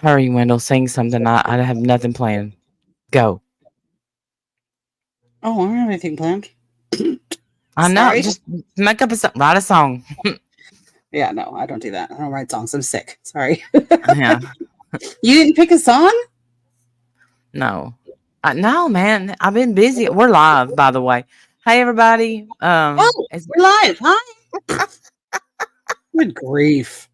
Hurry, Wendell, sing something. I have nothing planned. Go. Oh, I don't have anything planned. I know. Sorry. Just make up write a song. Yeah, no, I don't do that. I don't write songs. I'm sick. Sorry. Yeah. You didn't pick a song? No. No, man. I've been busy. We're live, by the way. Hey, everybody. Oh, we're live. Hi. Good grief.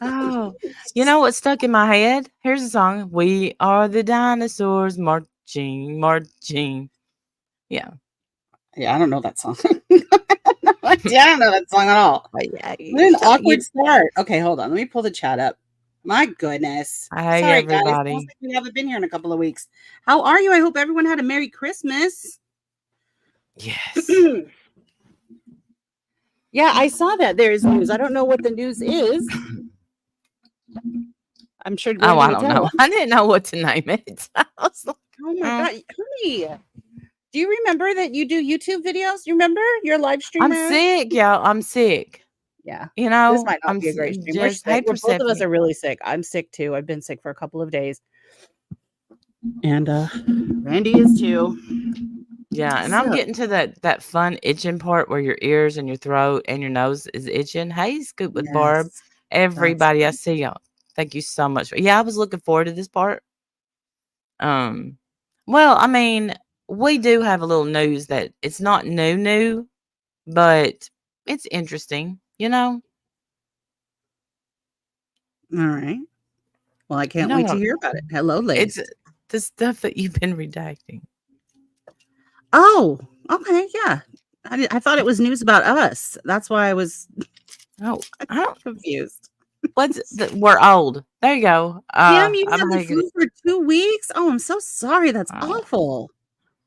Oh, you know what stuck in my head? Here's a song. We are the dinosaurs marching, marching. Yeah. Yeah, I don't know that song. Yeah, I don't know that song at all. What an awkward start. Okay, hold on. Let me pull the chat up. My goodness. Hey, Sorry, everybody. guys. Almost like we haven't been here in a couple of weeks. How are you? I hope everyone had a Merry Christmas. Yes. Yeah, I saw that there is news. I don't know what the news is. I'm sure. Oh, I don't know. I didn't know what to name it. I was like, oh my God, honey. Do you remember that you do YouTube videos? You remember your live streamer? I'm sick, y'all. I'm sick. Yeah. You know, this might not be a great stream. We're sick. Both of us are really sick. I'm sick too. I've been sick for a couple of days. And Randy is too. Yeah, and I'm getting to that fun itching part where your ears and your throat and your nose is itching. Hey, Scoop with Barb. Everybody, I see y'all. Thank you so much. Yeah, I was looking forward to this part. Well, I mean, we do have a little news that it's not new, but it's interesting, you know? All right. Well, I can't wait to hear about it. Hello, ladies. It's the stuff that you've been redacting. Oh, okay. Yeah. I thought it was news about us. That's why I was confused. We're old. There you go. Damn, you had the flu for 2 weeks? Oh, I'm so sorry. That's awful.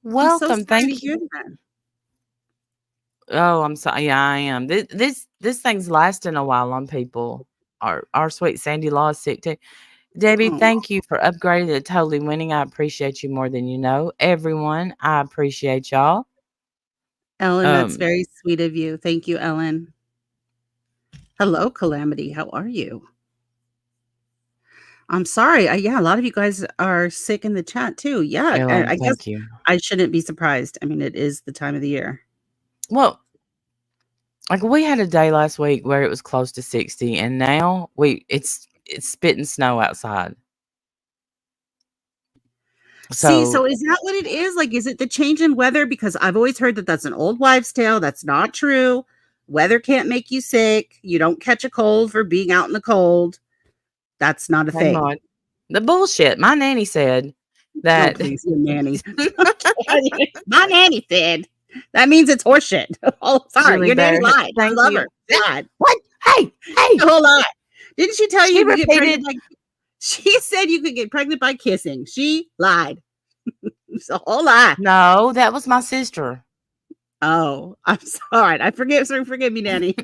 Welcome. Thank you. Oh, I'm sorry. Yeah, I am. This thing's lasting a while on people. Our sweet Sandy Law is sick too. Debbie, thank you for upgrading to totally winning. I appreciate you more than you know. Everyone, I appreciate y'all. Ellen, that's very sweet of you. Thank you, Ellen. Hello, Calamity. How are you? I'm sorry. Yeah, a lot of you guys are sick in the chat too. Yeah, Ellen, I guess you. I shouldn't be surprised. I mean, it is the time of the year. Well, like we had a day last week where it was close to 60, and now it's spitting snow outside. So is that what it is? Like, is it the change in weather? Because I've always heard that that's an old wives' tale. That's not true. Weather can't make you sick. You don't catch a cold for being out in the cold. That's not a thing. The bullshit. My nanny said that. Oh, please, your nanny. My nanny said. That means it's horseshit. Oh, sorry. Your nanny lied. I love her. God. What? Hey. Hold on. Didn't she tell you could get pregnant by... She said you could get pregnant by kissing. She lied. It's a whole lie. No, that was my sister. Oh, I'm sorry. Forgive me, Nanny.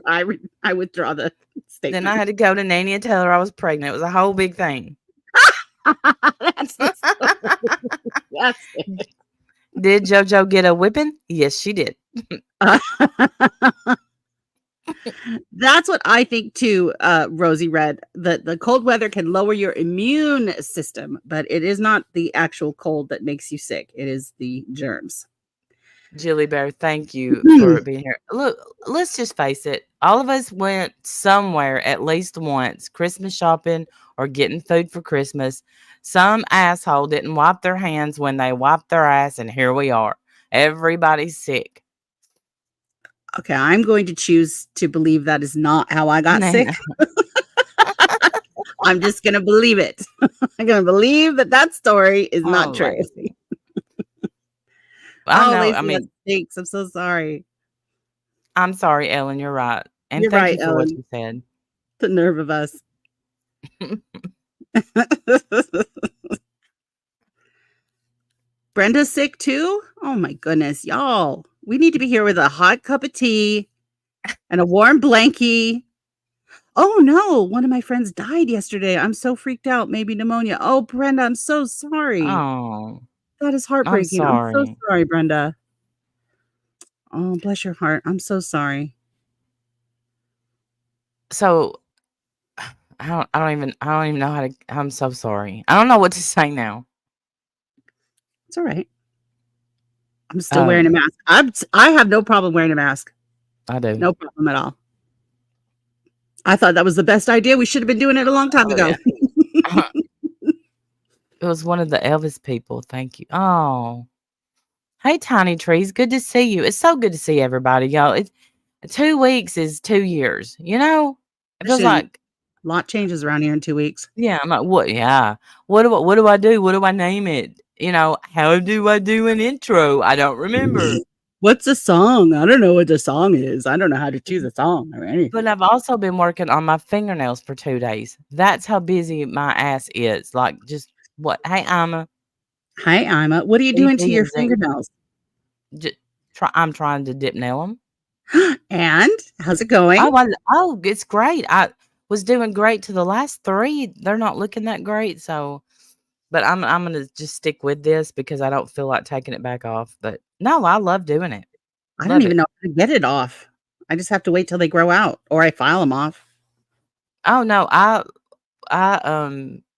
I withdraw the statement. Then I had to go to Nanny and tell her I was pregnant. It was a whole big thing. That's it. Did JoJo get a whipping? Yes, she did. That's what I think too, Rosie Red. The cold weather can lower your immune system, but it is not the actual cold that makes you sick. It is the germs. Jilly Bear, thank you for being here. Look, let's just face it. All of us went somewhere at least once, Christmas shopping or getting food for Christmas. Some asshole didn't wipe their hands when they wiped their ass, and here we are. Everybody's sick. Okay, I'm going to choose to believe that is not how I got sick. I'm just going to believe it. I'm going to believe that story is not true. I know. I mean, thanks. I'm so sorry. I'm sorry, Ellen. You're right. And thank you for what you said. The nerve of us. Brenda's sick too? Oh my goodness, y'all. We need to be here with a hot cup of tea and a warm blankie. Oh no, one of my friends died yesterday. I'm so freaked out. Maybe pneumonia. Oh, Brenda, I'm so sorry. Oh. That is heartbreaking. I'm so sorry, Brenda. Oh, bless your heart. I'm so sorry. So, I don't even know how to. I'm so sorry. I don't know what to say now. It's all right. I'm still wearing a Um, mask. I have no problem wearing a mask. I do. No problem at all. I thought that was the best idea. We should have been doing it a long time Oh yeah. ago. It was one of the Elvis people. Thank you. Oh, hey, Tiny Trees. Good to see you. It's so good to see everybody, y'all. 2 weeks is 2 years. It feels Listen, like. a lot changes around here in 2 weeks. Yeah. I'm like, what? Yeah. What do I do? What do I name it? How do I do an intro? I don't remember. What's a song? I don't know what the song is. I don't know how to choose a song or But anything. I've also been working on my fingernails for 2 days. That's how busy my ass is. Like, just what? Hey, Imma, Hi, Ima. What are you B, doing to B, your and Z. fingernails? I'm trying to dip nail them. And how's it going? Oh, it's great. I was doing great to the last 3. They're not looking that great, so but I'm gonna just stick with this because I don't feel like taking it back off. But no, I love doing it. I don't Love even it. know how to get it off. I just have to wait till they grow out or I file them off. Oh no, I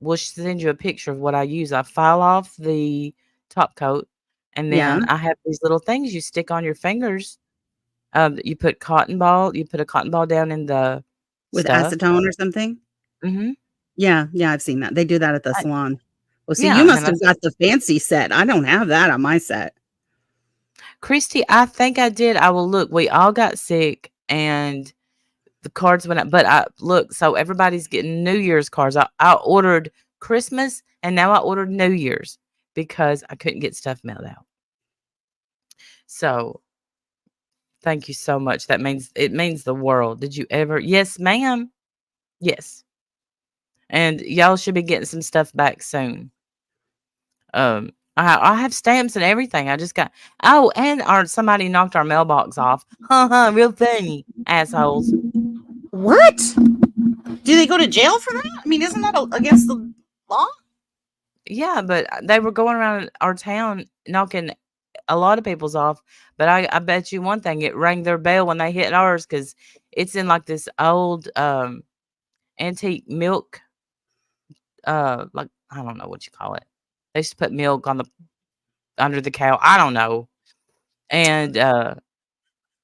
will send you a picture of what I use. I file off the top coat, and Yeah, then I have these little things you stick on your fingers. You put a cotton ball down in the with stuff. acetone or something. Mhm. Yeah, yeah, I've seen that. They do that at the I salon. Well, see, you Yeah, and then must have got the fancy set. I don't have that on my set. Christy, I think I did. I will look. We all got sick, and the cards went up. But I look, so everybody's getting New Year's cards. I ordered Christmas, and now I ordered New Year's because I couldn't get stuff mailed out. So thank you so much. It means the world. Did you ever? Yes, ma'am. Yes. And y'all should be getting some stuff back soon. I have stamps and everything. I just got. Oh, and somebody knocked our mailbox off. Real funny, assholes. What? Do they go to jail for that? I mean, isn't that against the law? Yeah, but they were going around our town knocking a lot of people's off. But I bet you one thing, it rang their bell when they hit ours because it's in like this old antique milk. Like, I don't know what you call it. They used to put milk on the under the cow. I don't know. And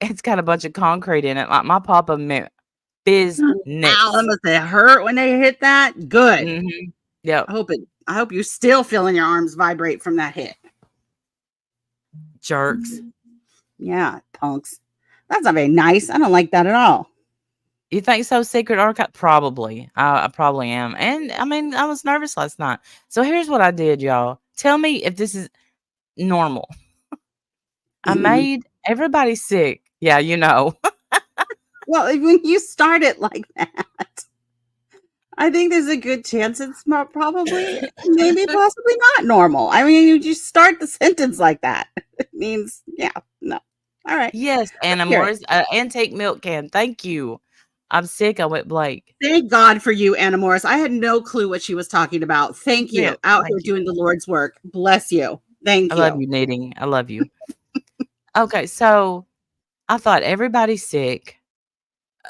it's got a bunch of concrete in it. Like my papa meant Ow, that business. must have hurt when they hit that. Good. Mhm. Yep. I hope you're still feeling your arms vibrate from that hit. Jerks. Yeah, punks. That's not very nice. I don't like that at all. You think so, Secret Archive? Probably. I probably am. And I mean, I was nervous last night. So here's what I did, y'all. Tell me if this is normal. I made everybody sick. Yeah, you know. Well, when you start it like that, I think there's a good chance it's probably, maybe, possibly not normal. I mean, you just start the sentence like that. It means, yeah, no. All right. Yes, Let's hear it. Anamores, antique milk can. Thank you. I'm sick. I went Blake. Thank God for you, Anna Morris. I had no clue what she was talking about. Thank Yeah, you. Out here thank you. doing the Lord's work. Bless you. I Thank love you. you, knitting. I love you. Okay, so I thought everybody's sick.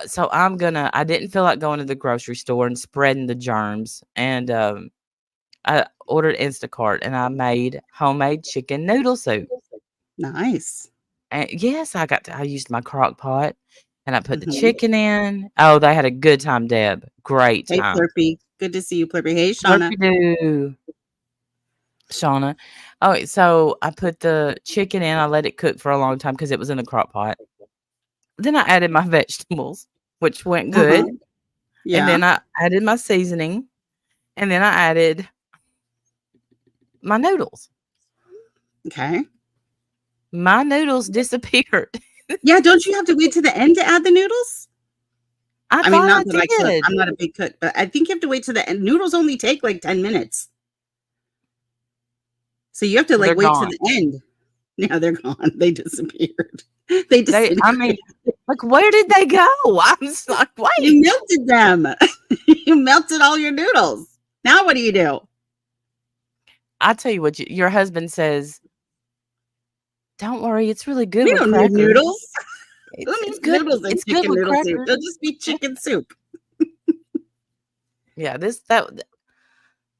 So I didn't feel like going to the grocery store and spreading the germs. And I ordered Instacart and I made homemade chicken noodle soup. Nice. And yes, I used my crock pot and I put the Mhm. chicken in. Oh, they had a good time, Deb. Great Hey, time. Plurpy. Good to see you, Plurpy. Hey, Shauna. Slurpy doo, Shauna. Oh, so I put the chicken in. I let it cook for a long time because it was in the crock pot. Then I added my vegetables, which went Uh-huh. good. And Yeah. then I added my seasoning. And then I added my noodles. Okay. My noodles disappeared. Yeah, don't you have to wait to the end to add the noodles? I I mean, thought not I that I cook. did. I'm not a big cook, but I think you have to wait to the end. Noodles only take like 10 minutes. So you have to Well, like they're wait to gone. the end. Yeah, they're gone. They disappeared. They I mean, disintegrated. like, where did they go? I'm just like, You wait. melted them. You melted all your noodles. Now what do you do? I tell you what, your husband says, don't worry, it's really good We with don't need crackers. noodles. Who It's needs good. noodles and It's good chicken with noodle soup? crackers. They'll just be chicken soup. Yeah, that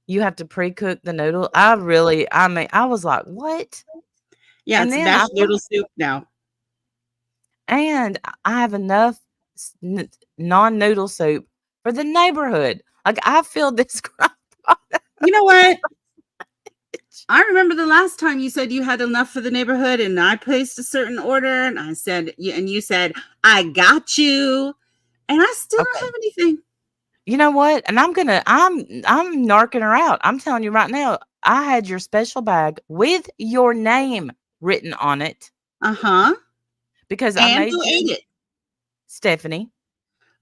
you have to pre-cook the noodle. I was like, "What?" Yeah, And it's then mashed noodle soup now. I have enough non-noodle soup for the neighborhood. Like, I filled this crock pot up. You know what? I remember the last time you said you had enough for the neighborhood, and I placed a certain order, and I said, and you said, I got you, and I still don't Okay. have anything. You know what? And I'm narking her out. I'm telling you right now, I had your special bag with your name written on it Uh-huh. because I And made who ate you it? Stephanie.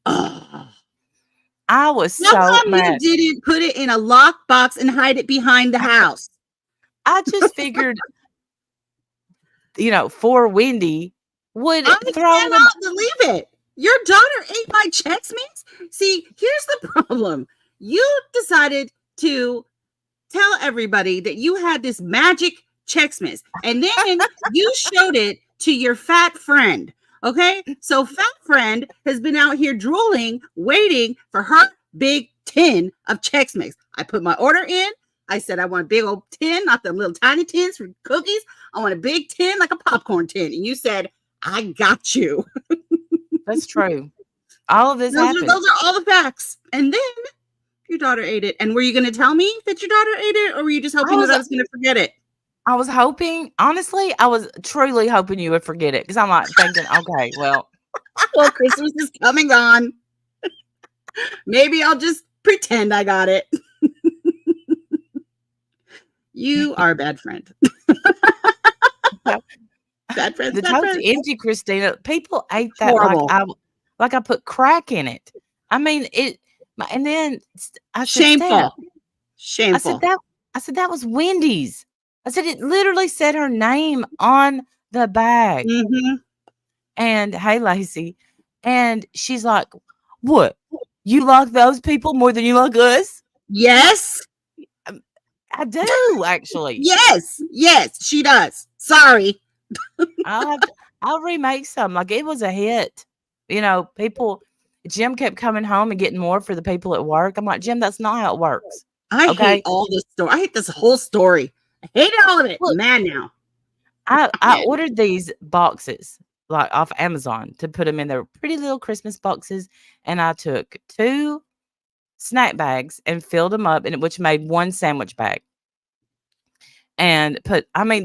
Oh. I was How so come you mad. didn't put it in a lockbox and hide it behind the house? I just figured, for Wendy would I throw them. cannot believe it. Your daughter ate my Chex Mix? See, here's the problem. You decided to tell everybody that you had this magic Chex Mix, and then you showed it to your fat friend. Okay, so fat friend has been out here drooling, waiting for her big tin of Chex Mix. I put my order in. I said I want a big old tin, not the little tiny tins for cookies. I want a big tin, like a popcorn tin. And you said, I got you. That's true. All of this Those happened. are all the facts. And then your daughter ate it. And were you going to tell me that your daughter ate it, or were you just hoping that I was going to forget it? I was hoping, honestly, I was truly hoping you would forget it because I'm like thinking, okay, well, Christmas is coming on. Maybe I'll just pretend I got it. You are a bad friend. Bad friends, the bad toast friends. empty, Christina. People ate that Horrible. like I put crack in it. I mean it, and then I said, Shameful. Steph, Shameful. I said that was Wendy's. I said it literally said her name on the bag. Mm-hmm. And hey, Lacey, and she's like, "What? You like those people more than you like us?" Yes. I do actually. Yes. Yes, she does. Sorry. I'll remake some. Like, it was a hit. Jim kept coming home and getting more for the people at work. I'm like, Jim, that's not how it works. I hate Okay. all this story. I hate this whole story. I hate all of it. Look, Mad now. I ordered these boxes like off Amazon to put them in their pretty little Christmas boxes, and I took 2 snack bags and filled them up, which made 1 sandwich bag. And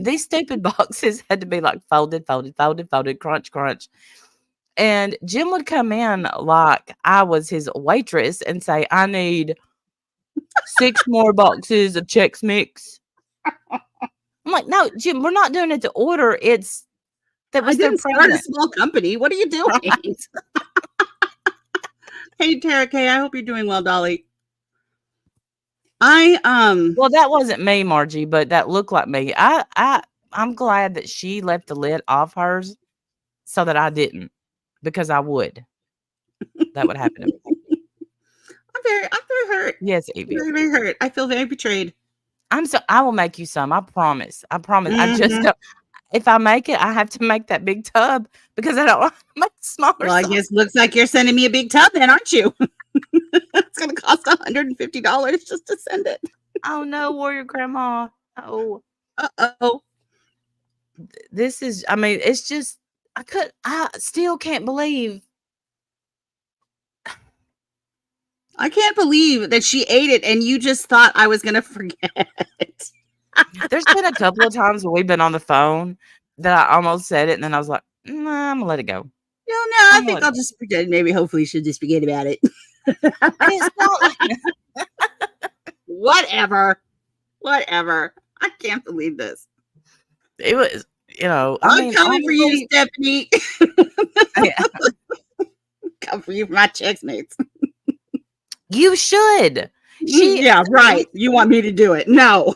these stupid boxes had to be like folded, folded, folded, folded, crunch, crunch. And Jim would come in like I was his waitress and say, I need 6 more boxes of Chex Mix. I'm like, no, Jim, we're not doing it to order. That was I their didn't start a present. small company. What are you doing? Right. Hey, Tara K, I hope you're doing well, Dolly. Well, that wasn't me, Margie, but that looked like me. I'm glad that she left the lid off hers so that I didn't, because I would. That would happen to me. I'm very hurt. Yes, Evie. Very, very hurt. I feel very betrayed. I will make you some. I promise. I promise. I just Mhm. don't. If I make it, I have to make that big tub because I don't want to make smaller Well, I size. guess looks like you're sending me a big tub then, aren't you? It's going to cost $150 just to send it. Oh no, Warrior Grandma. Oh, Uh-oh. this is. It's just. I still can't believe. I can't believe that she ate it and you just thought I was going to forget. There's been a couple of times when we've been on the phone that I almost said it, and then I was like, nah, I'm gonna let it go. No, I think I'll just pretend. Maybe, hopefully, she'll just forget about it. And it's not like Whatever. I can't believe this. it was. I'm coming for you, honestly, Stephanie. yeah, Come for you for my Chex Mates. you should. Yeah, right. You want me to do it? No.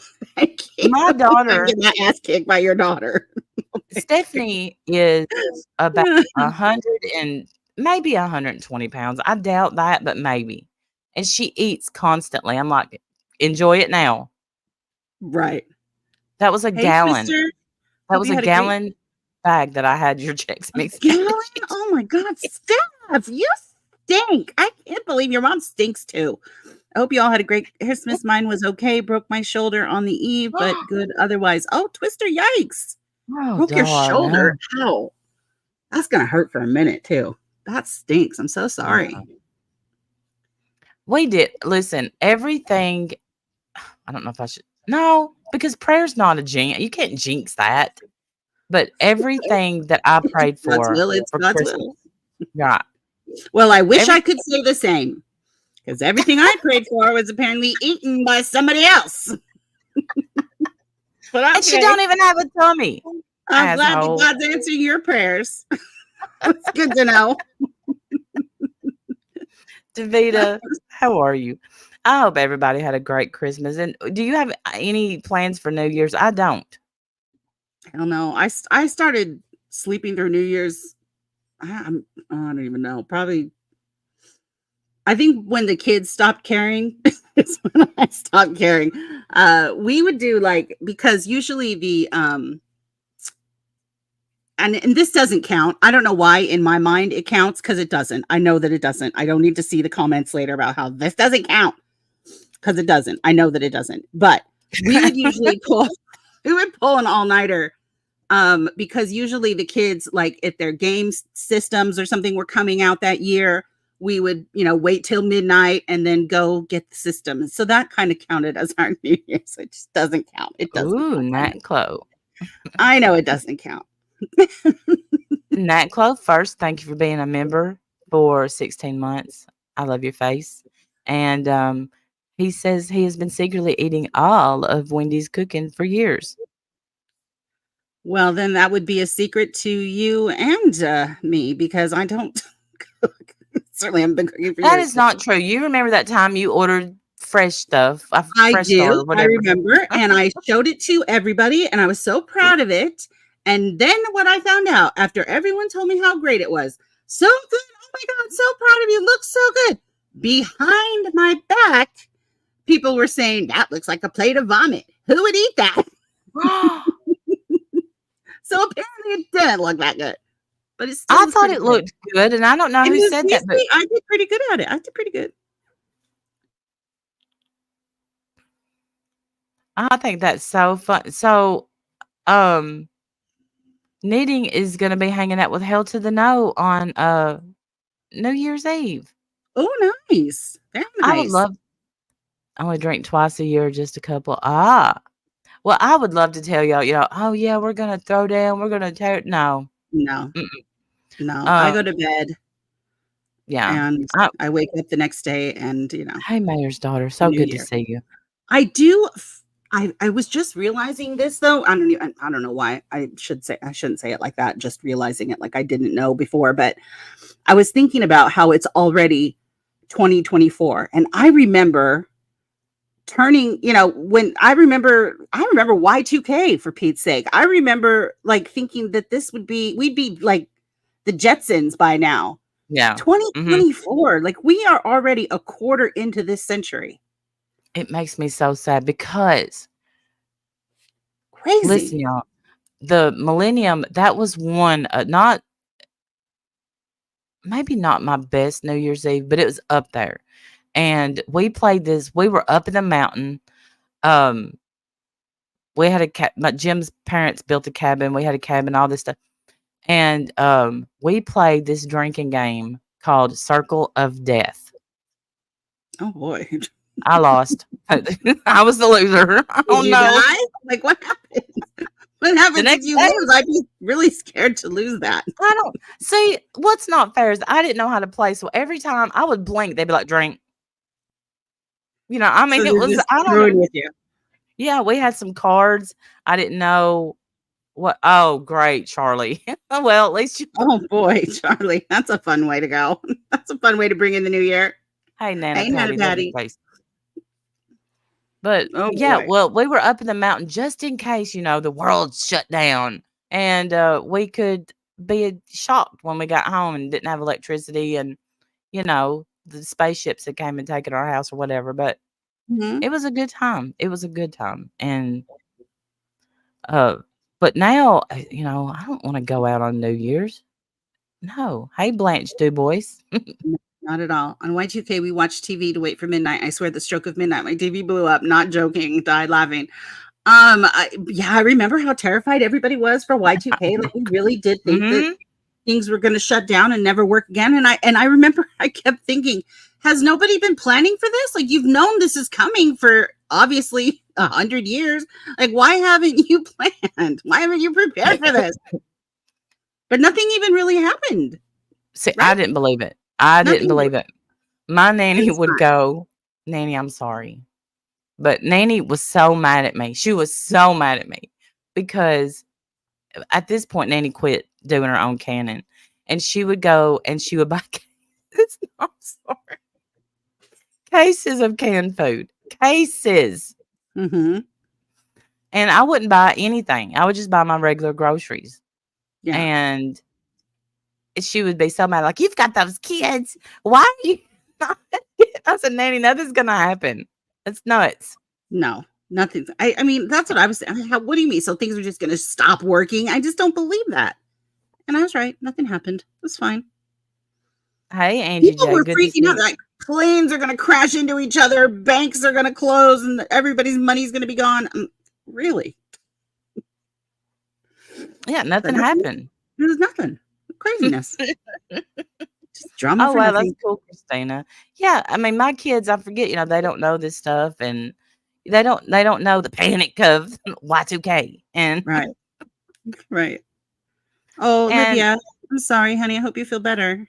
My daughter, get my ass kicked by your daughter. Stephanie, is about 100 and maybe 120 pounds. I doubt that, but maybe. And she eats constantly. I'm like, enjoy it now. Right. That was a Hey, gallon. sister. That was a gallon bag that I had your Chex Mix. Gallon? Oh my God, Steph, you stink. I can't believe your mom stinks too. I hope you all had a great Christmas. Mine was okay. Broke my shoulder on the eve, but good otherwise. Oh, Twister, yikes. Oh, Broke your darn, shoulder. no. Ow. That's gonna hurt for a minute too. That stinks. I'm so sorry. Yeah. We did listen, everything I don't know if I should no, because prayer's not a jinx. You can't jinx that. But everything that I prayed God's will, it's for God's Christmas, will. right, Well, I wish every I could say the same because everything I prayed for was apparently eaten by somebody else. But and she okay. don't even have a tummy, I'm glad that asshole. God's answering your prayers. It's good to know. Davita, how are you? I hope everybody had a great Christmas. And do you have any plans for New Year's? I don't. I don't know. I started sleeping through New Year's. I don't even know. Probably. I think when the kids stopped caring is when I stopped caring. We would do like because usually the and this doesn't count. I don't know why in my mind it counts because it doesn't. I know that it doesn't. I don't need to see the comments later about how this doesn't count because it doesn't. I know that it doesn't. But we would usually pull an all-nighter because usually the kids, like if their games systems or something were coming out that year, we would, wait till midnight and then go get the system. So that kind of counted as our New Year's. It just doesn't count. It doesn't Ooh, count. Nat Clo. I know it doesn't count. Nat Clo, first, thank you for being a member for 16 months. I love your face. And he says he has been secretly eating all of Wendy's cooking for years. Well, then that would be a secret to you and me because I don't cook. Certainly haven't been cooking for That years. is not true. You remember that time you ordered fresh stuff, a I fresh start do. or I whatever. remember. And I showed it to everybody and I was so proud of it. And then what I found out after everyone told me how great it was, so good. Oh my God, so proud of you. Looks so good. Behind my back, people were saying, that looks like a plate of vomit. Who would eat that? So apparently it didn't look that good. But it still I was thought pretty it good. looked good, and I don't know It who was said that, but tasty. I did pretty good at it. I did pretty good. I think that's so fun. So, um, knitting is gonna be hanging out with Hell to the No on New Year's Eve. Oh, nice. Very I would nice. love I only drink twice a year, just a couple. Ah, well, I would love to tell y'all, oh yeah, we're gonna throw down, we're gonna tear. No, No, mm-mm. no. I uh, go to bed yeah. and I wake up the next day and, Hey, Mayor's daughter, so New good to Year. see you. I do. I was just realizing this though. I don't know why I shouldn't say it like that. Just realizing it like I didn't know before, but I was thinking about how it's already 2024, and I remember turning. When I remember Y2K for Pete's sake. I remember like thinking that we'd be like the Jetsons by now. Yeah. Mhm. 2024, like we are already a quarter into this century. It makes me so sad because listen, Crazy. y'all, the millennium, that was one, not maybe not my best New Year's Eve, but it was up there. And we played this. We were up in the mountain. Um, we had my Jim's parents built a cabin. We had a cabin, all this stuff. And we played this drinking game called Circle of Death. Oh boy. I lost. I was the loser. Did Oh you no. die? Like what happened? What The happens if next you day, lose? I'd be really scared to lose that. I don't see what's not fair is I didn't know how to play. So every time I would blink, they'd be like, drink. I So mean, it they're was, just I don't know. screwing with you. Yeah, we had some cards. I didn't know what. Oh, great, Charlie. Well, at least you. Oh boy, Charlie. That's a fun way to go. That's a fun way to bring in the new year. Hey, Nana Hey, Nana Patty, love your Patty. face. But Oh yeah, boy. well, we were up in the mountain just in case, the world shut down and we could be shocked when we got home and didn't have electricity and, the spaceships that came and taken our house or whatever. But Mhm. it was a good time. It was a good time. And, uh, but now, I don't want to go out on New Year's. No. Hey, Blanche Du Bois. Not at all. On Y2K, we watched TV to wait for midnight. I swear the stroke of midnight, my TV blew up, not joking, died laughing. I remember how terrified everybody was for Y2K. Like, we really did think that Mhm. things were gonna shut down and never work again, and I remember I kept thinking, "Has nobody been planning for this? Like, you've known this is coming for obviously 100 years. Like, why haven't you planned? Why haven't you prepared for this?" But nothing even really happened, See, I right? didn't believe it. I didn't Nothing believe it. My nanny it's would not. go, "Nanny, I'm sorry." But Nanny was so mad at me. She was so mad at me because at this point, Nanny quit doing her own canning, and she would go and she would buy cases. I'm sorry, cases of canned food, cases, Mhm. and I wouldn't buy anything. I would just buy my regular groceries, Yeah. and she would be so mad, like, "You've got those kids. Why are you not?" I said, "Nanny, nothing's gonna happen. It's nuts." No, nothing. I mean, that's what I was saying. What do you mean? So things are just gonna stop working? I just don't believe that. And I was right. Nothing happened. It was fine. Hey, Angie People J, were good to freaking see out, you. like, planes are gonna crash into each other, banks are gonna close, and everybody's money's gonna be gone. Really? Yeah, But nothing nothing. happened. There was nothing. Craziness. Just drama Oh, for wow, that's nothing. cool, Christina. Yeah, I mean, my kids, I forget, they don't know this stuff, and they don't know the panic of Y2K, and Right. Right. Oh, and Olivia, I'm sorry, honey. I hope you feel better.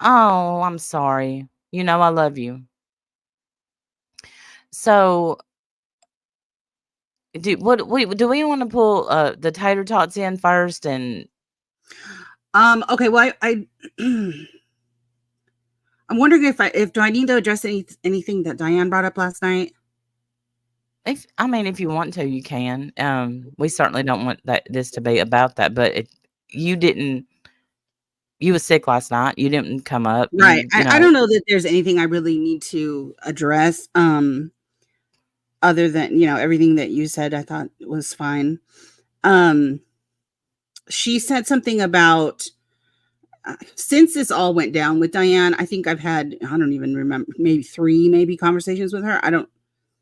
oh, I'm sorry. I love you. So, do we wanna pull, the tater tots in first? And Okay, well, I'm wondering if do I need to address anything that Diane brought up last night? if you want to, you can. We certainly don't want this to be about that, but you didn't you was sick last night, you didn't come up, Right. I know. don't know that there's anything I really need to address, other than, everything that you said I thought was fine. Um, she said something about, since this all went down with Diane, I think I've had, I don't even remember, maybe 3 maybe conversations with her. I don't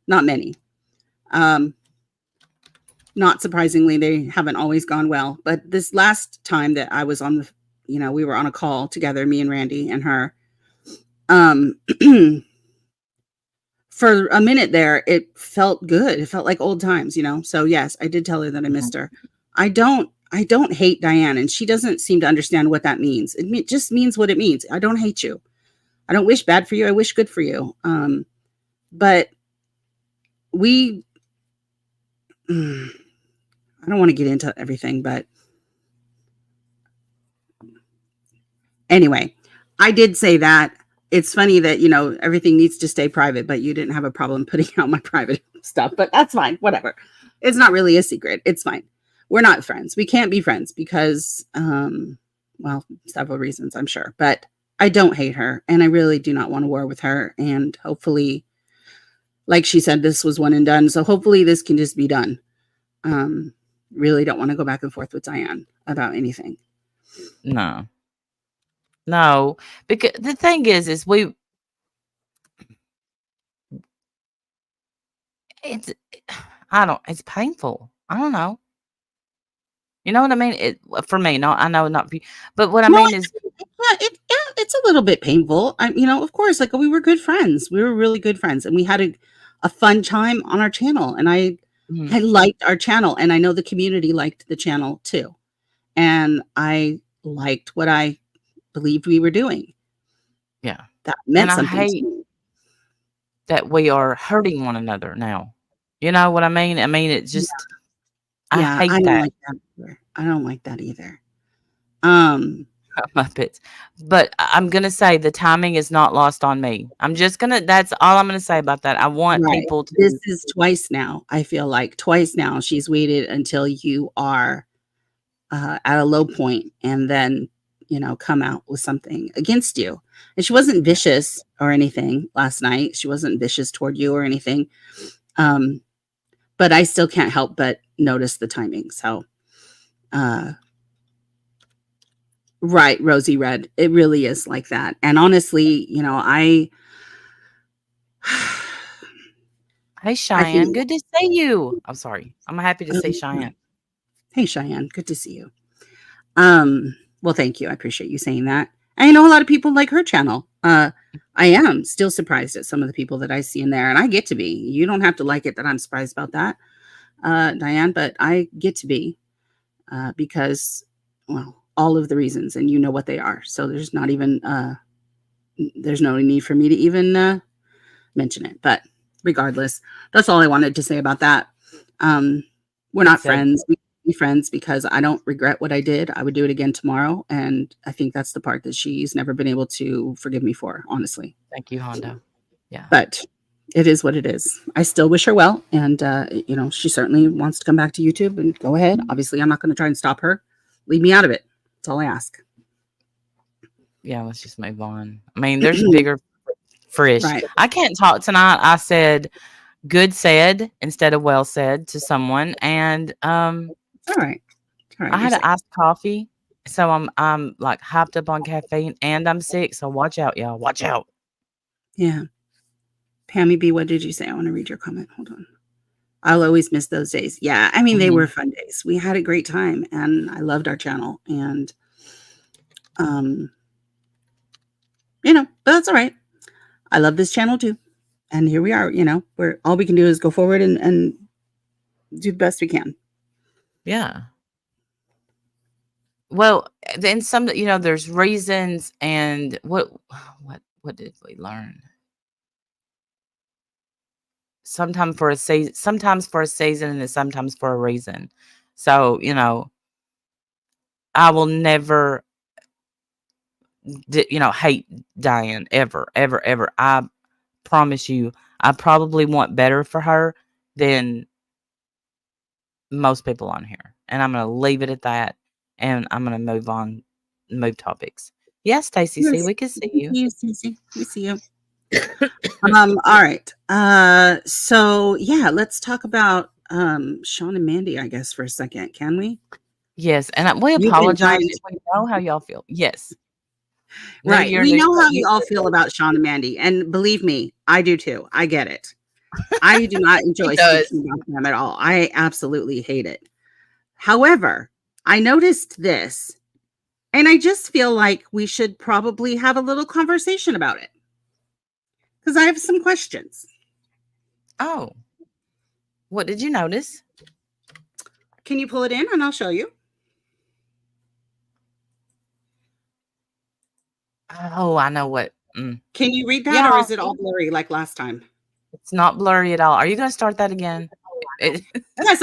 Not many. Um, Not surprisingly, they haven't always gone well, but this last time that I was on we were on a call together, me and Randy and her, um, for a minute there, it felt good. It felt like old times. So yes, I did tell her that I Mhm. missed her. I don't hate Diane, and she doesn't seem to understand what that means. It just means what it means. I don't hate you. I don't wish bad for you. I wish good for you. But we I don't want to get into everything, but anyway, I did say that. It's funny that, everything needs to stay private, but you didn't have a problem putting out my private stuff, but that's fine. Whatever. It's not really a secret. It's fine. We're not friends. We can't be friends because, well, several reasons, I'm sure, but I don't hate her and I really do not want a war with her. And hopefully, like she said, this was one and done. So hopefully this can just be done. Um, really don't want to go back and forth with Diane about anything. No. No, because the thing is it's I don't it's painful. I don't know. You know what I mean? For me, not I know not for you, but what I No, mean is it's a little bit painful. Of course, like, we were good friends. We were really good friends, and we had a fun time on our channel. And mhm, I liked our channel, and I know the community liked the channel too. And I liked what I believed we were doing. yeah, That and meant I something to hate me. that we are hurting one another now. You know what I mean? I mean, it Yeah, just I yeah, I hate don't that. like that either. I don't like that either. Um, Muppets. But I'm gonna say the timing is not lost on me. That's all I'm gonna say about that. I want right. people This to is twice now. I feel like twice now she's waited until you are at a low point and then come out with something against you. And she wasn't yeah, vicious or anything last night. She wasn't vicious toward you or anything. um but I still can't help but notice the timing. So uh Right, Rosie Red. It really is like that. And honestly, Hey, I Cheyenne, think, good to see you. I'm sorry. I'm happy to see right. Cheyenne. Hey, Cheyenne, good to see you. Well, thank you. I appreciate you saying that. I know a lot of people like her channel. I am still surprised at some of the people that I see in there, and I get to be. You don't have to like it that I'm surprised about that, Diane, but I get to be because, well, all of the reasons, and you know what they are. So there's no need for me to even mention it. But regardless, that's all I wanted to say about that. Um, we're Good not said. friends. We can be friends because I don't regret what I did. I would do it again tomorrow. And I think that's the part that she's never been able to forgive me for, honestly. Thank you, Hondo. Yeah. But it is what it is. I still wish her well. And, she certainly wants to come back to YouTube and go ahead. Obviously, I'm not going to try and stop her. Leave me out of it. That's all I ask. Yeah, let's just move on. I mean, there's bigger fish. Right. I can't talk tonight. I said good said instead of well said to someone, and It's all right. It's all right. I You're had an safe. iced coffee, so I'm like hyped up on caffeine, and I'm sick. So watch out, y'all. Watch out. Yeah. Pammy B, what did you say? I want to read your comment. Hold on. I'll always miss those days. Yeah, I mean, they Mhm. were fun days. We had a great time, and I loved our channel. And, um, but that's all right. I love this channel too. And here we are. Where all we can do is go forward and do the best we can. Yeah. Well, then some, there's reasons, and what did we learn? Sometimes for a season, and then sometimes for a reason. So, I will never, hate Diane ever, ever, ever. I promise you, I probably want better for her than most people on here. And I'm going to leave it at that. And I'm going to move topics. Yes, Stacy C, Yes. we can see you. You, Cece. We see you. All right. So yeah, let's talk about Sean and Mandy, I guess, for a second. Can we? Yes, and we You've been apologize dying if we know how y'all feel. Yes. New Right. year, We new know how you you. all feel about Sean and Mandy. And believe me, I do too. I get it. I do not He enjoy does. speaking about them at all. I absolutely hate it. However, I noticed this and I just feel like we should probably have a little conversation about it because I have some questions. Oh, what did you notice? Can you pull it in and I'll show you? Oh, I know what. Can you read that or Y'all, is it all blurry like last time? it's not blurry at all. Are you going to start that again? Yes,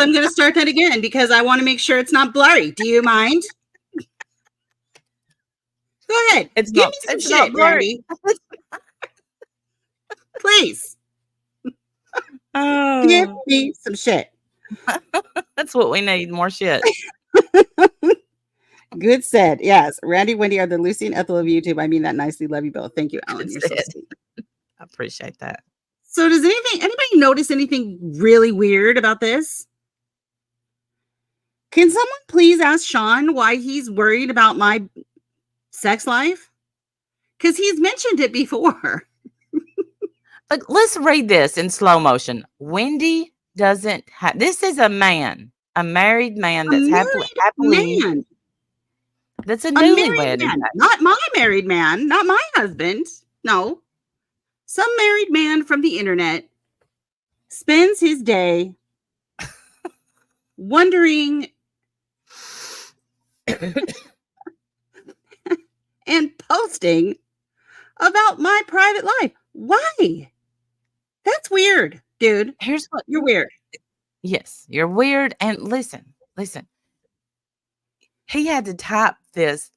I'm going to start that again because I want to make sure it's not blurry. Do you mind? Go ahead. It's Give not. me some It's not shit, blurry. Randy. Please. Give Oh, me some shit. that's what we need. More shit. Good said. Yes. Randy, Wendy are the Lucy and Ethel of YouTube. I mean that nicely. Love you both. Thank you, Ellen. Good You're so said. sweet. I appreciate that. So does anybody notice anything really weird about this? Can someone please ask Sean why he's worried about my sex life? Because he's mentioned it before. But let's read this in slow motion. Wendy doesn't have. This is a man, a married man A that's married happily. man. That's a A married newlywed. In man. fact. Not my married man. Not my husband. No. Some married man from the internet spends his day wondering and posting about my private life. Why? That's weird, dude. Here's what. You're weird. Yes, you're weird. And listen. He had to type this,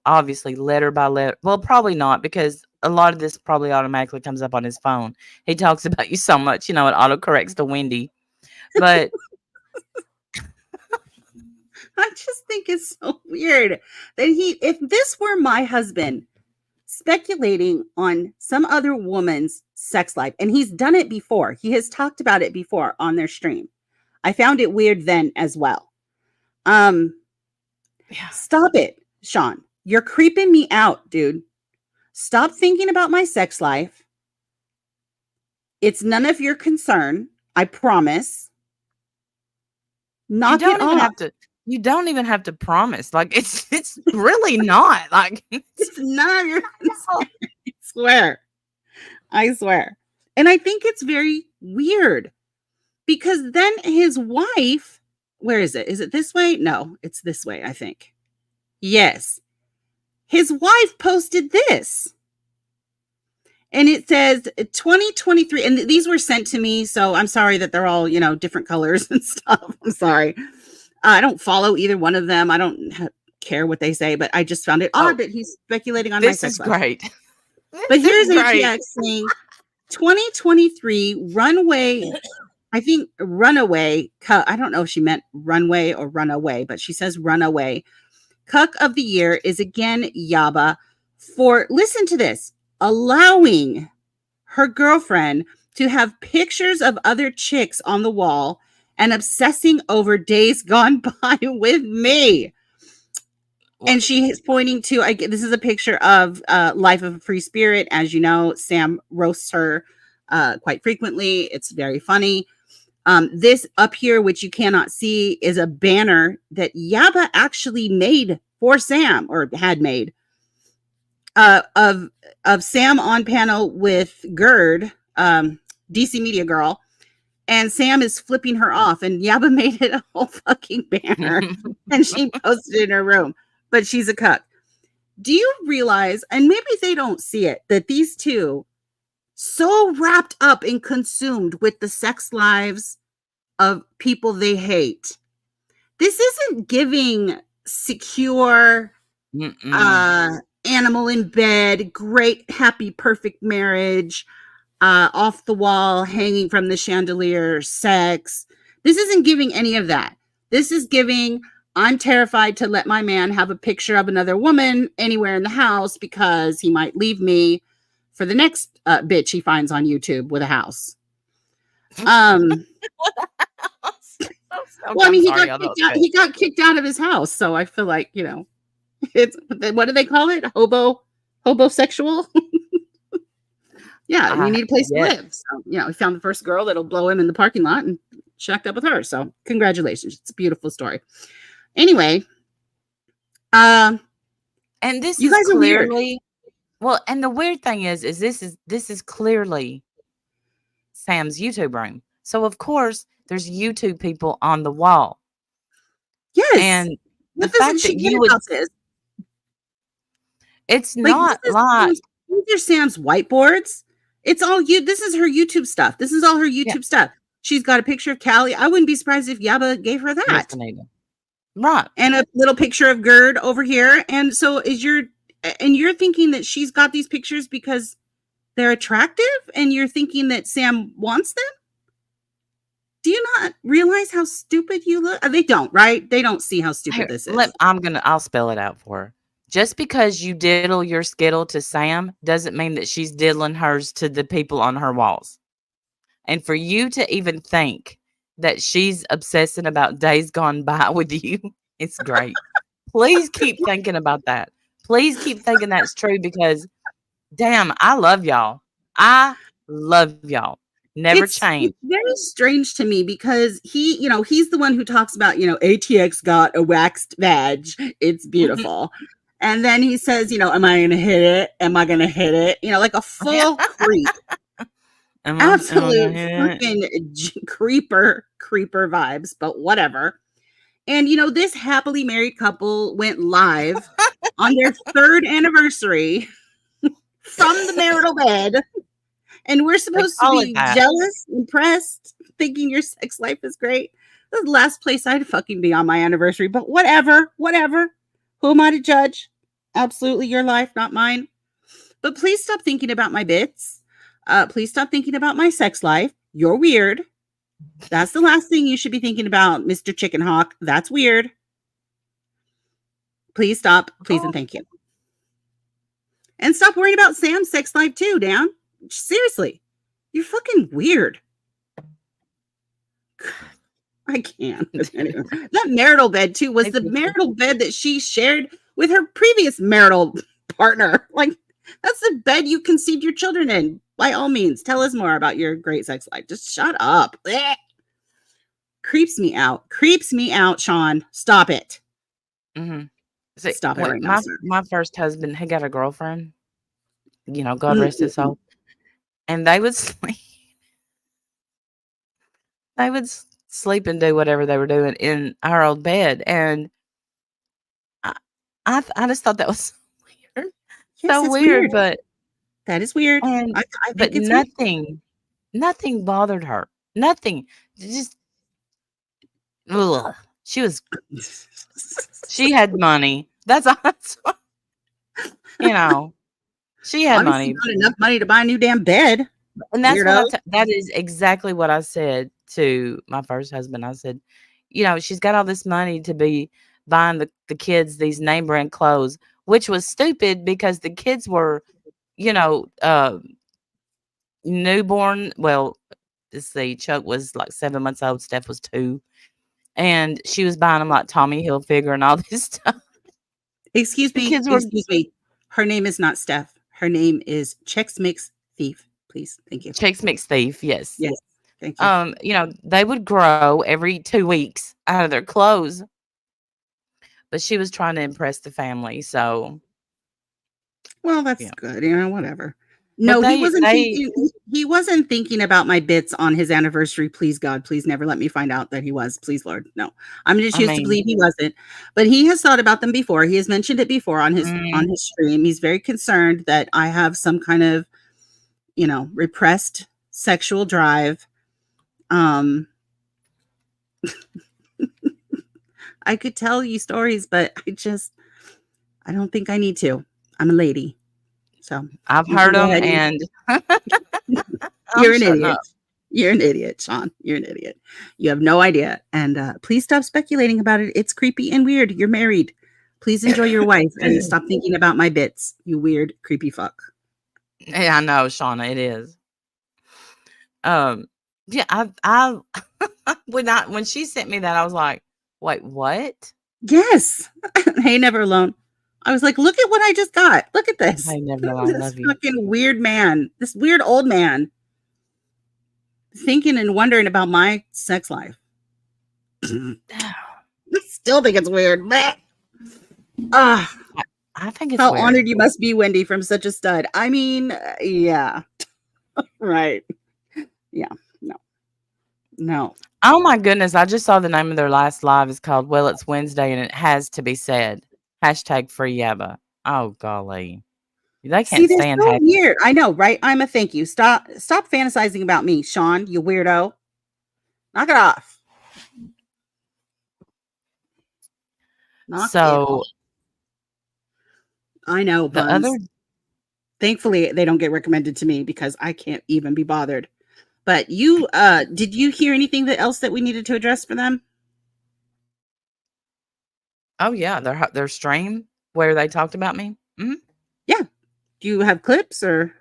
obviously letter by letter. Well, probably not, because a lot of this probably automatically comes up on his phone. He talks about you so much, it autocorrects to Wendy. But I just think it's so weird that if this were my husband speculating on some other woman's sex life, and he's done it before, he has talked about it before on their stream. I found it weird then as well. yeah. Stop it, Sean. You're creeping me out, dude. Stop thinking about my sex life. It's none of your concern. I promise. You Knock it don't even off. have to you don't even have to promise. Like, it's really not. Like, It's none of your oh, concern. I swear. I swear. And I think it's very weird because then his wife, where is it? Is it this way? No, it's this way, I think. Yes. His wife posted this. And it says 2023, and these were sent to me, so I'm sorry that they're all, different colors and stuff. I'm sorry. I don't follow either one of them. I don't care what they say, but I just found it odd that he's speculating on my this sex is life. great. But This here's is great. ATX saying 2023 runway, I think runaway, I don't know if she meant runway or runaway, but she says runaway. Cuck of the year is again Yaba for, listen to this, allowing her girlfriend to have pictures of other chicks on the wall and obsessing over days gone by with me. And she is pointing to, this is a picture of Life of a Free Spirit. As you know, Sam roasts her quite frequently. It's very funny. This up here, which you cannot see, is a banner that Yaba actually made for Sam, or had made, of Sam on panel with Gerd, DC Media Girl, and Sam is flipping her off, and Yaba made it a whole fucking banner, and she posted it in her room. But she's a cuck. Do you realize, and maybe they don't see it, that these two so wrapped up and consumed with the sex lives of people they hate? This isn't giving secure, animal in bed, great, happy, perfect marriage, off the wall, hanging from the chandelier, sex. This isn't giving any of that. This is giving, I'm terrified to let my man have a picture of another woman anywhere in the house because he might leave me for the next bitch he finds on YouTube with a house. Well, I mean, he got kicked out of his house, so I feel like, it's, what do they call it? Hobosexual. Yeah, you need a place to live. So, he found the first girl that'll blow him in the parking lot and shacked up with her. So, congratulations. It's a beautiful story. Anyway, and this you is guys clearly are weird. Well, and the weird thing is this is clearly Sam's YouTube room. So of course there's YouTube people on the wall. Yes. And the what doesn't fact she that get you would about this? it's not like these are Sam's whiteboards. It's all you. This is her YouTube stuff. This is all her YouTube stuff. She's got a picture of Callie. I wouldn't be surprised if Yaba gave her that. Right. And a little picture of Gerd over here. And so you're thinking that she's got these pictures because they're attractive, and you're thinking that Sam wants them? Do you not realize how stupid you look? They don't, right? They don't see how stupid this is. I'll spell it out for her. Just because you diddle your skittle to Sam doesn't mean that she's diddling hers to the people on her walls. And for you to even think that she's obsessing about days gone by with you, it's great. Please keep thinking about that. Please keep thinking that's true because, damn, I love y'all. I love y'all. Never change. It's very strange to me because he's the one who talks about, ATX got a waxed vag. It's beautiful. And then he says, am I going to hit it? Am I going to hit it? Like a full creep. Absolute freaking creeper vibes, but whatever. And, this happily married couple went live on their 3rd anniversary from the marital bed. And we're supposed to be jealous, impressed, thinking your sex life is great. That's the last place I'd fucking be on my anniversary. But whatever. Who am I to judge? Absolutely your life, not mine. But please stop thinking about my bits. Please stop thinking about my sex life. You're weird. That's the last thing you should be thinking about, Mr. Chicken Hawk. That's weird. Please stop. Please and thank you. And stop worrying about Sam's sex life too, Dan. Seriously, you're fucking weird. I can't. Anyway, that marital bed too was the marital bed that she shared with her previous marital partner. Like, that's the bed you conceived your children in. By all means, tell us more about your great sex life. Just shut up. Blech. Creeps me out. Creeps me out, Sean. Stop it. Mhm. See, Stop it when right now, sir. my first husband, he got a girlfriend, God rest his Mm-mm-mm. soul, and they would sleep they would s sleep and do whatever they were doing in our old bed, and I I just thought that was weird. Yes, So that's weird, weird. but That is weird. and I but think it's weird. nothing bothered her. Nothing. Just ugh. She was she had money. That's all that's all you know, she had Obviously, money. not enough money to buy a new damn bed. And that's what Weirdo. that is exactly what I said to my first husband. I said, she's got all this money to be buying the kids these name brand clothes, which was stupid because the kids were, you know, uh, newborn. Well, let's see, Chuck was like 7 months old, Steph was 2, and she was buying them like Tommy Hilfiger and all this stuff. Excuse The me. kids were Excuse me. Her name is not Steph. Her name is Chex Mix Thief. Please. Thank you. Chex Mix Thief, yes. Yes. Thank you. They would grow every 2 weeks out of their clothes. But she was trying to impress the family, so Well, that's yeah. good. Whatever. But No, they he wasn't thinking about my bits on his anniversary. Please, God, please never let me find out that he was. Please, Lord. No. I'm gonna I choose to mean, believe he wasn't. But he has thought about them before. He has mentioned it before on mm, his stream. He's very concerned that I have some kind of, repressed sexual drive. Um I could tell you stories, but I don't think I need to. I'm a lady. So I've you can heard go them, ahead and and I'm you're an shutting idiot. up. You're an idiot, Sean. You're an idiot. You have no idea. And please stop speculating about it. It's creepy and weird. You're married. Please enjoy your wife and stop thinking about my bits, you weird, creepy fuck. Yeah, I know, Shauna, it is. Um, yeah, I when she sent me that, I was like, "Wait, what?" Yes. Hey, never alone. I was like, look at what I just got. Look at this. Hey, never Look mind, at this love you. fucking weird man. This weird old man thinking and wondering about my sex life. I still think it's weird. Ah, I think it's how weird. honored you must be, Wendy, from such a stud. I mean, yeah, right. Yeah, no, no. Oh my goodness, I just saw the name of their last live is called Well, It's Wednesday, and it has to be said. #free Yabba. Oh, golly. They See, can't they're stand so happy. weird. I know, right? I'm a thank you. Stop fantasizing about me, Sean, you weirdo. Knock it off. Knock it off. So, I know, the other buns. Thankfully, they don't get recommended to me because I can't even be bothered. But did you hear anything else that we needed to address for them? oh, yeah, their stream where they talked about me? Mhm. Yeah. Do you have clips or?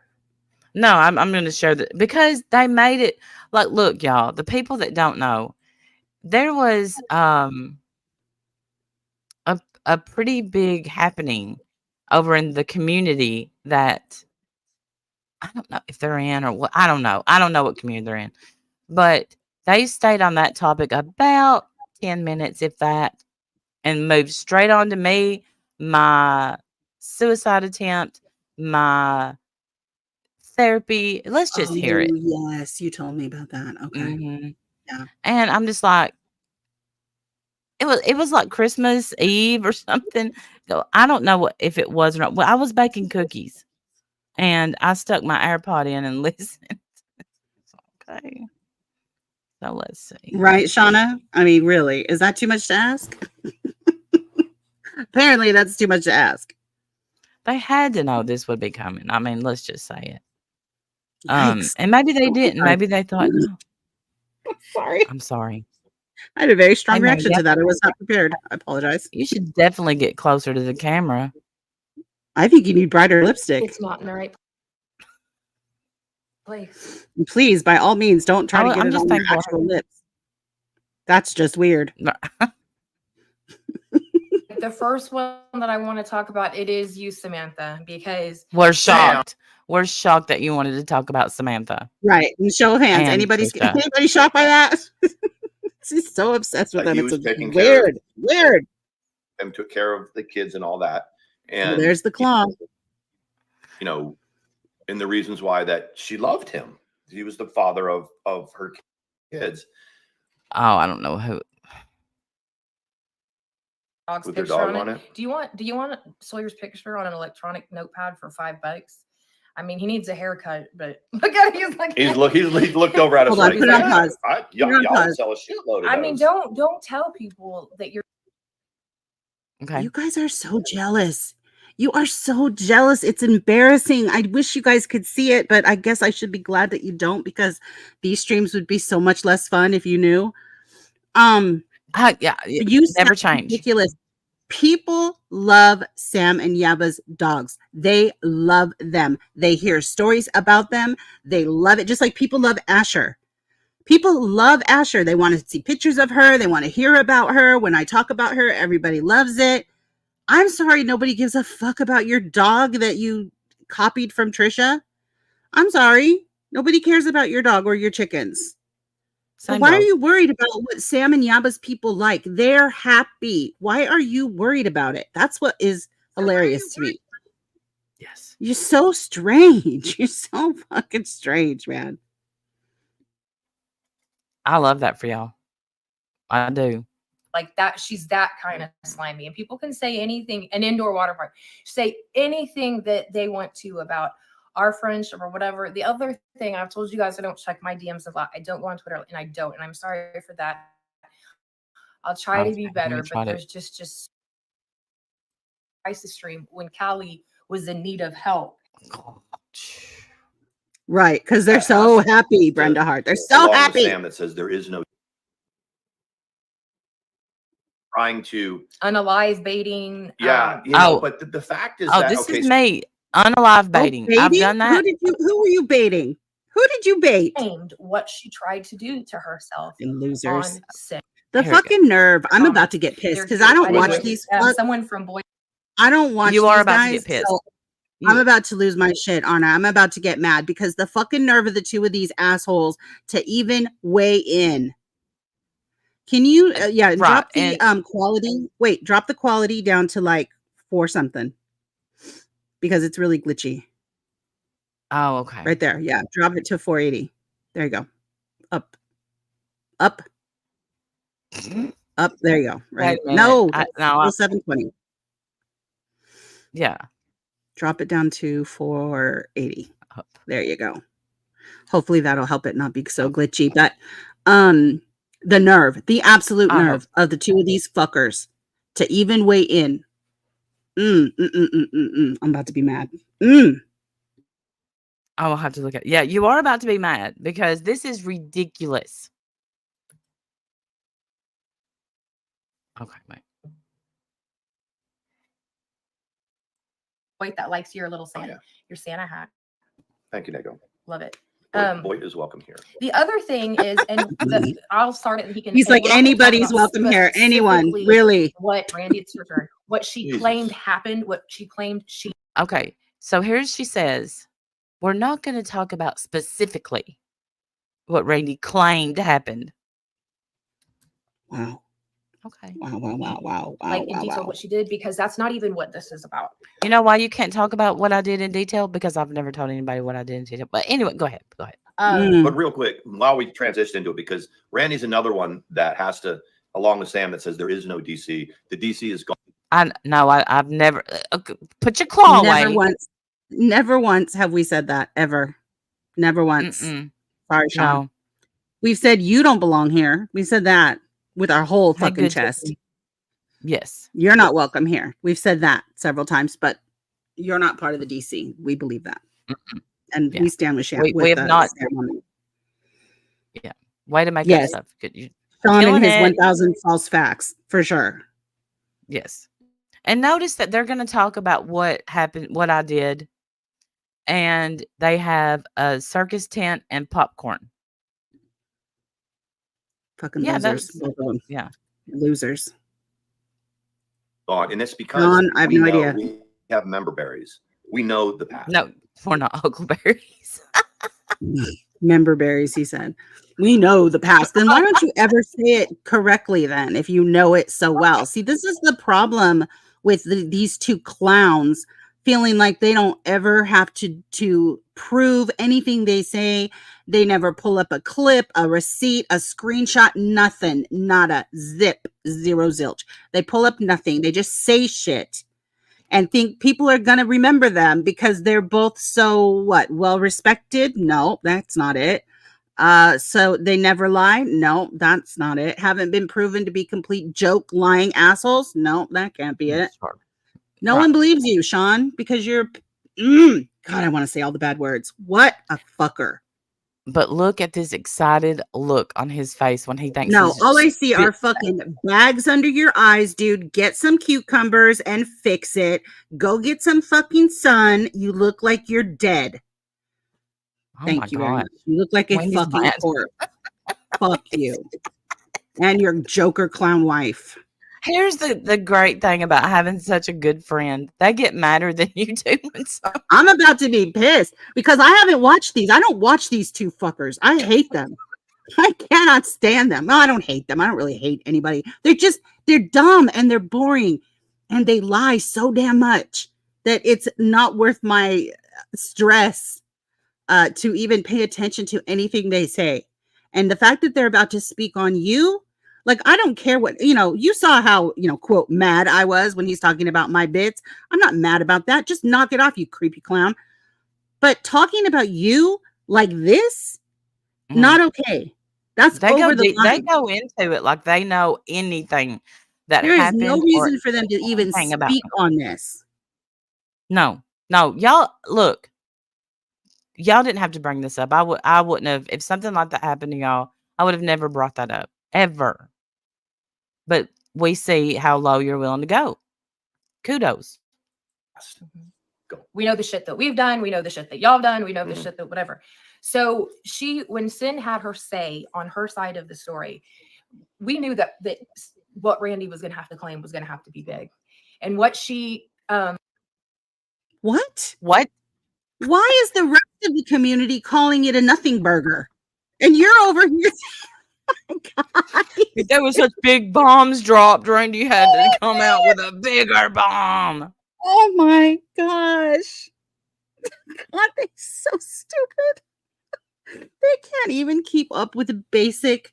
No, I'm gonna share that because they made it like, look, y'all, the people that don't know, there was, a pretty big happening over in the community that I don't know if they're in or what. I don't know. I don't know what community they're in, but they stayed on that topic about 10 minutes, if that, and moved straight on to me, my suicide attempt, my therapy. Let's just hear Oh, it. yes, you told me about that. Okay. Mhm. Yeah. And I'm just like, it was like Christmas Eve or something. So I don't know what if it was or not. Well, I was baking cookies and I stuck my AirPod in and listened. Okay. So let's see. Right, Shauna? I mean, really, is that too much to ask? Apparently, that's too much to ask. They had to know this would be coming. I mean, let's just say it. Yikes. And maybe they Oh, I'm didn't. sorry. Maybe they thought, no, Sorry. I'm sorry. I had a very Hey strong man, reaction to that. I was not prepared. I apologize. you should definitely get closer to the camera. I think you need brighter lipstick. It's not in the right place. Please, by all means, don't try to get I'm it just on your thankful. actual lips. That's just weird. the first one that I want to talk about, it is you, Samantha, because We're Sam. shocked. We're shocked that you wanted to talk about Samantha Right. And show of hands. and Anybody Trisha. shocked by that? She's so obsessed with them. He It's was taking care of weird. him, took care of the kids and all that. Well, And there's the claw. you know, and the reasons why that she loved him. He was the father of her kids. Oh, I don't know who. dog's With their picture dog on on it. it? Do you want Sawyer's picture on an electronic notepad for $5? I mean, he needs a haircut, but look at he's like He's looked over at us Hold on, like, put it on pause. y'all Put it on would pause. sell a shitload of I mean, those. don't tell people that you're Okay. You guys are so jealous. You are so jealous. It's embarrassing. I wish you guys could see it, but I guess I should be glad that you don't, because these streams would be so much less fun if you knew. Yeah, You never sound change. ridiculous. People love Sam and Yaba's dogs. They love them. They hear stories about them. They love it. Just like people love Asher. People love Asher. They want to see pictures of her. They want to hear about her. When I talk about her, everybody loves it. I'm sorry, nobody gives a fuck about your dog that you copied from Trisha. I'm sorry. Nobody cares about your dog or your chickens. So why are you worried about what Sam and Yaba's people like? They're happy. Why are you worried about it? That's what is hilarious to me. Yes. You're so strange. You're so fucking strange, man. I love that for y'all. I do. like that. She's that kind of slimy, and people can say anything. An indoor water park, say anything that they want to about our friendship or whatever. The other thing, I've told you guys, I don't check my DMs a lot. I don't go on Twitter, and I don't, and I'm sorry for that. I'll try to be better, but there's just crisis stream when Callie was in need of help. Right, because they're so happy, Brenda Hart. They're so happy. Sam that says there is no trying to unalive baiting. But the fact is that this is me unalive baiting. I've done that. Who were you baiting? Who did you bait? What she tried to do to herself. Losers. On the fucking nerve. I'm about to get pissed because I don't watch these. Someone from Boy. I don't watch. You are these about guys, to get pissed. So I'm about to lose my shit, Anna. I'm about to get mad because the fucking nerve of the two of these assholes to even weigh in. Can you, drop the quality? Wait, drop the quality down to like 4 something because it's really glitchy. Oh, okay. Right there. Yeah, drop it to 480. There you go. Up. There you go. Right. No, 720. Yeah. Drop it down to 480. There you go. Hopefully that'll help it not be so glitchy. But the nerve, the absolute nerve of the two of these fuckers to even weigh in. I'm about to be mad. I will have to look at it. Yeah, you are about to be mad because this is ridiculous. Okay, wait. Wait, that likes your little Santa, your Santa hat. Thank you, Nego. Love it. Boyd is welcome here. The other thing is, and I'll start it. And he can. He's like, anybody's welcome here. Anyone, really? What Randy? It's your turn. What she claimed happened. What she claimed she. Okay, so she says, we're not going to talk about specifically what Randy claimed happened. Wow. Okay. Wow. Like in detail what she did, because that's not even what this is about. You know why you can't talk about what I did in detail? Because I've never told anybody what I did in detail. But anyway, go ahead. But real quick, while we transition into it, because Randy's another one that has to, along with Sam, that says there is no DC. The DC is gone. I've never put your claw away. Never once have we said that ever. Never once. Sorry, Sean. No. We've said you don't belong here. We said that with our whole fucking chest. Yes. You're not welcome here. We've said that several times, but you're not part of the DC. We believe that. And we stand with Sean. We have not. Yeah. Way to make up stuff. Sean and his 1,000 false facts, for sure. Yes. And notice that they're going to talk about what happened, what I did. And they have a circus tent and popcorn. Fucking losers. Yeah. Losers. And it's because Dawn, I have we no know idea. we have member berries. We know the past. No, we're not huckleberries. Member berries, he said. We know the past. Then why don't you ever say it correctly then if you know it so well? See, this is the problem with these two clowns feeling like they don't ever have to prove anything they say. They never pull up a clip, a receipt, a screenshot, nothing, nada, zip, zero zilch. They pull up nothing. They just say shit and think people are going to remember them because they're both so well respected. No, that's not it. So they never lie. No, that's not it. Haven't been proven to be complete joke lying assholes. No, that can't be it. Sure. No Right. one believes you, Sean, because you're God, I want to say all the bad words. What a fucker. But look at this excited look on his face when he thinks No, he's all I see are spit- fucking bags under your eyes, dude. Get some cucumbers and fix it. Go get some fucking sun. You look like you're dead. Oh my Thank you very God. much. You look like a Wendy's fucking mad. corpse. Fuck you. And your Joker clown wife. Here's the great thing about having such a good friend. They get madder than you do when some- I'm about to be pissed because I haven't watched these. I don't watch these two fuckers. I hate them. I cannot stand them. No, I don't hate them. I don't really hate anybody. They're dumb and they're boring and they lie so damn much that it's not worth my stress to even pay attention to anything they say. And the fact that they're about to speak on you, like, I don't care what, you saw how, quote, mad I was when he's talking about my bits. I'm not mad about that. Just knock it off, you creepy clown. But talking about you like this, not okay. That's they go over the deep, they line. go into it like they know anything that There is no happened or reason for them to even anything about speak me. on this. No, y'all look. Y'all didn't have to bring this up. I wouldn't have. If something like that happened to y'all, I would have never brought that up ever. But we see how low you're willing to go. Kudos. We know the shit that we've done. We know the shit that y'all have done. We know the Mhm. shit that whatever. So when Sin had her say on her side of the story, we knew that what Randy was going to have to claim was going to have to be big. And what she What? What? Why is the rest of the community calling it a nothing burger? And you're over here. God. If there was such big bombs dropped, Randy had to come out with a bigger bomb. Oh my gosh. God, they're so stupid. They can't even keep up with the basic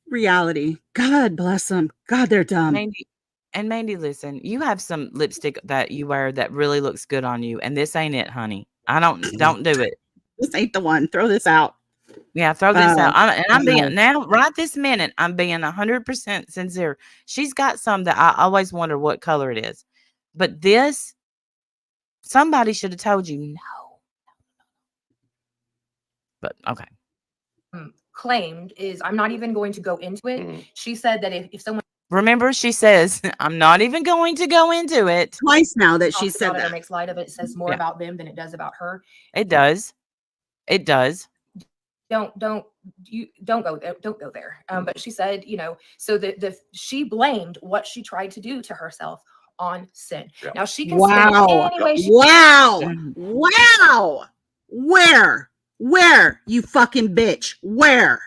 reality. God bless them. God, they're dumb. Mandy, listen, you have some lipstick that you wear that really looks good on you, and this ain't it, honey. Don't do it. This ain't the one. Throw this out. Yeah, throw this out. I'm no. being now right this minute. I'm being 100% sincere. She's got some that I always wonder what color it is, but this somebody should have told you no. But okay. claimed is, I'm not even going to go into it. Mhm. She said that if someone Remember, she says, "I'm not even going to go into it." Twice now that she talks said about it or that. makes light of it, says more Yeah. about them than it does about her. It does. It does. Don't go there. Don't go there. But she said, so she blamed what she tried to do to herself on Sin. Yeah. Now she can spin it Wow. any way she Wow. Mhm. Wow. Where, you fucking bitch? Where?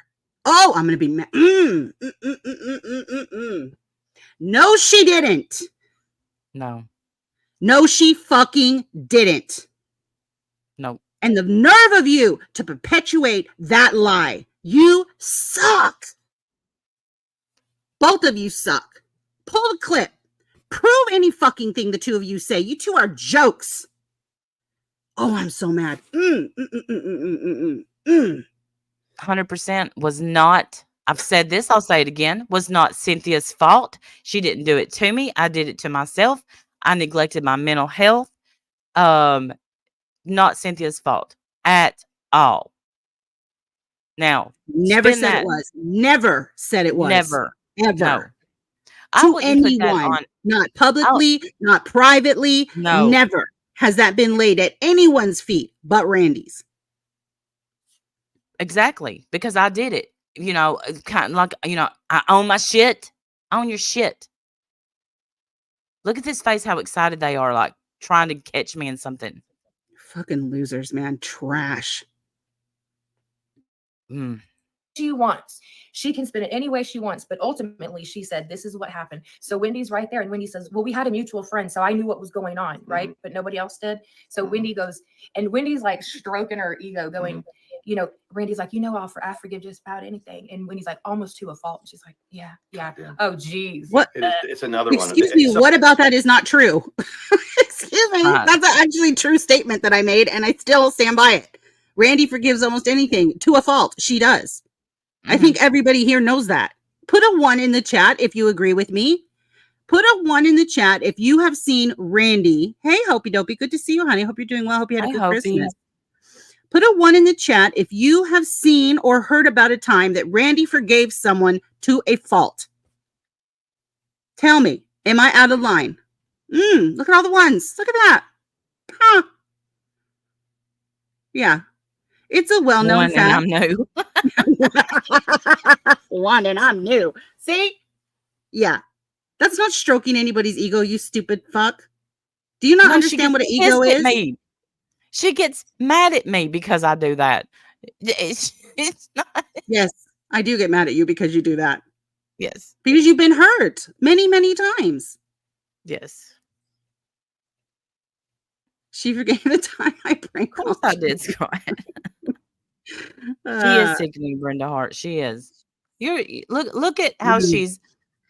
Oh, I'm going to be mad. No, she didn't. No. No, she fucking didn't. No. And the nerve of you to perpetuate that lie. You suck. Both of you suck. Pull the clip. Prove any fucking thing the two of you say. You two are jokes. Oh, I'm so mad. 100% was not. I've said this. I'll say it again. Was not Cynthia's fault. She didn't do it to me. I did it to myself. I neglected my mental health. Not Cynthia's fault at all. Now, Never spin said that. it was. Never said it was. Never. Ever. No. I To wouldn't put that anyone. on. Not publicly, not privately. No. Never has that been laid at anyone's feet but Randy's. Exactly. Because I did it. Kind of like, I own my shit. Own your shit. Look at this face, how excited they are, like trying to catch me in something. Fucking losers, man. Trash. Mm. She wants. She can spin it any way she wants, but ultimately she said, this is what happened. So Wendy's right there. And Wendy says, well, we had a mutual friend, so I knew what was going on, right? But nobody else did. So Wendy goes, and Wendy's like stroking her ego going, Randy's like, I forgive just about anything. And Wendy's like, almost to a fault. And she's like, yeah. Oh, geez. What? It's another one. Excuse me, what about that is not true? Excuse me. Right. That's actually a true statement that I made, and I still stand by it. Randy forgives almost anything to a fault. She does. I think everybody here knows that. Put a 1 in the chat if you agree with me. Put a 1 in the chat if you have seen Randy. Hey, Hopey Dopey. Good to see you, honey. Hope you're doing well. Hope you had a good Christmas. Put a 1 in the chat if you have seen or heard about a time that Randy forgave someone to a fault. Tell me, am I out of line? Look at all the ones. Look at that. Huh. Yeah. It's a well-known fact. And I'm new. 1 and I'm new. See? Yeah. That's not stroking anybody's ego, you stupid fuck. Do you not understand what an ego is? Me. She gets mad at me because I do that. It's not. Yes, I do get mad at you because you do that. Yes. Because you've been hurt many, many times. Yes. She forgave the time I pranked. Of course I did, Scott. She is sickening, Brenda Hart. She is. Look at how she's.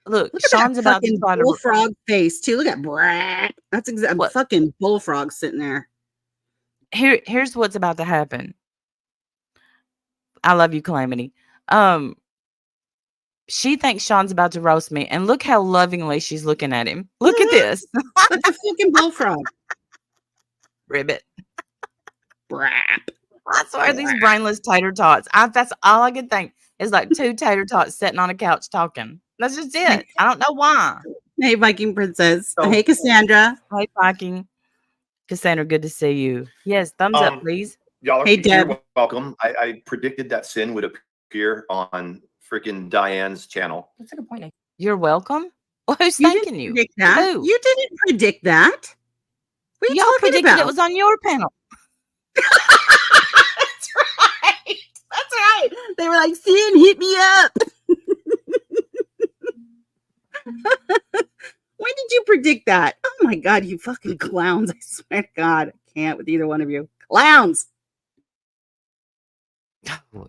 Look Sean's about to try bullfrog face too. Look at Brad. That's exactly fucking bullfrog sitting there. Here's what's about to happen. I love you, Calamity. She thinks Sean's about to roast me, and look how lovingly she's looking at him. Look at this. That's a fucking bullfrog. Ribbit. Brap. I swear these brainless tater tots. That's all I could think is like 2 tater tots sitting on a couch talking. That's just it. I don't know why. Hey, Viking Princess. Hey, Cassandra. Hey, Viking. Cassandra, good to see you. Yes, thumbs up, please. Y'all are hey, Deb. welcome. I predicted that sin would appear on freaking Diane's channel. That's a good point. You're welcome. Well, who's thanking you? Who? You didn't predict that. What are you Y'all talking predicted about? it was on your panel. That's right. That's right. They were like, Sin, hit me up. When did you predict that? Oh my God, you fucking clowns. I swear to God, I can't with either one of you. Clowns.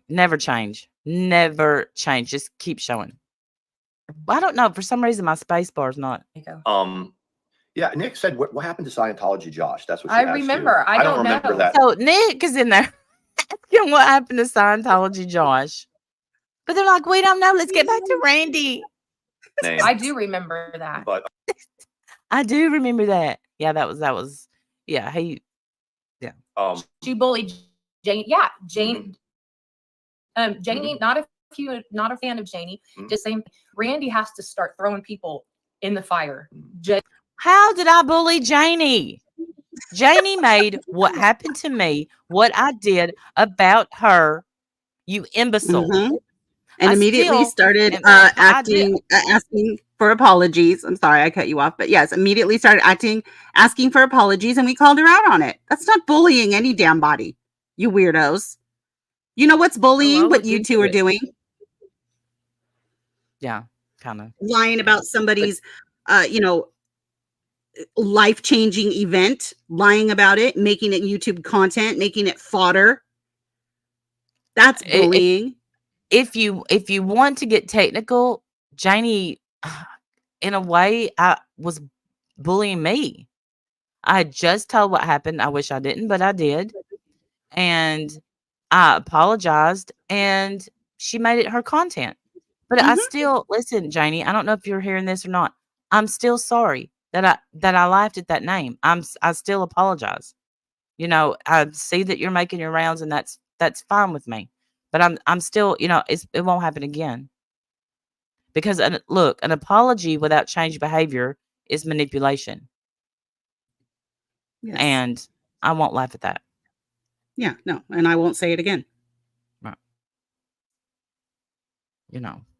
Never change. Never change. Just keep showing. Well, I don't know. For some reason, my space bar is not. Yeah, Nick said, what happened to Scientology, Josh? That's what she I asked remember. You. I don't remember know. that. So Nick is in there asking what happened to Scientology, Josh. But they're like, we don't know. Let's get back to Randy. Name. I do remember that. But I do remember that. Yeah, that was. Yeah, she bullied Jane. Yeah, Jane. Janie, not a fan of Janie. Just saying, Randy has to start throwing people in the fire. How did I bully Janie? Janie made what happened to me, what I did about her, you imbecile. And immediately started asking for apologies. I'm sorry, I cut you off, but yes, immediately started asking for apologies, and we called her out on it. That's not bullying any damn body, you weirdos. You know what's bullying? What you two are doing? Yeah, kind of lying about somebody's, life-changing event, lying about it, making it YouTube content, making it fodder. That's bullying. If you want to get technical, Janie, in a way, was bullying me. I just told what happened. I wish I didn't, but I did. And I apologized, and she made it her content. But I still, listen, Janie, I don't know if you're hearing this or not. I'm still sorry that I laughed at that name. I still apologize. I see that you're making your rounds, and that's fine with me. But I'm still, it won't happen again. Because look, an apology without changed behavior is manipulation. Yes. And I won't laugh at that. Yeah, no, and I won't say it again. Right.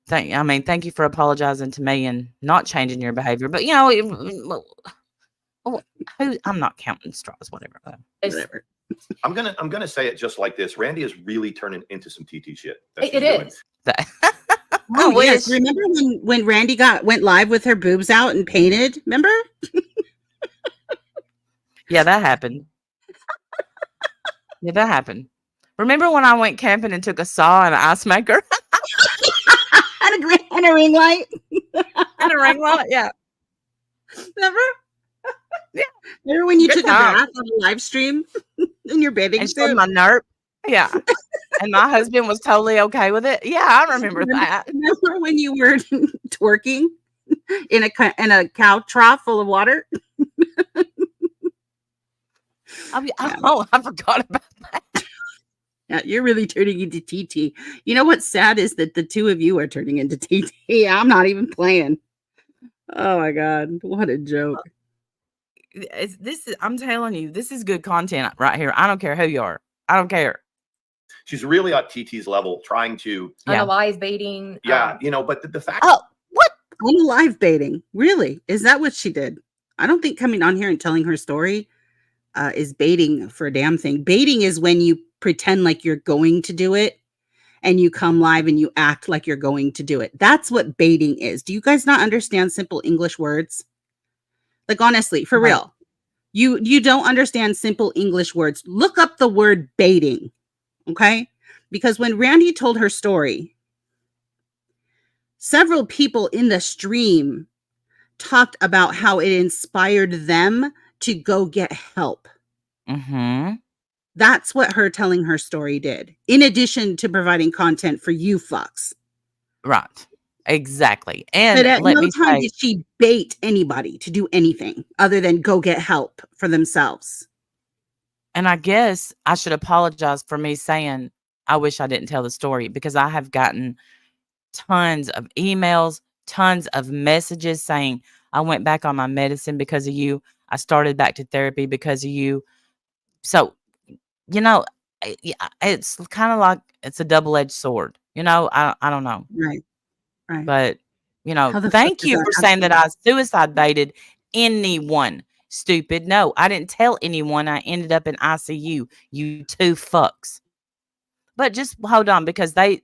thank you for apologizing to me and not changing your behavior. But I'm not counting straws, whatever. Whatever. I'm gonna say it just like this. Randy is really turning into some TT shit. It is. I wish. Yes. Remember when Randy went live with her boobs out and painted? Remember? Yeah, that happened. Yeah, that happened. Remember when I went camping and took a saw and an ice maker and a ring light. and a ring light? Yeah. Remember? Yeah. Remember when you Good took time. a bath on a live stream in your bathing And showed suit? my nerve. Yeah. And my husband was totally okay with it. Yeah, I remember that. Remember when you were twerking in a cow trough full of water? I forgot about that. Yeah, you're really turning into TT. You know what's sad is that the two of you are turning into TT. I'm not even playing. Oh my God, what a joke. I'm telling you, this is good content right here. I don't care who you are. I don't care. She's really at TT's level, trying to, Unalive baiting. but the fact. Oh, what? Unalive baiting. Really? Is that what she did? I don't think coming on here and telling her story is baiting for a damn thing. Baiting is when you pretend like you're going to do it and you come live and you act like you're going to do it. That's what baiting is. Do you guys not understand simple English words? Like, honestly, for real. You don't understand simple English words. Look up the word baiting, okay? Because when Randy told her story, several people in the stream talked about how it inspired them to go get help. Mm-hmm. That's what her telling her story did, in addition to providing content for you fucks. Right. Exactly. And But at let no me time say, did she bait anybody to do anything other than go get help for themselves. and I guess I should apologize for me saying I wish I didn't tell the story, because I have gotten tons of emails, tons of messages saying I went back on my medicine because of you. I started back to therapy because of you. So, it's kind of like it's a double-edged sword. I don't know. Right. But, How the fuck thank does you that for saying that happen? I suicide baited anyone. Stupid. No, I didn't tell anyone I ended up in ICU. You two fucks. But just hold on, because they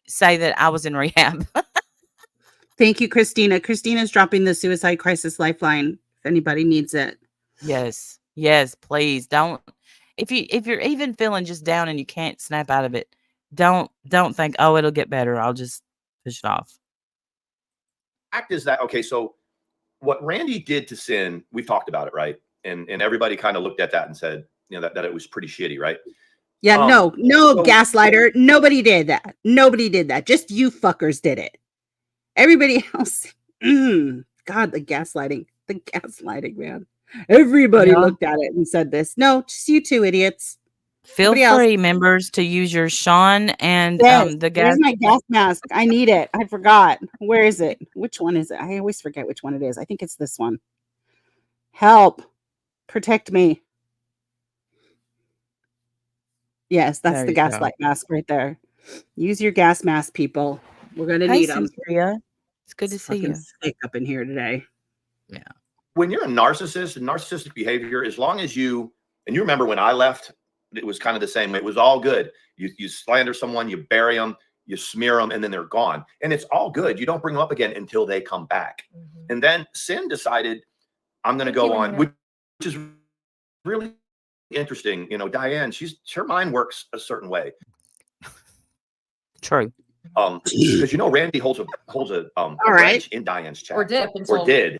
say that I was in rehab. Thank you, Christina. Christina's dropping the suicide crisis lifeline if anybody needs it. Yes. Yes, please. Don't, if you're even feeling just down and you can't snap out of it, don't think, oh, it'll get better, I'll just push it off. Fact is that, okay, so what Randy did to Sin, we've talked about it, right? And everybody kind of looked at that and said, that it was pretty shitty, right? Yeah, no, so- gaslighter. Nobody did that. Nobody did that. Just you fuckers did it. Everybody else. God, the gaslighting, man. Everybody Yeah. looked at it and said this. No, just you two idiots. Feel Nobody else. free, members, to use your Sean and Yes, the gas. where's my gas mask? I need it. I forgot. Where is it? Which one is it? I always forget which one it is. I think it's this one. Help. Protect me. Yes, that's There the you go. gaslight mask right there. Use your gas mask, people. We're going to Hey, need them. Cynthia. It's good to It's see fucking you. sick up in here today. Yeah. When you're a narcissist and narcissistic behavior, as long as you remember when I left, it was kind of the same. It was all good. You slander someone, you bury them, you smear them, and then they're gone. And it's all good. You don't bring them up again until they come back. Mhm. And then Sin decided, I'm going to go on, which is really interesting. Diane, her mind works a certain way. True. Because Randy holds a wrench in Diane's chest. Or did.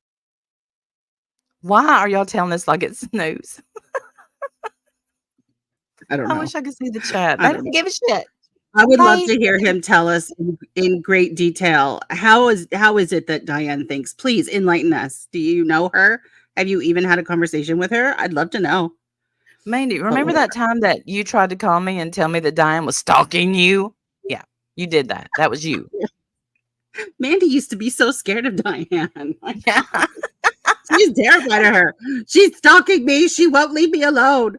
Why are y'all telling us like it's news? I don't know. I wish I could see the chat. I They don't don't give a shit. I would love Okay. to hear him tell us in great detail how is it that Diane thinks. Please enlighten us. Do you know her? Have you even had a conversation with her? I'd love to know. Mandy, remember that time that you tried to call me and tell me that Diane was stalking you? Yeah, you did that. That was you. Mandy used to be so scared of Diane. Yeah. She's terrified of her. She's stalking me. She won't leave me alone.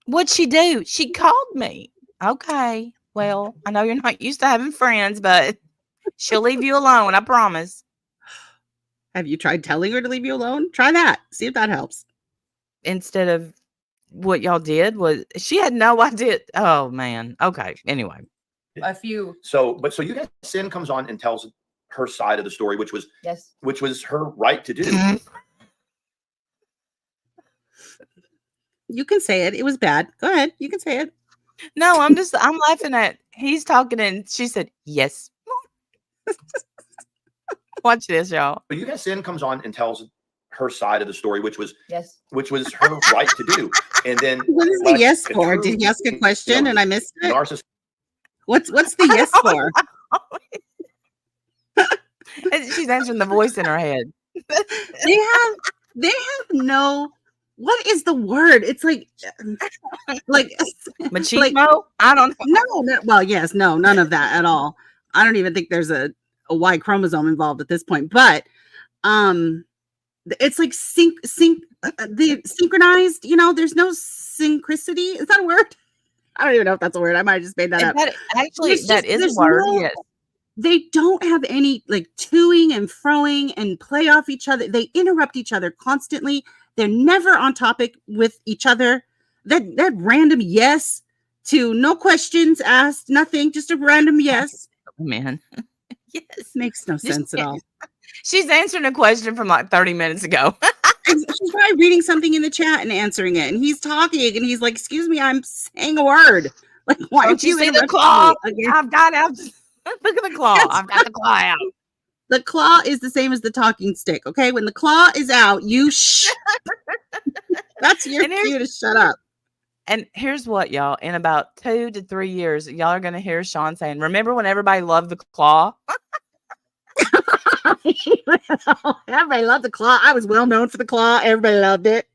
What'd she do? She called me. Okay. Well, I know you're not used to having friends, but She'll leave you alone, I promise. Have you tried telling her to leave you alone? Try that. See if that helps. Instead of what y'all did was she had no idea. Oh man. Okay. Anyway. A few. So you guys, Sin comes on and tells her side of the story, which was her right to do. You can say it. It was bad. Go ahead. You can say it. No, I'm laughing at he's talking and she said yes. Watch this, y'all. But you guys, Sin comes on and tells her side of the story, which was her right to do. And then what is the yes for? Did he ask a question and I missed it? Narcissist. What's the yes for? She's answering the voice in her head. They have no. What is the word? It's like machismo. Like, I don't know. No. Well, yes, no, none of that at all. I don't even think there's a Y chromosome involved at this point. But it's like the synchronized. You know, there's no synchronicity. Is that a word? I don't even know if that's a word. I might have just made that up. That is a word. Yes. They don't have any like toing and froing and play off each other. They interrupt each other constantly. They're never on topic with each other. That random yes to no questions asked, nothing, just a random yes. Man. Yes. Makes no sense at all. She's answering a question from like 30 minutes ago. She's probably reading something in the chat and answering it. And he's talking and he's like, excuse me, I'm saying a word. Like, why don't you see the claw? I've got out. Look at the claw. I've got the claw out. The claw is the same as the talking stick. Okay. When the claw is out, you that's your cue to shut up. And here's what, y'all, in about 2 to 3 years, y'all are going to hear Sean saying, remember when everybody loved the claw? Everybody loved the claw. I was well known for the claw. Everybody loved it.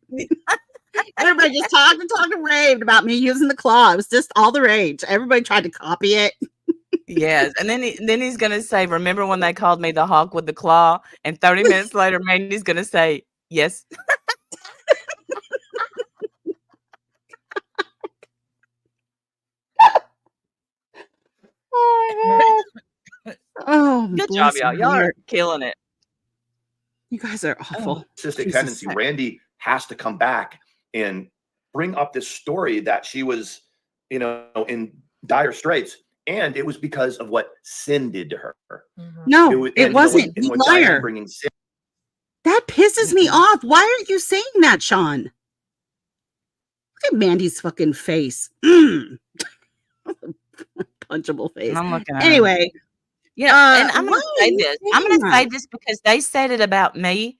Everybody just talked and raved about me using the claw. It was just all the rage. Everybody tried to copy it. Yes. And then he's going to say, remember when they called me the hawk with the claw? And 30 minutes later, Mandy's going to say, yes. Oh, my God. Oh, good job, y'all. Y'all are killing it. You guys are awful. Narcissistic tendency. Randy has to come back and bring up this story that she was, in dire straits. And it was because of what Sin did to her. Mm-hmm. No, it wasn't. You liar. That pisses me off. Why are you saying that, Sean? Look at Mandy's fucking face. Punchable face. I'm looking at anyway. Yeah, and I'm going to say this. I'm going to say this because they said it about me.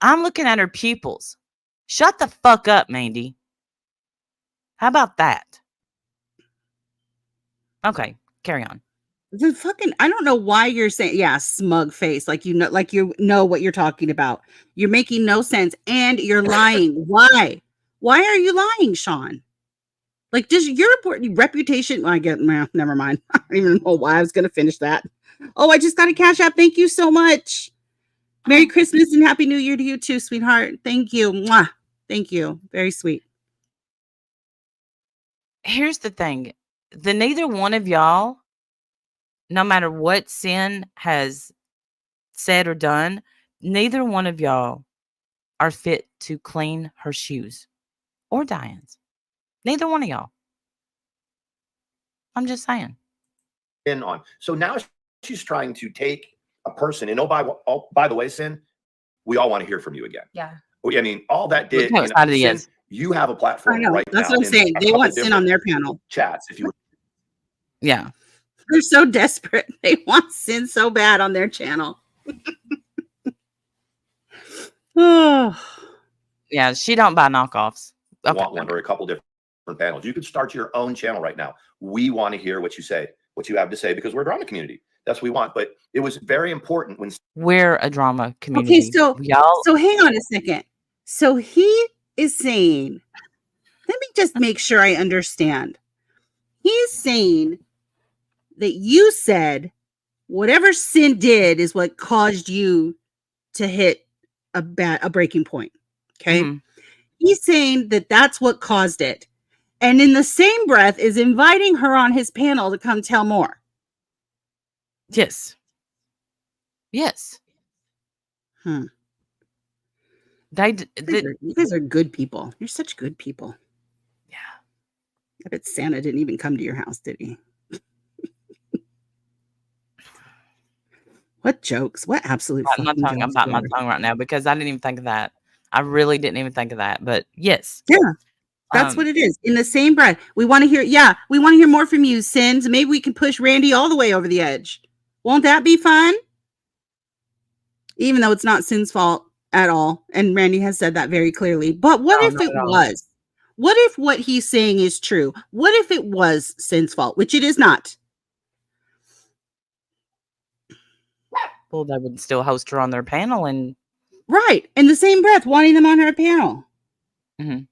I'm looking at her pupils. Shut the fuck up, Mandy. How about that? Okay, carry on. I don't know why you're saying, smug face. Like you know what you're talking about. You're making no sense and you're lying. Why? Why are you lying, Sean? Like, does your reputation? Never mind. I don't even know why I was going to finish that. Oh, I just got a cash app. Thank you so much. Merry Christmas and Happy New Year to you too, sweetheart. Thank you. Mwah. Thank you. Very sweet. Here's the thing. Neither one of y'all, no matter what Sin has said or done, neither one of y'all are fit to clean her shoes or Diane's. Neither one of y'all. I'm just saying. So now she's trying to take a person, and by the way, Sin, we all want to hear from you again. Yeah. I mean, all that did. Sin, you have a platform right now. That's what I'm saying. They want Sin on their panel. Chats, if you. Yeah. They're so desperate. They want Sin so bad on their channel. Oh. Yeah, she don't buy knockoffs. Okay. Want one or a couple different panels. You could start your own channel right now. We want to hear what you say, what you have to say, because we're a drama community. That's what we want. But it was very important when we're a drama community. Okay, so hang on a second. So he is saying, let me just make sure I understand. He's saying that you said whatever Sin did is what caused you to hit a breaking point. Okay. Mm-hmm. He's saying that that's what caused it. And in the same breath is inviting her on his panel to come tell more. Yes. Yes. Hmm. They You guys are good people. You're such good people. yeah. I bet Santa didn't even come to your house, did he? What jokes? What absolute Biting my fucking tongue. I'm jokes? biting my tongue right now because I didn't even think of that. I really didn't even think of that. But yes. Yeah, that's what it is. In the same breath, we want to hear. Yeah, we want to hear more from you, Sins. Maybe we can push Randy all the way over the edge. Won't that be fun? Even though it's not Sin's fault at all, and Randy has said that very clearly. But what No, if not it at all. was? What if what he's saying is true? What if it was Sin's fault, which it is not? Well, they would still host her on their panel and Right. In the same breath, wanting them on her panel. Mhm.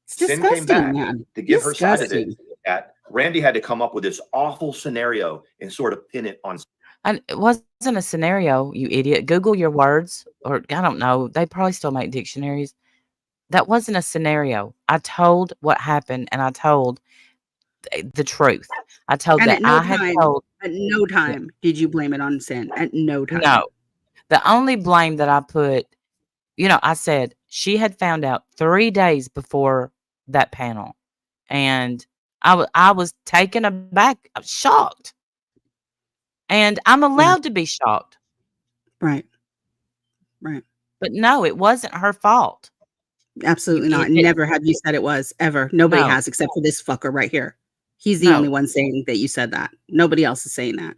It's Sin came disgusting, back man. to give her side of Disgusting. it. At Randy had to come up with this awful scenario and sort of pin it on. And it wasn't a scenario, you idiot. Google your words, or I don't know. They probably still make dictionaries. That wasn't a scenario. I told what happened, and I told the truth. I told And that I had told. at no Yeah, time did you blame it on Sin. At no time. no. The only blame that I put, I said she had found out 3 days before that panel, and I was taken aback, shocked, and I'm Yeah. allowed to be shocked. Right. Right. But no, it wasn't her fault. Absolutely not. It Never have you said it was ever. Nobody no, has except for this fucker right here. He's the only no. one saying that you said that. Nobody else is saying that.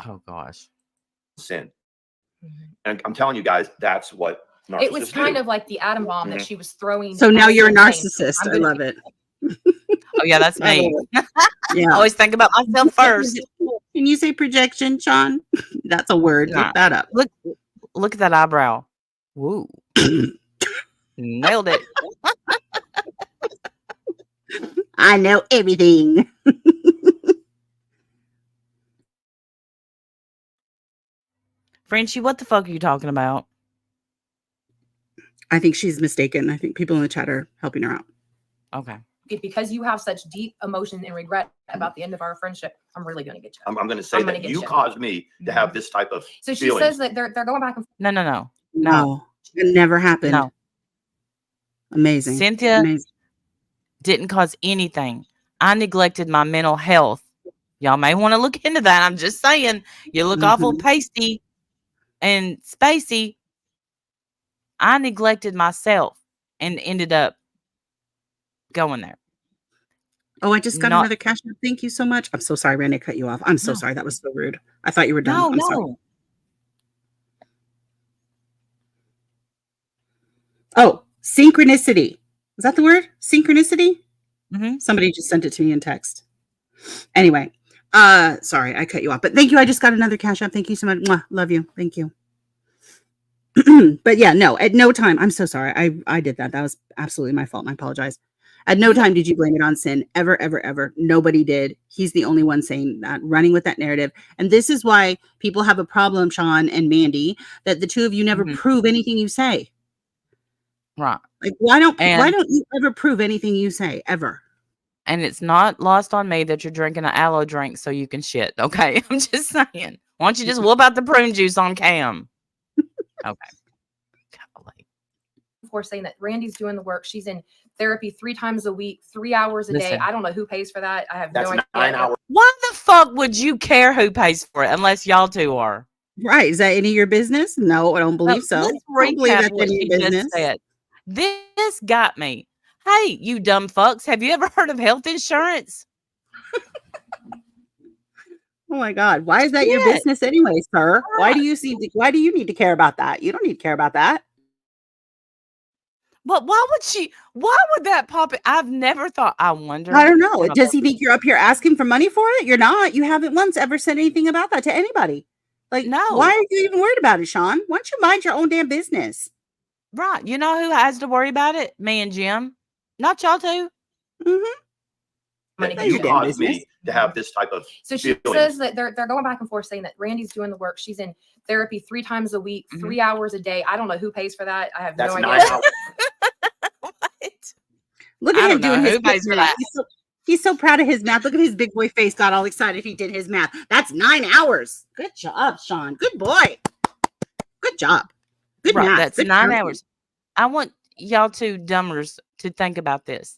Oh gosh. Sin. Mhm. And I'm telling you guys, that's what narcissists It was kind do. of like the atom bomb that she was throwing. So now at you're a Sin, saying, narcissist. I'm I gonna love it. Oh yeah, that's I love me. it. I Yeah. always think about myself first. Can you say projection, Sean? That's a word. Nah. Look that up. Look at that eyebrow. Woo. Nailed it. I know everything. Frenchie, what the fuck are you talking about? I think she's mistaken. I think people in the chat are helping her out. Okay. because you have such deep emotion and regret about the end of our friendship, I'm really going to get you. I'm going to say that you caused me to have this type of So she feelings. says that they're going back and forth. No. It never happened. No. Amazing. Cynthia Amazing. didn't cause anything. I neglected my mental health. Y'all may want to look into that. I'm just saying, you look awful pasty and spacey. I neglected myself and ended up going there. Oh, I just got another cash app. Thank you so much. I'm so sorry, Randy, I cut you off. I'm so sorry. That was so rude. I thought you were done. I'm sorry. Oh, synchronicity. Is that the word? Synchronicity? Mm-hmm. Somebody just sent it to me in text. Anyway, sorry, I cut you off. But thank you. I just got another cash app. Thank you so much. Mwah, love you. Thank you. But yeah, no, at no time. I'm so sorry. I did that. That was absolutely my fault. I apologize. At no time did you blame it on Sin. Ever, ever, ever. Nobody did. He's the only one saying that, running with that narrative. And this is why people have a problem, Sean and Mandy, that the two of you never prove anything you say. Right. Like, why don't you ever prove anything you say, ever? And it's not lost on me that you're drinking an aloe drink so you can shit. Okay. I'm just saying. Why don't you just whoop out the prune juice on Cam? Okay. Before saying that Randy's doing the work. She's in therapy 3 times a week, 3 hours a day. I don't know who pays for that. I have no idea. 9 hours. Why the fuck would you care who pays for it unless y'all two are? Right. Is that any of your business? No, I don't believe so. Let's recap what she just said. This got me. Hey, you dumb fucks. Have you ever heard of health insurance? Oh my God. Why is that your business anyway, sir? Why do you need to care about that? You don't need to care about that. But why would that pop? I've never thought. I wonder. I don't know. Does he think you're up here asking for money for it? You're not. You haven't once ever said anything about that to anybody. Like, no. Why are you even worried about it, Sean? Why don't you mind your own damn business? Right. You know who has to worry about it? Me and Jim. Not y'all two. You caused me to have this type of So she says that they're going back and forth saying that Randy's doing the work. She's in therapy 3 times a week, 3 hours a day. I don't know who pays for that. I have no idea. 9 hours. What? Look I at him don't know doing his who pays for math. that. He's so proud of his math. Look at his big boy face. Got all excited. He did his math. That's 9 hours. Good job, Sean. Good boy. Good job. Good Right, math. that's Good 9 counting. hours. I want y'all two dumbers to think about this.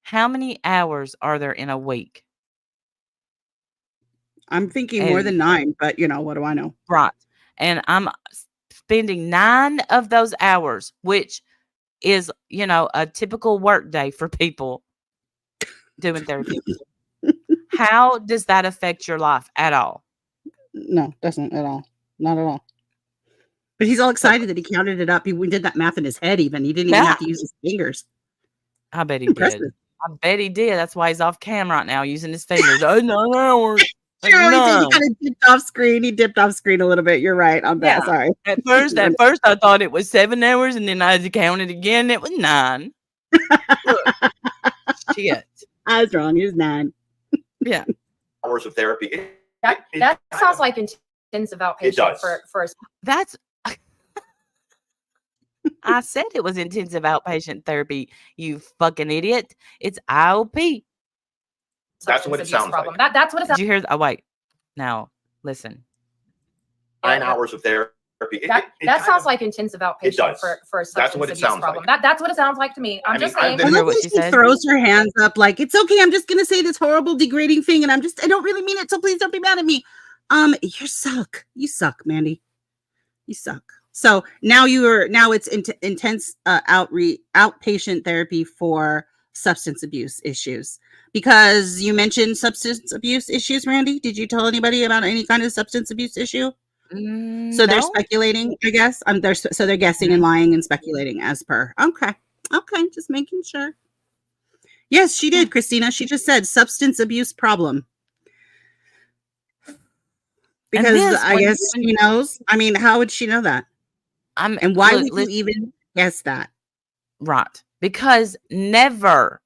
How many hours are there in a week? I'm thinking more than 9, but what do I know? Right. And I'm spending 9 of those hours, which is, a typical work day for people doing therapy. How does that affect your life at all? No, doesn't at all. Not at all. But he's all excited that he counted it up. He did that math in his head even. He didn't even have to use his fingers. I bet he Impressive. did. I bet he did. That's why he's off cam right now using his fingers. Oh, 9 hours. Sure, he did. He kind of dipped off screen. He dipped off screen a little bit. You're right on that. Sorry. At first, I thought it was 7 hours, and then I counted again. It was 9. Shit. I was wrong. It was 9. Yeah. Hours of therapy. That sounds like intensive outpatient for That's. I said it was intensive outpatient therapy. You fucking idiot! It's IOP. That's what it sounds like. That's what it sounds. Did you hear? Oh wait. Now listen. 9 hours of therapy. That sounds like intensive outpatient for a substance abuse problem. That's what it sounds like to me. I'm just saying. I hear what she said. Throws her hands up like, it's okay. I'm just gonna say this horrible, degrading thing, and I don't really mean it. So please don't be mad at me. You suck. You suck, Mandy. You suck. So now it's intense outpatient therapy for substance abuse issues. Because you mentioned substance abuse issues, Randy. Did you tell anybody about any kind of substance abuse issue? So they're speculating, I guess. They're guessing and lying and speculating as per. Okay, just making sure. Yes, she did, Christina. She just said substance abuse problem. Because I guess she knows. I mean, how would she know that? And why would you even guess that? Right. Because never,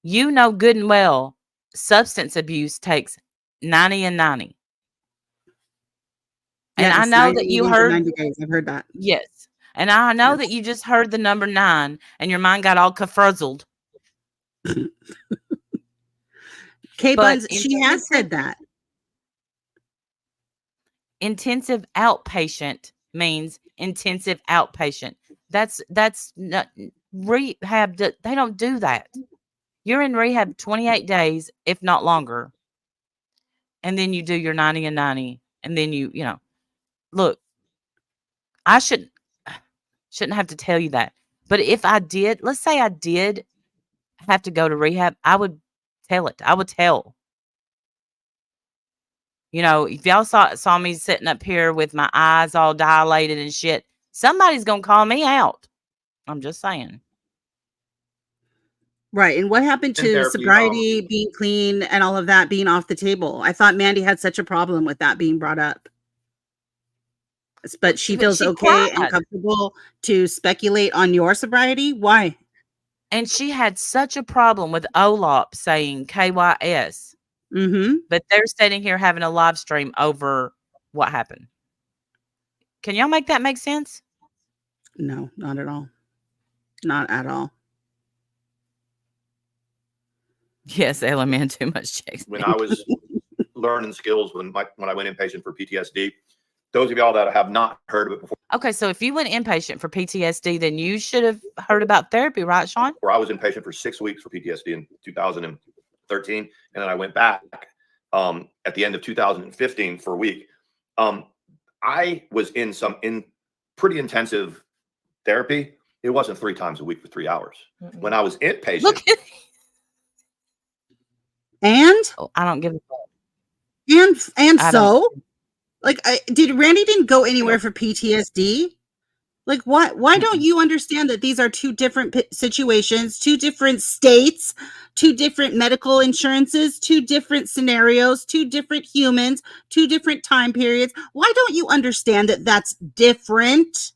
good and well, substance abuse takes 90 and 90. And I know that you heard 90 days. I've heard that. Yes. And I know that you just heard the number 9 and your mind got all confruzzled. K-Buns, she has said that. Intensive outpatient means intensive outpatient. That's not rehab. They don't do that. You're in rehab 28 days, if not longer. And then you do your 90 and 90. And then look, I shouldn't have to tell you that. But if I did, let's say I did have to go to rehab, I would tell it. I would tell. If y'all saw me sitting up here with my eyes all dilated and shit, somebody's going to call me out. I'm just saying. Right. And what happened to sobriety, being clean, and all of that being off the table? I thought Mandy had such a problem with that being brought up. But she feels okay and comfortable to speculate on your sobriety. Why? And she had such a problem with OLOP saying KYS. Mm-hmm. But they're sitting here having a live stream over what happened. Can y'all make that make sense? No, not at all. Not at all. Yes, element too much Chex. When I was learning skills, when I went inpatient for PTSD, those of y'all that have not heard of it before. Okay, so if you went inpatient for PTSD, then you should have heard about therapy, right, Sean? Where I was inpatient for 6 weeks for PTSD in 2013, and then I went back at the end of 2015 for a week. I was in pretty intensive therapy. It wasn't 3 times a week for 3 hours. Mm-hmm. When I was inpatient. Look at and I don't give a fuck. And so, like, Randy didn't go anywhere for PTSD? Like, why don't you understand that these are 2 different situations, 2 different states, 2 different medical insurances, 2 different scenarios, 2 different humans, 2 different time periods? Why don't you understand that that's different?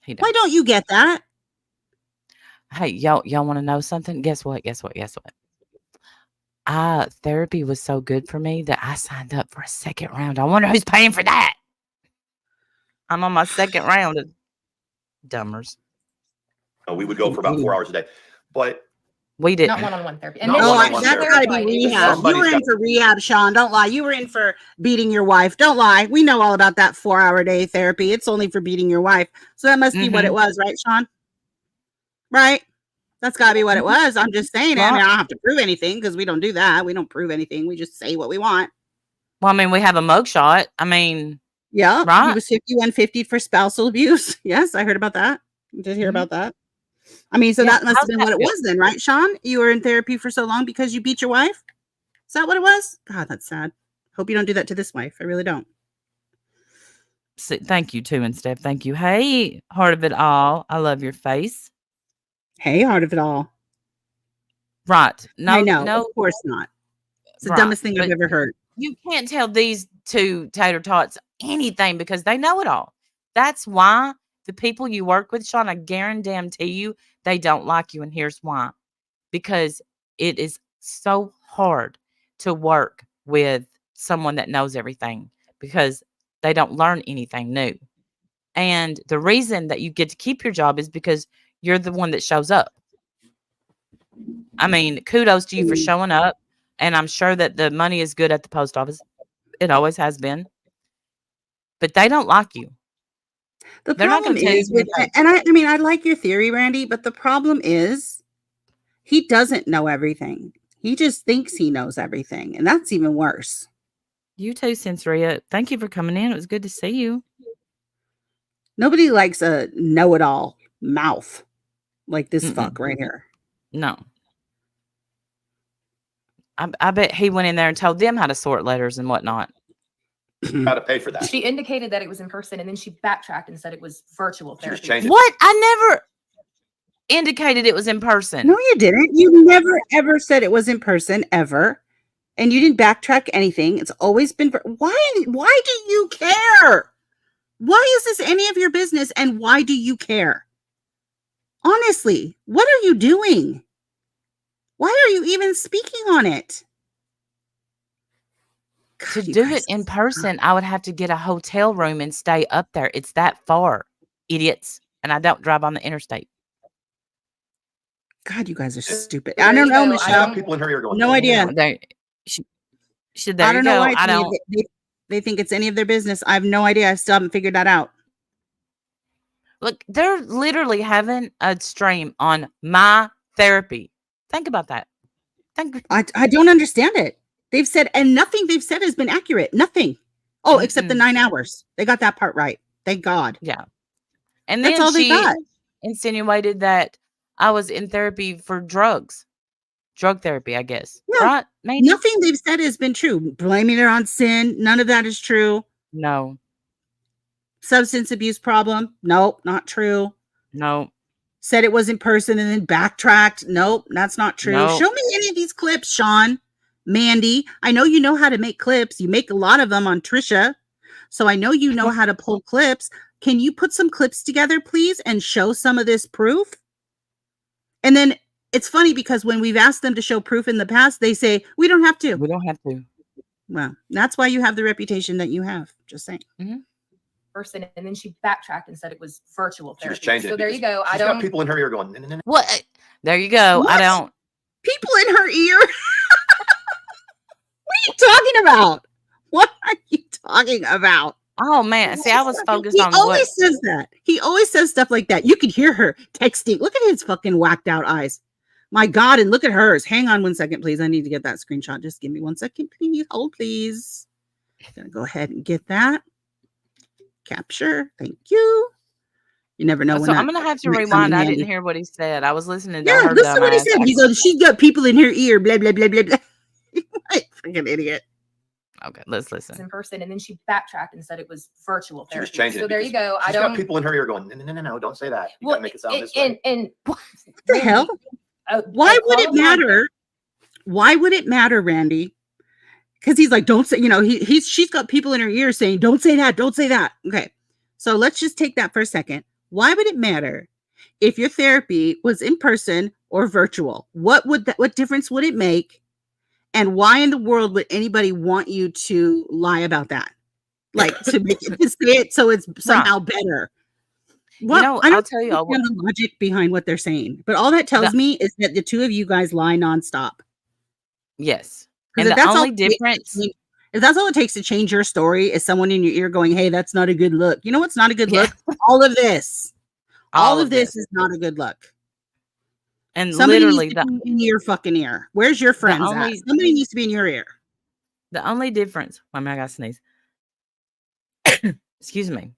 Why don't you get that? Hey, y'all want to know something? Guess what? Therapy was so good for me that I signed up for a 2nd round. I wonder who's paying for that. I'm on my 2nd round of dumbers. We would go for about 4 hours a day. but We Not didn't. one-on-one therapy. Not then one-on-one she that's therapy. got to be clarified it was rehab. You Somebody's were in got- for rehab, Sean. Don't lie. You were in for beating your wife. Don't lie. We know all about that 4-hour day therapy. It's only for beating your wife. So that must be what it was, right, Sean? Right? That's got to be what it was. I'm just saying. I mean, I don't have to prove anything because we don't do that. We don't prove anything. We just say what we want. Well, I mean, we have a mugshot. I mean, Yeah. He right? was 5150 for spousal abuse. Yes, I heard about that. Did hear about that. I mean, so Yeah, that must have how's been that what it feel? was then, right, Sean? You were in therapy for so long because you beat your wife? Is that what it was? God, that's sad. Hope you don't do that to this wife. I really don't. Thank you, too, and Steph. Thank you. Hey, Heart of It All. I love your face. Hey, Heart of It All. Right. I know. No. Of course not. It's the Right, dumbest thing I've but ever heard. you can't tell these two tater tots anything because they know it all. That's why the people you work with, Sean, I guarantee you, they don't like you. And here's why. Because it is so hard to work with someone that knows everything because they don't learn anything new. And the reason that you get to keep your job is because you're the one that shows up. I mean, kudos to you for showing up. And I'm sure that the money is good at the post office. It always has been. But they don't like you. The They're not problem gonna tell you is to with, your face. and I mean, I like your theory, Randy, but the problem is he doesn't know everything. He just thinks he knows everything. And that's even worse. You too, Sensoria. Thank you for coming in. It was good to see you. Nobody likes a know-it-all mouth like this fuck right here. No. I bet he went in there and told them how to sort letters and whatnot. Got to pay for that. She indicated that it was in person, and then she backtracked and said it was virtual She just therapy. changed it. What? I never indicated it was in person. No, you didn't. You never ever said it was in person ever. And you didn't backtrack anything. It's always been why do you care? Why is this any of your business and why do you care? Honestly, what are you doing? Why are you even speaking on it? To God, you do guys- it in person, I would have to get a hotel room and stay up there. It's that far, idiots. And I don't drive on the interstate. God, you guys are stupid. There I don't you know, go. She's got Michelle. people in her ear going, No idea. She said, there I you don't know go. why I don't. they think it's any of their business. I have no idea. I still haven't figured that out. Look, they're literally having a stream on my therapy. Think about that. I don't understand it. They've said, and nothing they've said has been accurate. Nothing. Oh, except the 9 hours. They got that part right. Thank God. Yeah. And That's then all they she got. insinuated that I was in therapy for drugs. Drug therapy, I guess. Yeah. Right? Maybe? Nothing they've said has been true. Blaming it on sin. None of that is true. No. Substance abuse problem. Nope, not true. No. Said it was in person and then backtracked. Nope, that's not true. Nope. Show me any of these clips, Sean. Mandy, I know you know how to make clips. You make a lot of them on Trisha. So I know you know how to pull clips. Can you put some clips together, please, and show some of this proof? And then it's funny because when we've asked them to show proof in the past, they say, we don't have to. We don't have to. Well, that's why you have the reputation that you have. Just saying. Mm-hmm. Person, and then she backtracked and said it was virtual She therapy. just changed it. So there you go. She's got people in her ear going, no, no, no. What? There you go. What? I don't. People in her ear? What are you talking about? What are you talking about? Oh, man. See, I was focused He on always what. says that. He always says stuff like that. You can hear her texting. Look at his fucking whacked out eyes. My God, and look at hers. Hang on 1 second, please. I need to get that screenshot. Just give me 1 second, please. Hold, please. I'm gonna go ahead and get that. Capture. Thank you. You never know when So I'm going to have to might come in rewind. I handy. didn't hear what he said. I was listening to Yeah, her listen to what he dumbass. said. He's like, she's got people in her ear. Blah, blah, blah, blah, blah. Freaking idiot. Okay, let's It's listen. in person, and then she backtracked and said it was virtual She just therapy. changed it. So there you go. She's got people in her ear going, no, no, no, no, don't say that. You gotta make it sound this way. And What the hell? Why would it matter? Why would it matter, Randy? Because he's like, don't say, you know, she's got people in her ear saying, don't say that, don't say that. Okay. So let's just take that for a second. Why would it matter if your therapy was in person or virtual? What difference would it make? And why in the world would anybody want you to lie about that? Like to make it, to say it so it's somehow better. Well, I I'll don't tell you all what understand the logic behind what they're saying, but all that tells the me is that the two of you guys lie nonstop. yes. Because And if the that's all only it takes to difference, change, if that's all it takes to change your story, is someone in your ear going, "Hey, that's not a good look." You know what's not a good yeah, look? All of this. All all of of this this. is not a good look. And Somebody needs literally to be in your fucking ear. Where's your the friends at? only Somebody needs to be in your ear. the only difference, wait a minute, I gotta sneeze. Excuse me.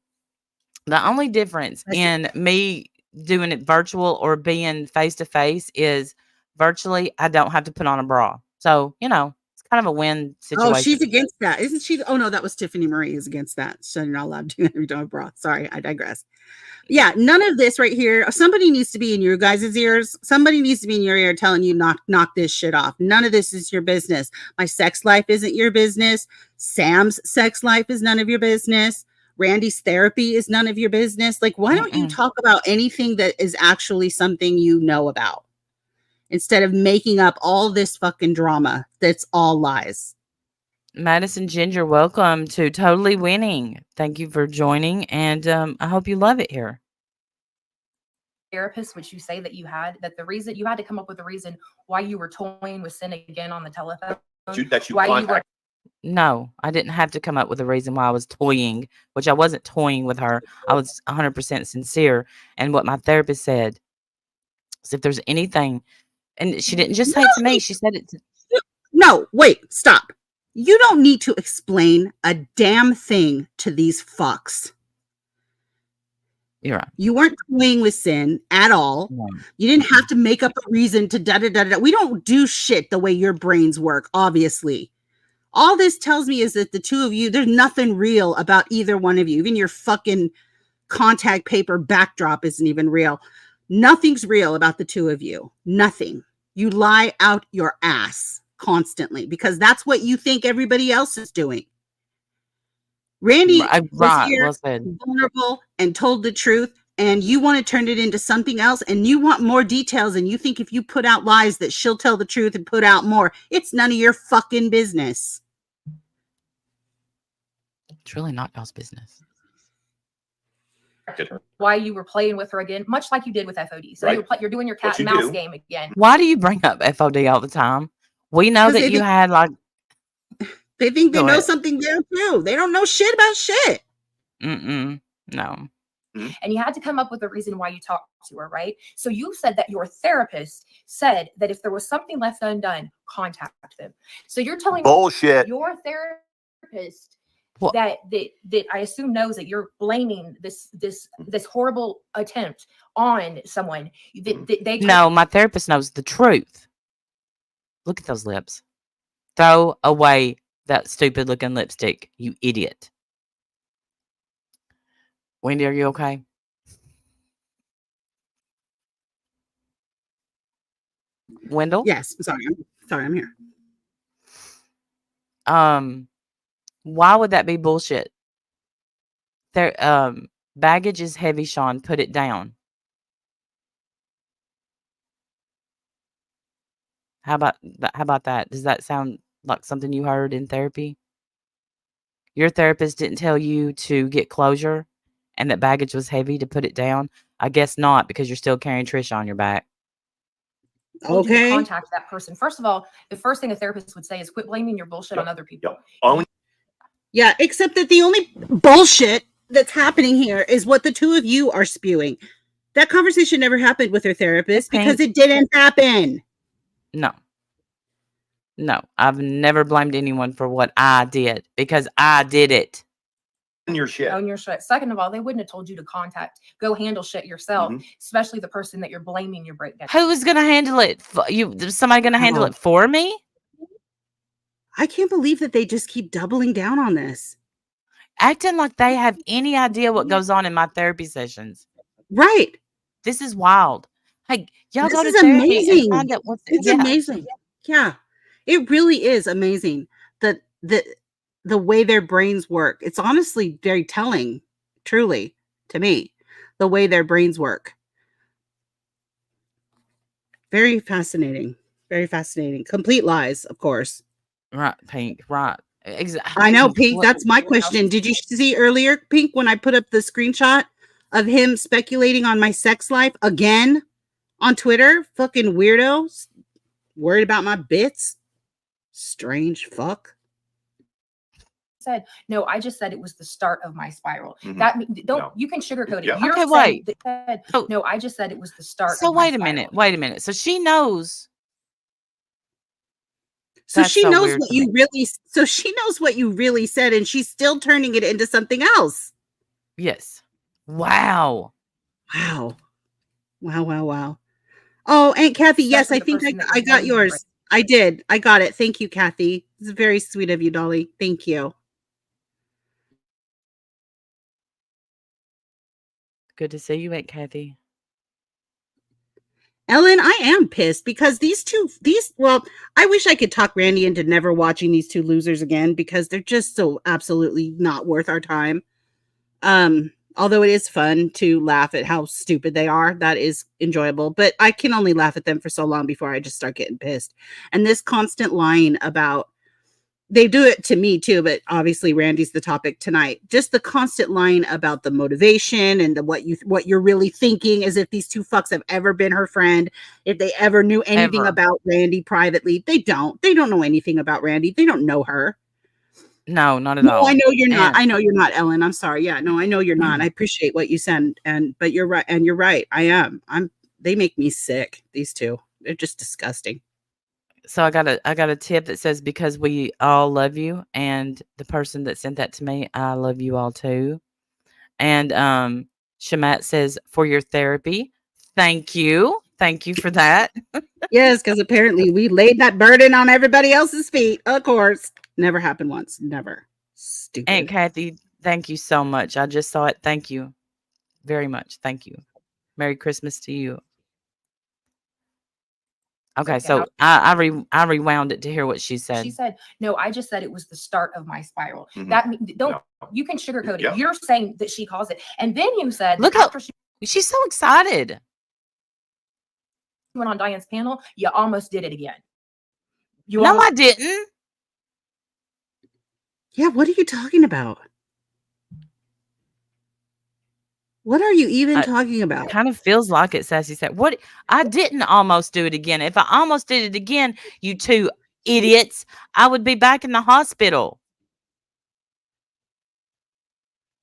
The only difference That's it. in me doing it virtual or being face to face is virtually I don't have to put on a bra. So, it's kind of a win Oh, she's situation. against that, isn't she? Oh no, that was Tiffany Marie is against that. So you're not allowed to do it if you don't have a bra. Sorry, I digress. Yeah, none of this right here. Somebody needs to be in your guys' ears. Somebody needs to be in your ear telling you knock this shit off. None of this is your business. My sex life isn't your business. Sam's sex life is none of your business. Randy's therapy is none of your business. Like, why don't you Mm-mm. talk about anything that is actually something you know about instead of making up all this fucking drama that's all lies? Madison Ginger, welcome to Totally Winning. Thank you for joining, and I hope you love it here. Therapist, which you say that you had, that the reason you had to come up with a reason why you were toying with sin again on the telephone. That you Why you were contact. No, I didn't have to come up with a reason why I was toying, which I wasn't toying with her. I was 100% sincere. And what my therapist said is if there's anything, and she didn't just say it to me, she said it to, No, wait, stop. You don't need to explain a damn thing to these fucks. you're right. You weren't toying with sin at all. No. You didn't have to make up a reason to da da da da. We don't do shit the way your brains work, obviously. All this tells me is that the two of you, there's nothing real about either one of you. Even your fucking contact paper backdrop isn't even real. Nothing's real about the two of you. Nothing. You lie out your ass constantly because that's what you think everybody else is doing. Randy was Right, here, well said. vulnerable, and told the truth, and you want to turn it into something else, and you want more details, and you think if you put out lies that she'll tell the truth and put out more. It's none of your fucking business. It's really not y'all's business. why you were playing with her again, much like you did with FOD. So Right. you're doing your What cat you and mouse do. game again. Why do you bring up FOD all the time? We know 'Cause that they you think- had like, They think they Go know ahead. something there too. They don't know shit about shit. no. And you had to come up with a reason why you talked to her, right? So you said that your therapist said that if there was something left undone, contact them. So you're telling Bullshit. your therapist Well- that I assume knows that you're blaming this horrible attempt on someone. That they No, my therapist knows the truth. Look at those lips. Throw away that stupid looking lipstick, you idiot. Wendy, are you okay? Wendell? Yes, I'm here. Why would that be bullshit? Baggage is heavy, Sean. Put it down. How about that? Does that sound like something you heard in therapy? Your therapist didn't tell you to get closure and that baggage was heavy to put it down? I guess not, because you're still carrying Trisha on your back. told you to Okay. contact that person. First of all, the first thing a therapist would say is quit blaming your bullshit on other people. Yeah, except that the only bullshit that's happening here is what the two of you are spewing. That conversation never happened with her therapist because it didn't happen. No. No, I've never blamed anyone for what I did because I did it. Your shit. Own your shit. Second of all, they wouldn't have told you to go handle shit yourself, especially the person that you're blaming your breakdown. Who is going to handle it? Somebody going to handle it for me? I can't believe that they just keep doubling down on this. Acting like they have any idea what goes on in my therapy sessions. Right. This is wild. Hey, y'all go to This is therapy amazing. and find out what's It's amazing. Yeah. It really is amazing that the way their brains work. It's honestly very telling, truly, to me, the way their brains work. Very fascinating. Very fascinating. Complete lies, of course. Right, Pink. Right. Exactly. I know, Pink. That's my question. Did you see earlier, Pink, when I put up the screenshot of him speculating on my sex life again on Twitter. Fucking weirdos. Worried about my bits. Strange fuck. Said, no, I just said it was the start of my spiral. Mhm. That don't No. you can sugarcoat it. Yeah. You're Okay, saying wait. that, So- no, I just said it was the start So of my wait a minute. spiral. Wait a minute. So she knows. So That's she so knows weird what to you me. really. So she knows what you really said, and she's still turning it into something else. Yes. Wow. Wow. Wow. Wow. Wow. Oh, Aunt Kathy, yes, Especially I the think person that I you got blame for yours. it. I did. I got it. Thank you, Kathy. It's very sweet of you, Dolly. Thank you. Good to see you, Aunt Kathy. Ellen, I am pissed because well, I wish I could talk Randy into never watching these two losers again because they're just so absolutely not worth our time. Although it is fun to laugh at how stupid they are, that is enjoyable, but I can only laugh at them for so long before I just start getting pissed. And this constant line about they do it to me too, but obviously Randy's the topic tonight. Just the constant line about the motivation and the what you're really thinking, as if these two fucks have ever been her friend, if they ever knew anything Ever. about Randy privately. They don't. They don't know anything about Randy. They don't know her. No, not at No, all. I know you're not. And I know you're not, Ellen. I'm sorry. Yeah, no, I know you're not. I appreciate what you said, but you're right. And you're right. I am. They make me sick. These two. They're just disgusting. so I got a tip that says because we all love you, and the person that sent that to me, I love you all too. And Shamat says for your therapy. Thank you. Thank you for that. Yes, because apparently we laid that burden on everybody else's feet. Of course. Never happened once. Never. Stupid. Aunt Kathy, thank you so much. I just saw it. Thank you very much. Thank you. Merry Christmas to you. Okay, so I rewound it to hear what she said. She said, no, I just said it was the start of my spiral. Mhm. That don't No. you can sugarcoat it. Yeah. You're saying that she calls it. And then you said Look that how after she she's so excited. went on Diane's panel, you almost did it again. You No, almost I didn't. Yeah, what are you talking about? What are you even talking about? Kind of feels like it, Sassy said. What? I didn't almost do it again. If I almost did it again, you two idiots, I would be back in the hospital.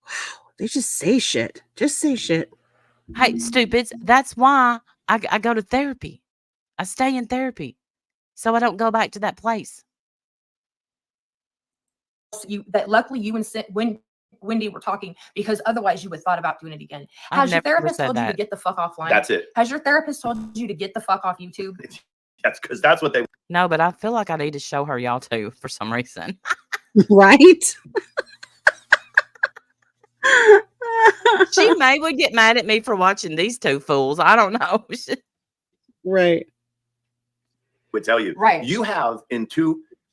Wow, they just say shit. Just say shit. Hey, stupids, that's why I go to therapy. I stay in therapy so I don't go back to that place. luckily you and Wendy were talking, because otherwise you would have thought about doing it again. I've Has your never therapist said told you to that. get the fuck offline? That's it. Has your therapist told you to get the fuck off YouTube? That's because that's what they. No, but I feel like I need to show her y'all too for some reason. Right? She would get mad at me for watching these two fools. I don't know. Right. Would tell you. Right. You have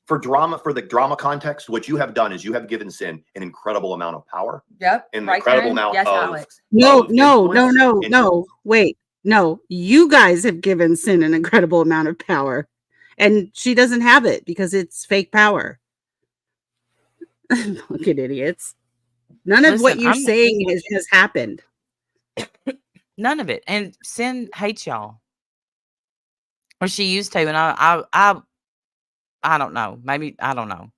for the drama context, what you have done is you have given sin an incredible amount of power. Yep. An Right, incredible Karen? amount Yes, of Alex. No, of no, no, influence no, and- no. Wait. No, you guys have given Sin an incredible amount of power. And she doesn't have it because it's fake power. Look at idiots. None of what Listen, you're saying has happened. None of it. And Sin hates y'all. Or she used to, and I don't know. Maybe I don't know.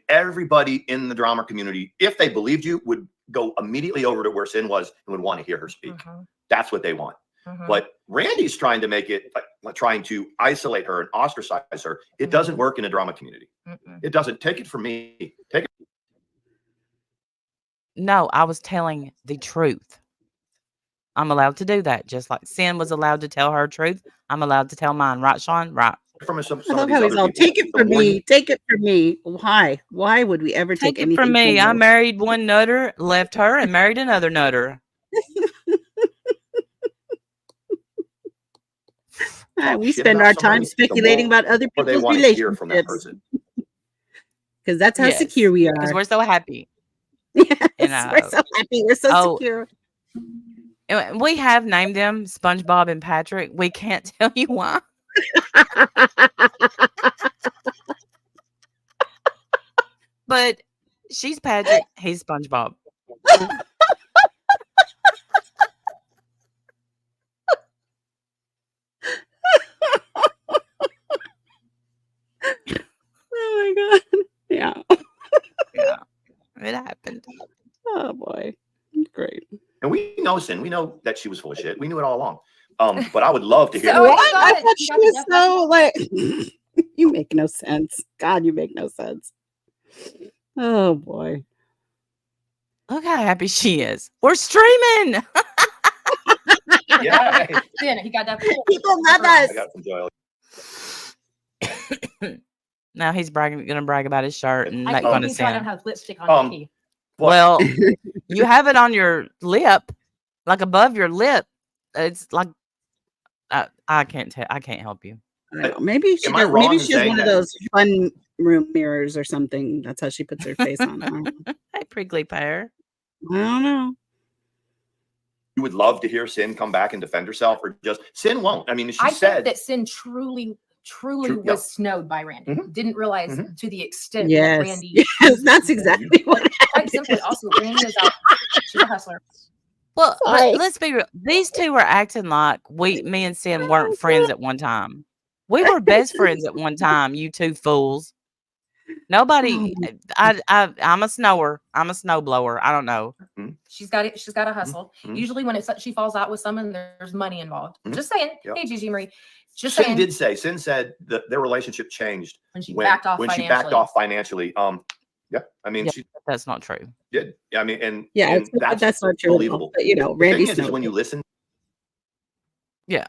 Everybody in the drama community, if they believed you, would go immediately over to where Sin was and would want to hear her speak. Mm-hmm. That's what they want. Mm-hmm. But Randy's trying to make it like trying to isolate her and ostracize her. It doesn't work in a drama community. Mm-mm. It doesn't. Take it from me. Take it. No, I was telling the truth. I'm allowed to do that. Just like Sin was allowed to tell her truth, I'm allowed to tell mine. Right, Sean? Right. From some I love of these how he's other all, people. take it The from more me. Take it from me. Why? Why would we ever take Take it anything from me. I you? married one nutter, left her, and married another nutter. We shit spend about our somebody, time the speculating more about other they people's want to hear from that relationships. person. Because that's how Yes, secure we because are. we're so happy. Yes, And we're so happy. We're so secure. And we have named them SpongeBob and Patrick. We can't tell you why. But she's Patrick. He's SpongeBob. know Sin. We know that she was full of shit. We knew it all along. But I would love to hear. So- Oh my What? I God, thought you she got the was death so like. You make no sense. God, you make no sense. Oh boy. Look how happy she is. We're streaming. Yeah, hey, Sin, he got that. People love I us. got some joy. Now he's gonna brag about his shirt and I make can't fun of believe so I don't Sam. have lipstick on Nikki. Well, you have it on your lip, like above your lip. It's like I can't tell. I can't help you. I don't know. Maybe she Am I does. wrong Maybe in she has saying one of that- those fun room mirrors or something. That's how she puts her face on. I don't know. Hey, prickly pear. I don't know. You would love to hear Sin come back and defend herself, or just Sin won't. I mean, she I said think that Sin truly True, was yep. snowed by Randy. Mhm. Didn't realize Mhm. to the extent Yes. that Randy. Yes, that's exactly what Quite simply, also Randy is out. She's a hustler. Well, Sorry. but let's be real. These two were acting like me and Sam weren't friends at one time. We were best friends at one time. You two fools. Nobody. I'm a snower. I'm a snowblower. I don't know. She's got it. She's got to hustle. Mhm. Usually, when she falls out with someone, there's money involved. Mhm. Just saying. Yep. Hey, Gigi Marie. Just Sin saying. did say. Sin said that their relationship changed When she when backed off she financially. backed off financially. Yeah, I mean, Yeah, she that's not true. did. I mean, and Yeah, and but that's not true. believable. But you know, The Randy thing is Snow. when you listen, Yeah.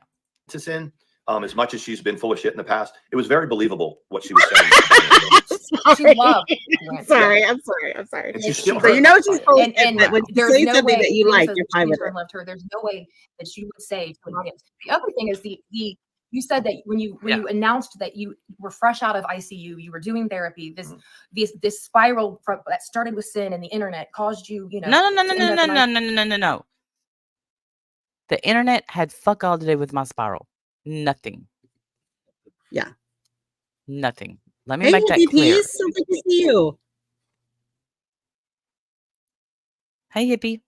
to Sin, as much as she's been full of shit in the past, it was very believable what she was saying. She loved. I'm sorry. I'm sorry. I'm sorry. And she's still So you hurt know by she's it. full of And, shit, and but when you there's say no something way that you Randy like, says you're that she fine knew with her it. and loved her. There's no way that she would say to an audience. The other thing is the you said that when you announced that you were fresh out of ICU, you were doing therapy. This spiral that started with Sin and the internet caused you, you know. No. The internet had fuck all to do with my spiral. Nothing. Yeah. Nothing. Let me Hey, make that hippie clear. peas. So good to see you. Hey, hippie.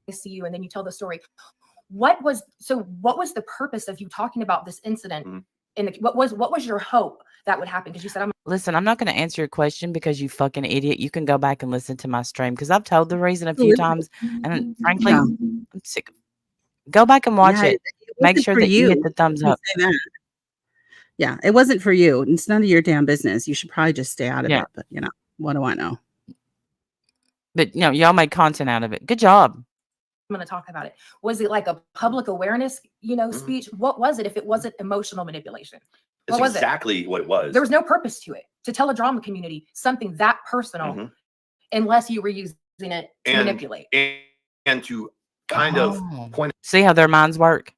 ICU, and then you tell the story. What was the purpose of you talking about this incident? Mhm. And what was your hope that would happen? Because you said, Listen, I'm not going to answer your question because you fucking idiot. You can go back and listen to my stream because I've told the reason a few times, and frankly, Yeah. I'm sick of it. Go back and watch Yeah, it. Make wasn't sure for that you hit the thumbs Let me up. say that. Yeah, it wasn't for you. It's none of your damn business. You should probably just stay out of Yeah. it. But you know, what do I know? But you know, y'all made content out of it. Good job. I'm going to talk about it. Was it like a public awareness, speech? What was it if it wasn't emotional manipulation? That's What was exactly what it was. There was no purpose to it to tell a drama community something that personal, Mhm. unless you were using it to And- manipulate. and to kind of point. See how their minds work?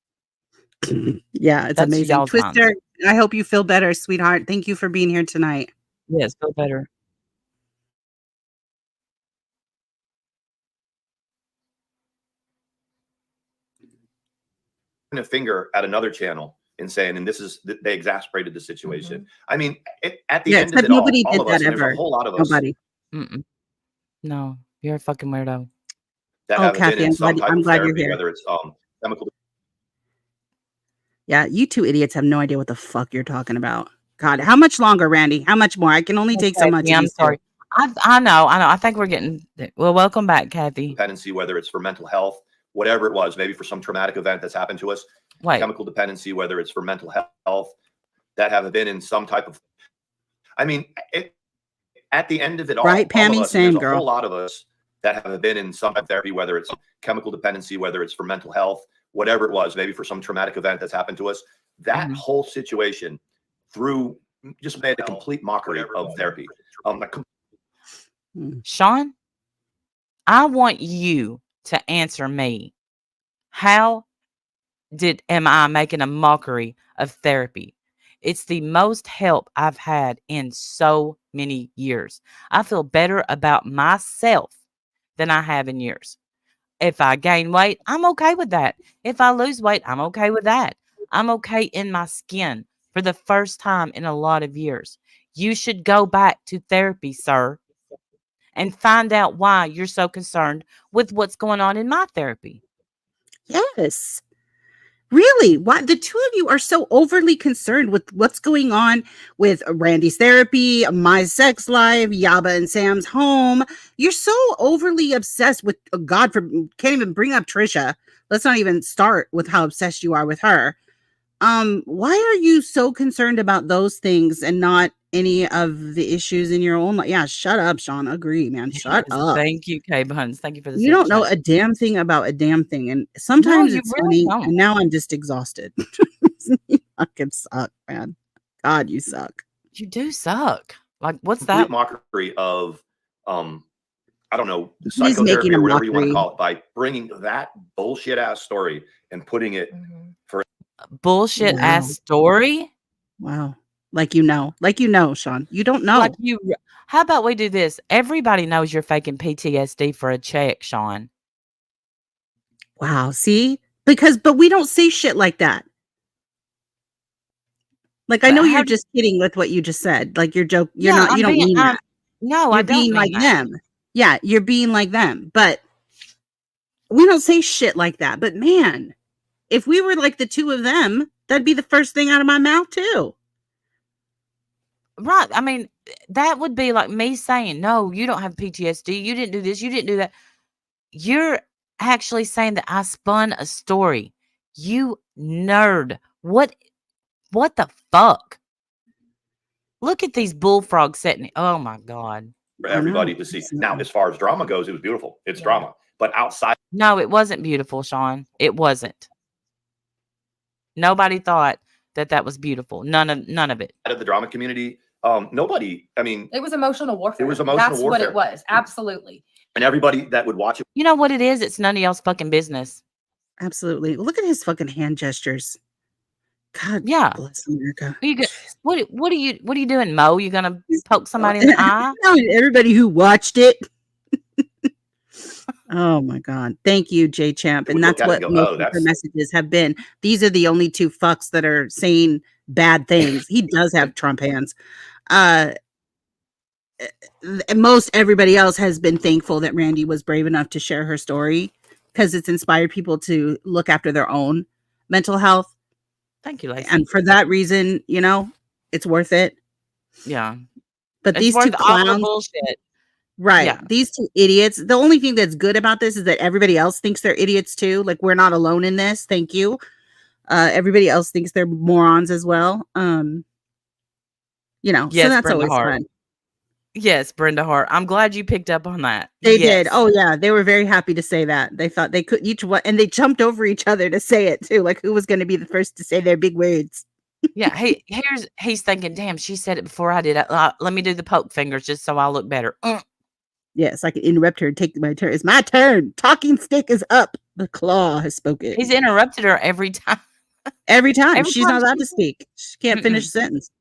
Yeah, it's That's amazing. y'all's Twister, I hope you feel better, sweetheart. Thank you for being here tonight. Yes, feel better. A finger at another channel and saying, and this is they exasperated the situation. I mean, at the Yeah, end of except it all, nobody all did of us, that and there's ever. a whole lot of us Nobody. Mm-mm. No, you're a fucking weirdo. that Oh, have Kathy, been in I'm some glad- type I'm of glad you're therapy, here. whether it's chemical. Yeah, you two idiots have no idea what the fuck you're talking about. God, how much longer, Randy? How much more? I can only take so much. Kathy, of I'm these two. sorry. I know. I think we're getting well. Welcome back, Kathy. Dependency, whether it's for mental health, whatever it was, maybe for some traumatic event that's happened to us. Wait, Chemical dependency, whether it's for mental health, that have been in some type of. I mean, at the end of it all, Right, all Pammy? of us, and Same, there's a girl. whole lot of us that have been in some type of therapy, whether it's chemical dependency, whether it's for mental health, whatever it was, maybe for some traumatic event that's happened to us. That Mhm. whole situation just made a complete mockery of therapy. Sean, I want you to answer me. How am I making a mockery of therapy? It's the most help I've had in so many years. I feel better about myself than I have in years. If I gain weight, I'm okay with that. If I lose weight, I'm okay with that. I'm okay in my skin for the first time in a lot of years. You should go back to therapy, sir, and find out why you're so concerned with what's going on in my therapy. Yes. Really? Why the two of you are so overly concerned with what's going on with Randy's therapy, my sex life, Yaba and Sam's home? You're so overly obsessed with God for can't even bring up Trisha. Let's not even start with how obsessed you are with her. Why are you so concerned about those things and not any of the issues in your own life? Yeah, shut up, Sean. Agree, man. Shut Yes, up. thank you, K Buns. Thank you for the You super don't know chat. a damn thing about a damn thing. And No, sometimes you it's really funny. don't. And now I'm just exhausted. You fucking suck, man. God, you suck. You do suck. Like, what's Complete that? mockery of I don't know, He's psychotherapy making a or whatever you want to mockery. call it, by bringing that bullshit ass story and putting it for Bullshit Wow. ass story? Wow. Like you know, Sean. You don't Like know. how about we do this? Everybody knows you're faking PTSD for a check, Sean. Wow. See? But we don't say shit like that. Like, I But know how you're do just kidding with what you just said. Like, you're joke. You're Yeah, not, you I'm don't being mean that. no, I You're don't being like mean that. them. Yeah, you're being like them. But we don't say shit like that. But man, if we were like the two of them, that'd be the first thing out of my mouth too. Right. I mean, that would be like me saying, "No, you don't have PTSD. You didn't do this. You didn't do that." You're actually saying that I spun a story. You nerd. What the fuck? Look at these bullfrogs setting. Oh my god. everybody to see. Now, as far as drama goes, it was beautiful. It's drama. But outside No, it wasn't beautiful, Sean. It wasn't. Nobody thought that was beautiful. None of it. of the drama community, nobody, I mean, It was emotional warfare. It was emotional That's warfare. what it was. Absolutely. And everybody that would watch it. You know what it is? It's none of y'all's fucking business. Absolutely. Look at his fucking hand gestures. God bless America. What are you doing, Mo? You gonna poke somebody in the eye? Everybody who watched it. Oh my God. Thank you, J Champ. And that's what most of her messages have been. These are the only two fucks that are saying bad things. He does have Trump hands. Most everybody else has been thankful that Randy was brave enough to share her story because it's inspired people to look after their own mental health. Thank you, Lacey. And for that reason, it's worth it. Yeah. But these two clowns, bullshit. Right. Yeah. These two idiots. The only thing that's good about this is that everybody else thinks they're idiots too. Like, we're not alone in this. Thank you. Everybody else thinks they're morons as well. Yes, so that's Brenda always Hart. fun. Yes, Brenda Hart. I'm glad you picked up on that. They did. Oh yeah, they were very happy to say that. They thought they could each one, and they jumped over each other to say it too. Like, who was going to be the first to say their big words? Yeah, he's thinking, damn, she said it before I did. Let me do the poke fingers just so I look better. Yes, I can interrupt her and take my turn. It's my turn. Talking stick is up. The claw has spoken. He's interrupted her every time. Every time. She's not allowed to speak. She can't finish a sentence.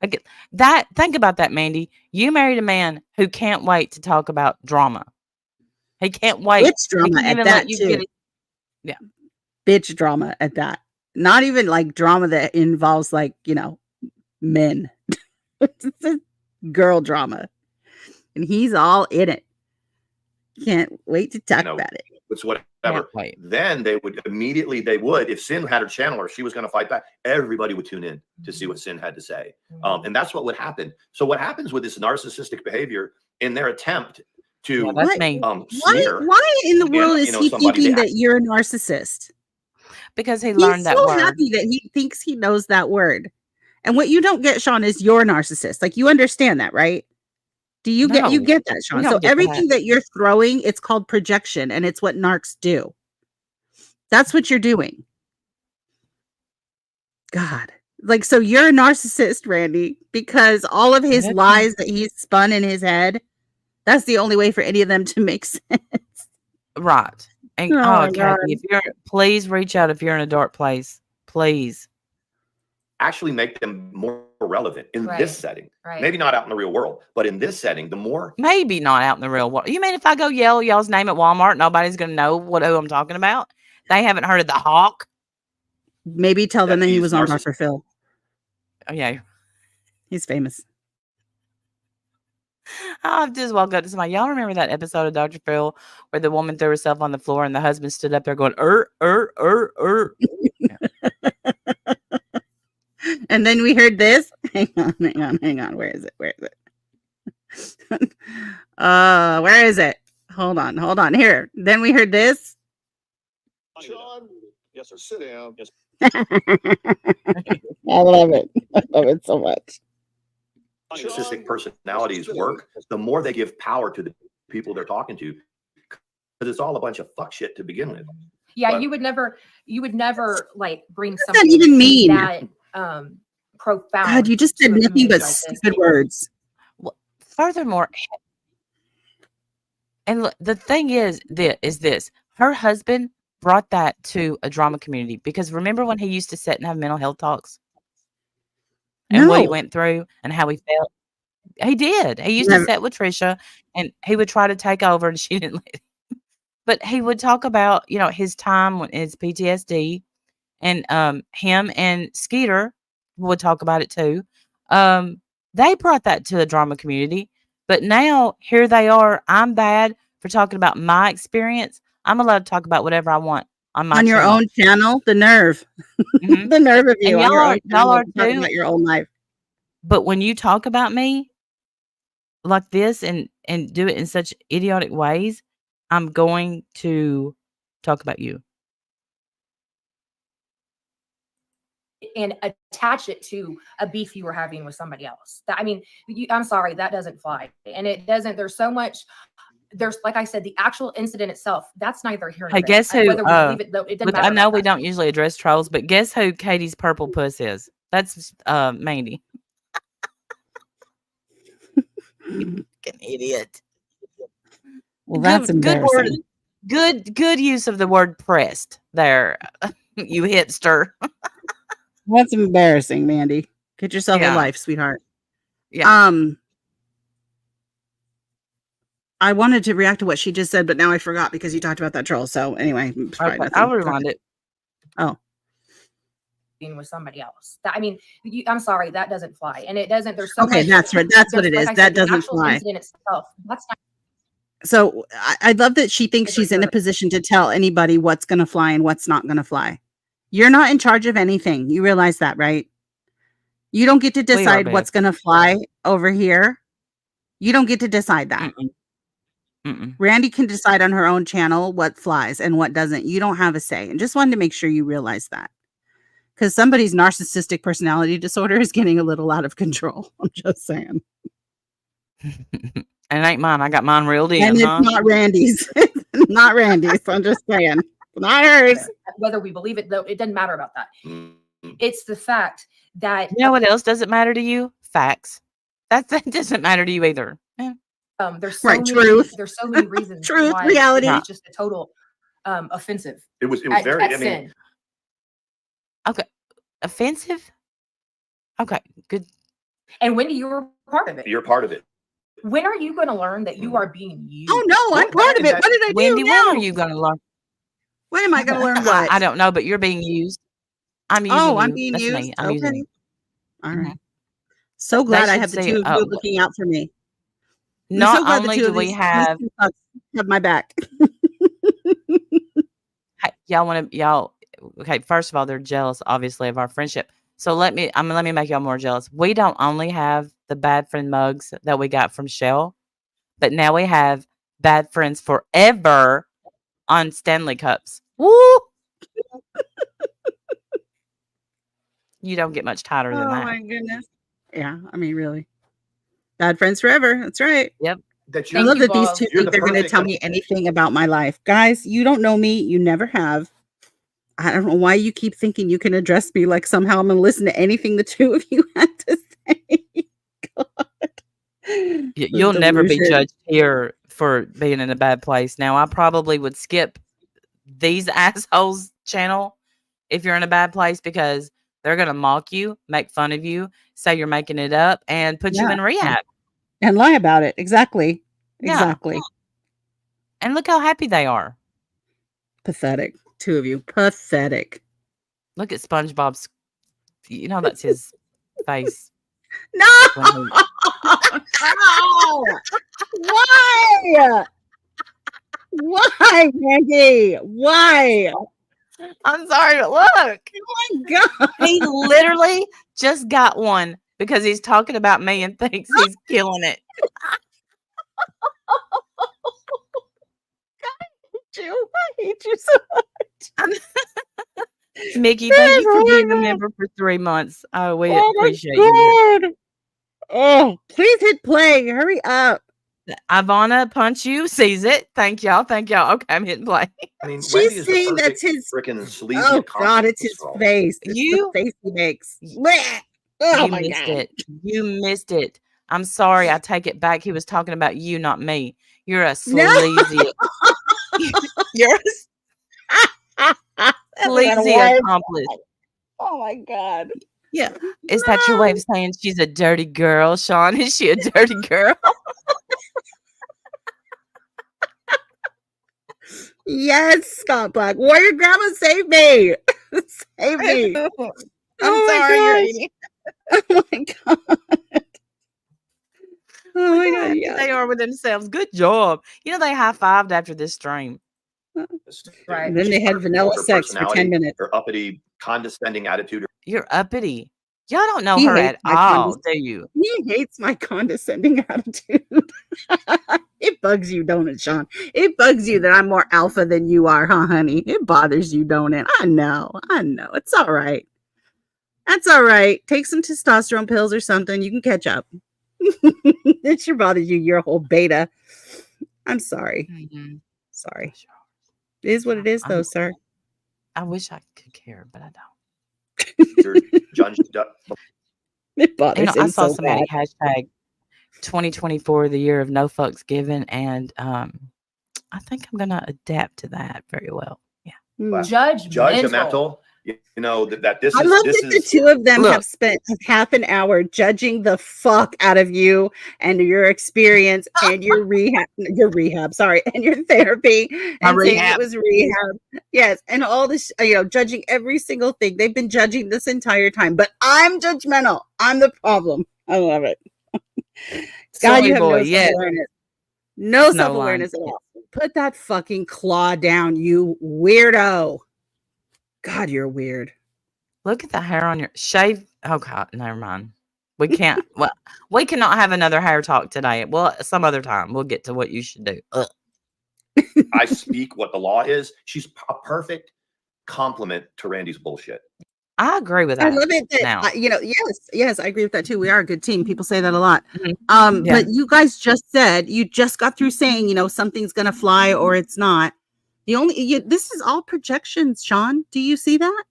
Think about that, Mandy. You married a man who can't wait to talk about drama. He can't wait. Bitch drama at that too. Yeah. Bitch drama at that. Not even like drama that involves like, men. It's a girl drama. And he's all in it. Can't wait to talk about it. It's whatever. Then they would if Sin had her channel or she was going to fight back, everybody would tune in to see what Sin had to say. And that's what would happen. So what happens with this narcissistic behavior in their attempt to smear? Why in the world is he thinking that you're a narcissist? Because he learned that word. He's so happy that he thinks he knows that word. And what you don't get, Sean, is you're a narcissist. Like, you understand that, right? Do you get that, Sean? So everything that you're throwing, it's called projection, and it's what narcs do. That's what you're doing. God. Like, so you're a narcissist, Randy, because all of his lies that he's spun in his head, that's the only way for any of them to make sense. Right. And Kathy, please reach out if you're in a dark place. Please. Actually make them more relevant in this setting. Right. Maybe not out in the real world, but in this setting, the more. Maybe not out in the real world. You mean if I go yell y'all's name at Walmart, nobody's going to know who I'm talking about? They haven't heard of the Hawk? Maybe tell them that he was on Dr. Phil. Oh, yeah. He's famous. I've just walked up to somebody. Y'all remember that episode of Dr. Phil where the woman threw herself on the floor and the husband stood up there going, And then we heard this. Hang on. Where is it? Where is it? Hold on. Here. Then we heard this. Sean, yes, sir. Sit down. Yes. I love it. I love it so much. Narcissistic personalities work, the more they give power to the people they're talking to, because it's all a bunch of fuck shit to begin with. Yeah, But- you would never like bring What does something that even mean? that profound. God, you just said to a nothing community but like this. stupid words. Furthermore, and look, the thing is this: her husband brought that to a drama community, because remember when he used to sit and have mental health talks and what he No. went through and how he felt. He did. He used Never. to sit with Trisha, and he would try to take over, and she didn't let him. But he would talk about, his time when his PTSD, and him and Skeeter would talk about it too. They brought that to the drama community, but now here they are. I'm bad for talking about my experience. I'm allowed to talk about whatever I want on my On your channel. own channel, the nerve. Mhm. The nerve of you And on your own y'all channel are to talk too. about your own life. But when you talk about me like this and do it in such idiotic ways, I'm going to talk about you. And attach it to a beef you were having with somebody else. I'm sorry, that doesn't fly. And it doesn't. There's, like I said, the actual incident itself, that's neither here nor Hey, there. guess who? Whether we believe it, though, it doesn't Look, matter. I know about we that. don't usually address trolls, but guess who Katie's purple puss is? That's Mandy. An idiot. Well, that's Good word. embarrassing. Good use of the word pressed there, you hipster. That's embarrassing, Mandy. Get yourself a Yeah. life, sweetheart. Yeah. I wanted to react to what she just said, but now I forgot because you talked about that troll. So anyway, it's probably Okay, nothing. I'll rewind it. Oh, With somebody else. I'm sorry, that doesn't fly. And it doesn't. There's so okay, much. that's right. That's what it like is. I said, That the doesn't actual fly. incident itself, that's not So I love that she thinks Neither she's in here a nor- position to tell anybody what's going to fly and what's not going to fly. You're not in charge of anything. You realize that, right? You don't get to We are, decide Bev. what's going to fly over here. You don't get to decide that. Mm-mm. Mm-mm. Randy can decide on her own channel what flies and what doesn't. You don't have a say. And just wanted to make sure you realize that. Because somebody's narcissistic personality disorder is getting a little out of control. I'm just saying. And it ain't mine. I got mine reeled in, And it's huh? not Randy's. It's not Randy's. I'm just saying. It's not hers. whether we believe it, though, it doesn't matter about that. Mhm. It's the fact that You know what else doesn't matter to you? Facts. That doesn't matter to you either. Yeah. there's so Right, many, truth. there's so many reasons Truth, why reality. it's just a total offensive It was at, very. at I mean, sin. Offensive? Okay, good. And Wendy, you were part of it. you're part of it. When are you going to learn that you are being used? Oh no, I'm Going part back of in it. that- What did I do Wendy, when now? are you going to learn? When am I going to learn what? I don't know, but you're being used. I'm using Oh, I'm you. being That's used. me. I'm using Okay. you. All right. Mhm. So They glad I should have the see, two of you looking out for me. I'm Not so glad only the two do of we these have, fucks have my back. hey, y'all. Okay, first of all, they're jealous, obviously, of our friendship. So let me make y'all more jealous. We don't only have the bad friend mugs that we got from Shell, but now we have bad friends forever on Stanley cups. Woo! You don't get much tighter than Oh that. my goodness. Yeah, I mean, really. Bad friends forever. That's right. Yep. That I you're, love you, that these Bob. two You're think the they're going to perfect- tell me anything about my life. Guys, you don't know me. You never have. I don't know why you keep thinking you can address me like somehow I'm going to listen to anything the two of you had to say. God. You'll The never be delusion. judged here for being in a bad place. Now, I probably would skip these assholes' channel if you're in a bad place, because they're going to mock you, make fun of you, say you're making it up, and put you Yeah. in rehab. And lie about it. Exactly. Yeah. Exactly. And look how happy they are. Pathetic. Two of you. Pathetic. Look at SpongeBob's, that's his face. No! When he, No! Why? Why, Maggie? Why? I'm sorry, but look, Oh my God. he literally just got one because he's talking about me and thinks he's killing it. I hate you so Mickey, thank you for being a much. member for 3 months. Oh, we Oh appreciate my you. God. Oh, please hit play. Hurry up. Ivana Punch You sees it. Thank y'all. Thank y'all. Okay, I'm hitting play. I mean, She's Wendy is the saying that's perfect his. freaking sleazy Oh God, it's accomplice his for all. face. It's the You face he makes. y- Blech. Oh you my missed God. it. You missed it. I'm sorry. I take it back. He was talking about you, not me. You're a No. sleazy. You're a That's sleazy wife. accomplice. Oh my God. Yeah. Is that your way of saying she's a dirty girl, Sean? Is she a dirty girl? Yes, Scott Black. Warrior Grandma, save me. Save me. I'm Oh my sorry you're gosh. eating. Oh my God. Oh Look my how God. happy Yeah. they are with themselves. Good job. You know, they high-fived after this stream. Right. And then they She's had perfect for vanilla her sex for 10 personality, minutes. her uppity, condescending attitude. You're uppity. Y'all don't know He her hates at my all, do you? He hates my condescending attitude. It bugs you, don't it, Sean? It bugs you that I'm more alpha than you are, huh, honey? It bothers you, don't it? I know. It's all right. That's all right. Take some testosterone pills or something. You can catch up. It sure bothers you. You're a whole beta. I'm sorry. Mhm. Sorry. Sure. It is what it is, though, sir. I wish I could care, but I don't. You're judged. It bothers I him saw so somebody bad. hashtag 2024, the year of no fucks given, and I think I'm gonna adapt to that very well. Yeah. Judgmental. You know that this I is love this that the is two of them Look. have spent half an hour judging the fuck out of you and your experience and your rehab, sorry, and your therapy, My and saying it rehab. was rehab. Yes, and all this, judging every single thing. They've been judging this entire time, but I'm judgmental. I'm the problem. I love it. God, Soy you have boy, no yes. self-awareness. No Snow self-awareness line. at all. Put that fucking claw down, you weirdo. God, you're weird. Look at the hair on your shave. Oh God, never mind. We can't. Well, we cannot have another hair talk today. Well, some other time we'll get to what you should do. Ugh. I speak what the law is. She's a perfect complement to Randy's bullshit. I agree with I that. love it that Now, yes, I agree with that too. We are a good team. People say that a lot. Mhm. Yeah. But you guys just said you just got through saying something's gonna fly or it's not. This is all projections, Sean. Do you see that?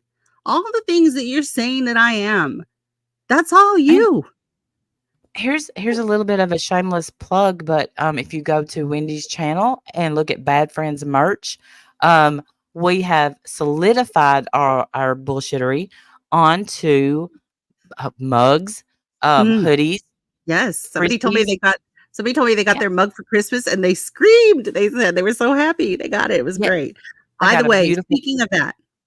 All the things that you're saying that I am, that's all And you. here's a little bit of a shameless plug, but if you go to Wendy's channel and look at Bad Friends merch, we have solidified our bullshittery onto mugs, Mm, hoodies, yes. Somebody told me frisbees. they got Yeah, their mug for Christmas and they screamed. They said they were so happy. They got it. It was yeah. great. I By got the a way, beautiful.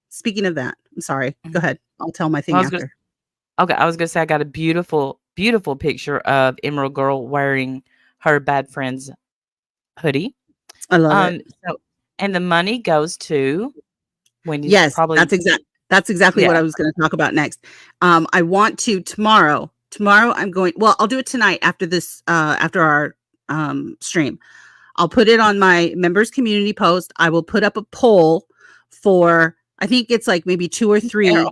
speaking of that, I'm sorry. Go Mhm. ahead. I'll tell my I thing was gonna after. Okay, I was gonna say I got a beautiful, beautiful picture of Emerald Girl wearing her Bad Friends hoodie. I love it. So and the money goes to Wendy's Yes, probably that's exactly what yeah. I was going to talk about next. I want to tomorrow. Tomorrow I'm going. Well, I'll do it tonight after this. After our stream, I'll put it on my members community post. I will put up a poll for. I think it's like maybe 2 or 3 Carol.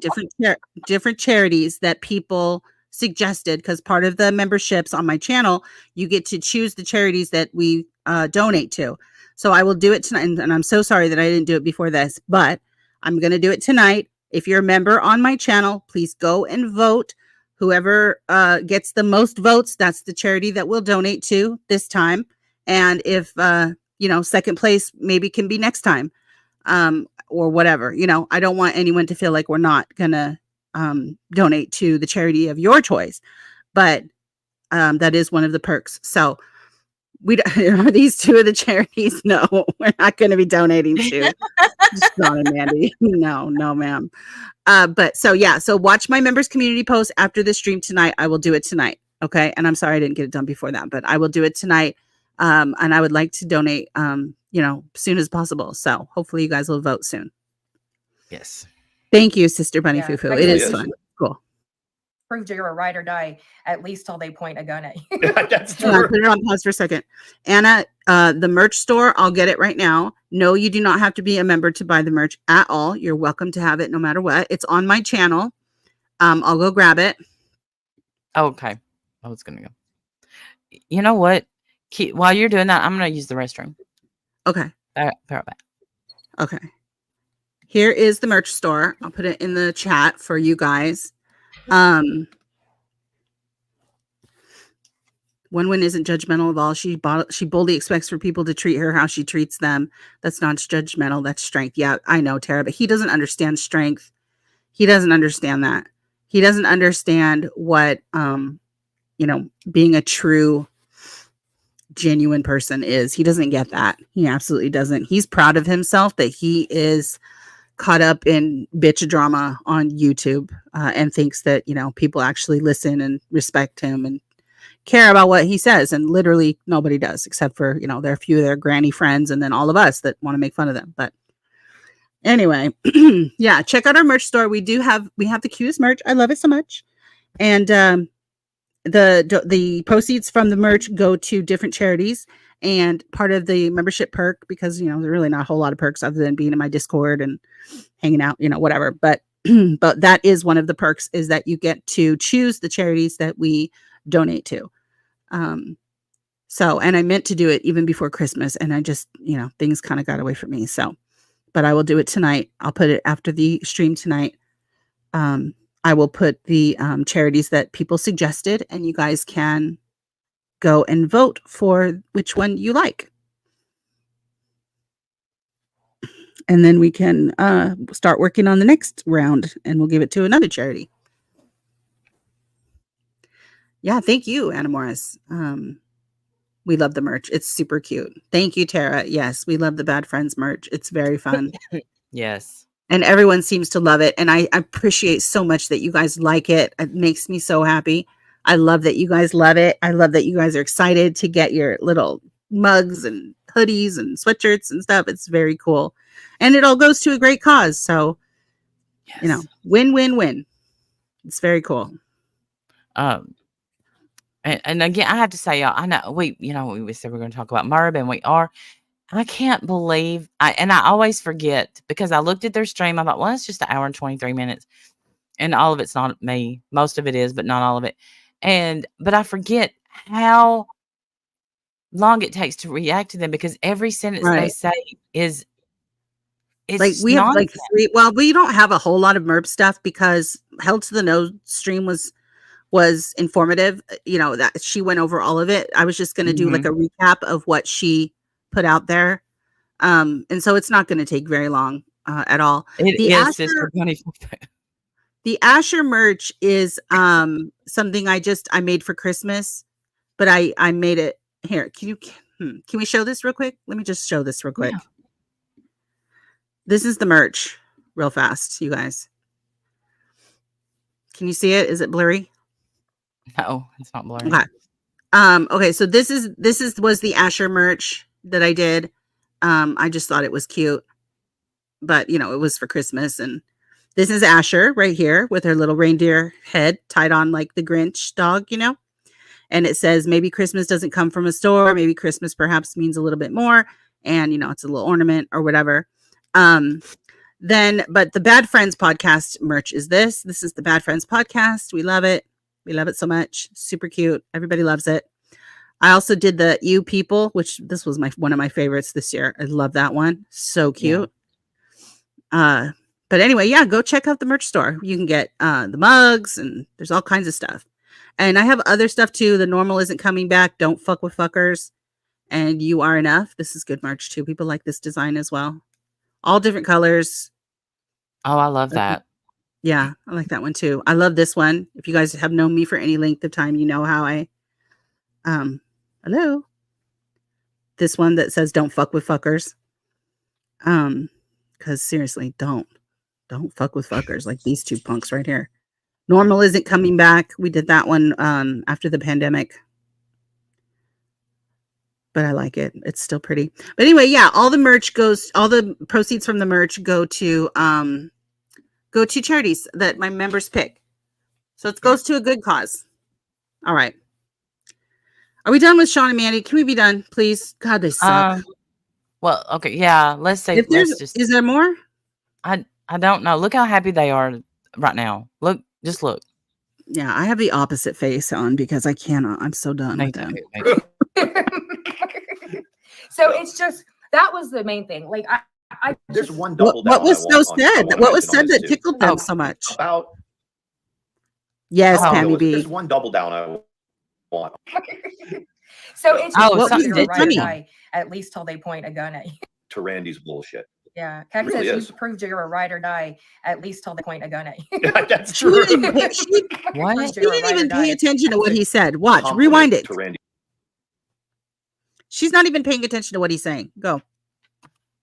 different charities that people suggested, because part of the memberships on my channel, you get to choose the charities that we donate to. So I will do it tonight, and I'm so sorry that I didn't do it before this, but I'm going to do it tonight. If you're a member on my channel, please go and vote. Whoever gets the most votes, that's the charity that we'll donate to this time. And if, second place maybe can be next time, or whatever. I don't want anyone to feel like we're not going to donate to the charity of your choice. But that is one of the perks. So are these 2 of the charities? No, we're not going to be donating to. Sean and Mandy. No, ma'am. But so watch my members community post after the stream tonight. I will do it tonight. Okay. And I'm sorry I didn't get it done before that, but I will do it tonight. And I would like to donate, soon as possible. So hopefully you guys will vote soon. Yes. Thank you, Sister Bunny Yeah, Fufu. like It I is said, Yes. fun. Cool. proved you're a ride or die at least till they point a gun at you. That's Hang on, true. put it on pause for a second. Anna, the merch store, I'll get it right now. No, you do not have to be a member to buy the merch at all. You're welcome to have it no matter what. It's on my channel. I'll go grab it. Okay. I was gonna go. You know what? While you're doing that, I'm gonna use the restroom. Okay. Be right back. Okay. Here is the merch store. I'll put it in the chat for you guys. Win-Win isn't judgmental at all. She boldly expects for people to treat her how she treats them. That's not judgmental. That's strength. Yeah, I know, Tara, but he doesn't understand strength. He doesn't understand that. He doesn't understand what, being a true, genuine person is. He doesn't get that. He absolutely doesn't. He's proud of himself that he is caught up in bitch drama on YouTube and thinks that, people actually listen and respect him and care about what he says. And literally nobody does, except for, there are a few of their granny friends and then all of us that want to make fun of them. But anyway, yeah, check out our merch store. We have the cutest merch. I love it so much. And the proceeds from the merch go to different charities, and part of the membership perk, because there's really not a whole lot of perks other than being in my Discord and hanging out, whatever, but but that is one of the perks, is that you get to choose the charities that we donate to. So, and I meant to do it even before Christmas, and I just, things kind of got away from me. So, but I will do it tonight. I'll put it after the stream tonight. I will put the charities that people suggested, and you guys can go and vote for which one you like. And then we can start working on the next round, and we'll give it to another charity. Yeah, thank you, Anna Morris. We love the merch. It's super cute. Thank you, Tara. Yes, we love the Bad Friends merch. It's very fun. Yes. And everyone seems to love it. And I appreciate so much that you guys like it. It makes me so happy. I love that you guys love it. I love that you guys are excited to get your little mugs and hoodies and sweatshirts and stuff. It's very cool. And it all goes to a great cause. So, Yes. win, win, win. It's very cool. And again, I have to say, y'all, I know we said we're going to talk about Merb, and we are. I can't believe I always forget, because I looked at their stream. I thought, well, it's just an hour and 23 minutes. And all of it's not me. Most of it is, but not all of it. But I forget how long it takes to react to them, because every sentence they Right. say it's Like, we have like nonsense. we don't have a whole lot of Merb stuff, because Held to the Nose stream was informative. That she went over all of it. I was just going to do like a recap of what she put out there. And so it's not going to take very long at all. It The is, Asher, Sister Bunny. the Asher merch is something I made for Christmas, but I made it here. Can we show this real quick? Let me just show this real quick. Yeah. This is the merch real fast, you guys. Can you see it? Is it blurry? No, it's not blurry. Okay. Okay, so this was the Asher merch that I did. I just thought it was cute, but it was for Christmas. And this is Asher right here with her little reindeer head tied on like the Grinch dog, and it says, maybe Christmas doesn't come from a store. Maybe Christmas perhaps means a little bit more. And, it's a little ornament or whatever. But the Bad Friends podcast merch is this. This is the Bad Friends podcast. We love it. We love it so much. Super cute. Everybody loves it. I also did the You People, which this was one of my favorites this year. I love that one. So cute. Yeah. But anyway, yeah, go check out the merch store. You can get the mugs, and there's all kinds of stuff. And I have other stuff too. The Normal Isn't Coming Back. Don't Fuck with Fuckers. And You Are Enough. This is good merch too. People like this design as well. All different colors. Oh, I love that. Yeah, I like that one too. I love this one. If you guys have known me for any length of time, you know how I hello. This one that says don't fuck with fuckers. Because seriously, don't fuck with fuckers, like these two punks right here. Normal Isn't Coming Back. We did that one after the pandemic. But I like it. It's still pretty. But anyway, yeah, all the proceeds from the merch go to go to charities that my members pick. So it goes to a good cause. All right. Are we done with Sean and Mandy? Can we be done, please? God, they suck. Well, okay, yeah. Let's say. If there's, Let's just. is there more? I don't know. Look how happy they are right now. Look, just look. Yeah, I have the opposite face on because I cannot. I'm so done with them. So it's just that was the main thing. Like There's just, one double down. What was I so want- I said? wanna What was mention on said this that too. tickled them so much? About Yes, Oh, Pammy there's B. one double down I want. so it's Oh, just something you're a did ride or funny. die, at least till they point a gun at you. To Randy's bullshit. Yeah, Keck really says is. you've proved you're a ride or die, at least till they point a gun at you. That's She true. didn't even pay, What? Proves she you're a didn't ride or even pay die. attention to what he said. Watch, Compliment rewind it. to Randy. She's not even paying attention to what he's saying. Go.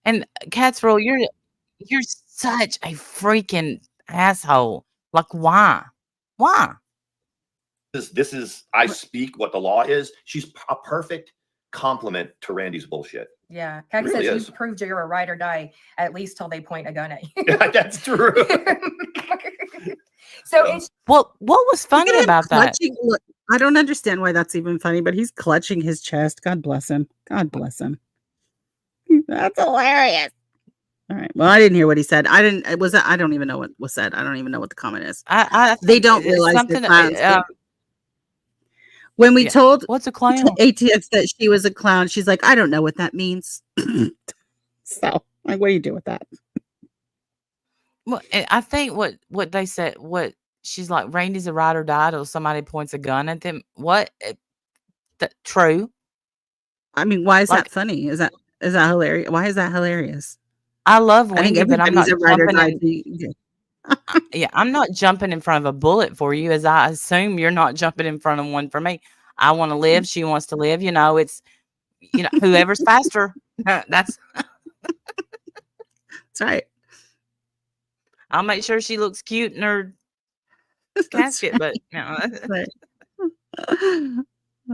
And Catsroll, you're such a freaking asshole. Like, why? Why? This is I speak what the law is. She's a perfect compliment to Randy's bullshit. Yeah, Keck Really says is. you've proved you're a ride or die, at least till they point a gun at you. That's true. So it's What was Look funny at him about that? clutching. Look, I don't understand why that's even funny, but he's clutching his chest. God bless him. God bless him. That's hilarious. All right. Well, I didn't hear what he said. I didn't. It was. I don't even know what was said. I don't even know what the comment is. I They think don't it's realize something. they're clowns. When we yeah. told What's a clown? ATX that she was a clown, she's like, I don't know what that means. So, like, what do you do with that? Well, I think what they said. What she's like, Randy's a ride or die till somebody points a gun at them. What? True. I mean, why is Like, that funny? Is that hilarious? Why is that hilarious? I love I think Wendy, but I'm not everybody's a ride or jumping die. in. Yeah, I'm not jumping in front of a bullet for you, as I assume you're not jumping in front of one for me. I want to live. She wants to live. You know, it's whoever's faster. That's. That's right. I'll make sure she looks cute in her casket, but Right.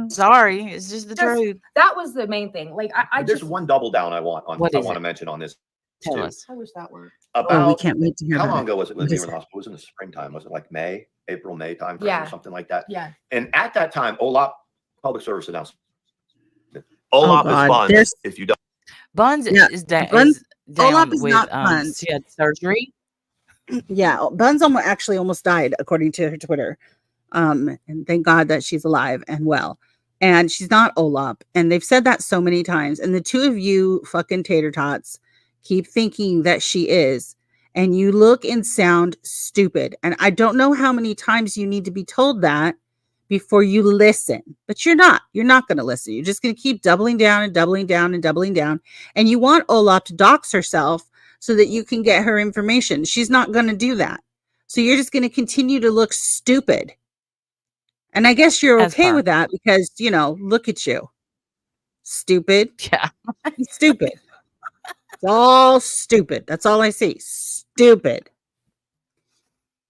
sorry, it's just the just truth. that was the main thing. Like I There's just one double down I want What is to it? mention on this Tell too. us. I wish that were. Oh, we About can't wait to hear how about long it. ago was it when What we is were in it? the hospital? Was it in the springtime? Was it like April, May time frame Yeah. or something like that? Yeah. And at that time, OLAP public service announcement. Oh, OLAP is God. buns. There's If you don't, Buns Yeah, is Buns- down Olaf is with not Buns. she had surgery. Yeah, Buns actually almost died, according to her Twitter. And thank God that she's alive and well. And she's not Olap. And they've said that so many times. And the two of you fucking tater tots keep thinking that she is. And you look and sound stupid. And I don't know how many times you need to be told that before you listen. But you're not. You're not going to listen. You're just going to keep doubling down and doubling down and doubling down. And you want Olaf to dox herself so that you can get her information. She's not going to do that. So you're just going to continue to look stupid. And I guess you're As okay per. with that because, look at you. Stupid. Yeah. Stupid. It's all stupid. That's all I see. Stupid.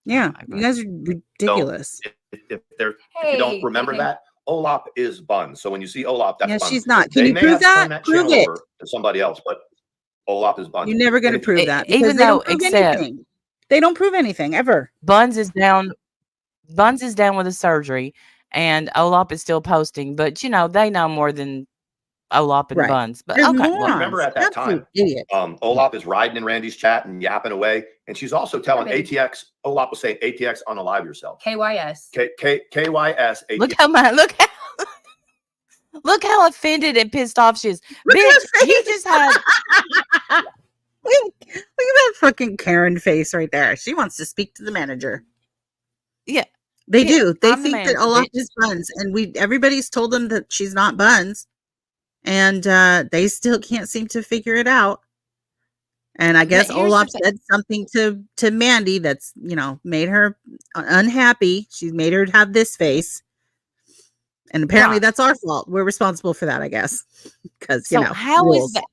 Yeah. my You guys are ridiculous. if you don't remember okay. that, OLAP is buns. So when you see OLAP, that's Yeah, buns. she's not. Can They you may prove have that? turned that Prove channel it. over to somebody else, but OLAP is buns. You're never going to And if- prove that. Because even they though, don't prove except anything. They don't prove anything ever. Buns is down with a surgery, and Olap is still posting. But they know more than Olap and Right. Buns. But They're okay, well, morons. remember at that Absolute time, idiot. OLAP is riding in Randy's chat and yapping away. And she's also telling baby. ATX, OLAP was saying, ATX, unalive yourself. KYS. KYS, ATX. look how offended and pissed off she is. Look at Bitch, her you face. just had Look at that fucking Karen face right there. She wants to speak to the manager. yeah. They Yeah, do. They I'm the think that manager, Olaf bitch. is Buns, and everybody's told them that she's not Buns, and they still can't seem to figure it out. And I guess But here's Olaf the thing. said something to Mandy that's made her unhappy. She's made her have this face, and apparently Right. that's our fault. We're responsible for that, I guess, because So how is rules. that?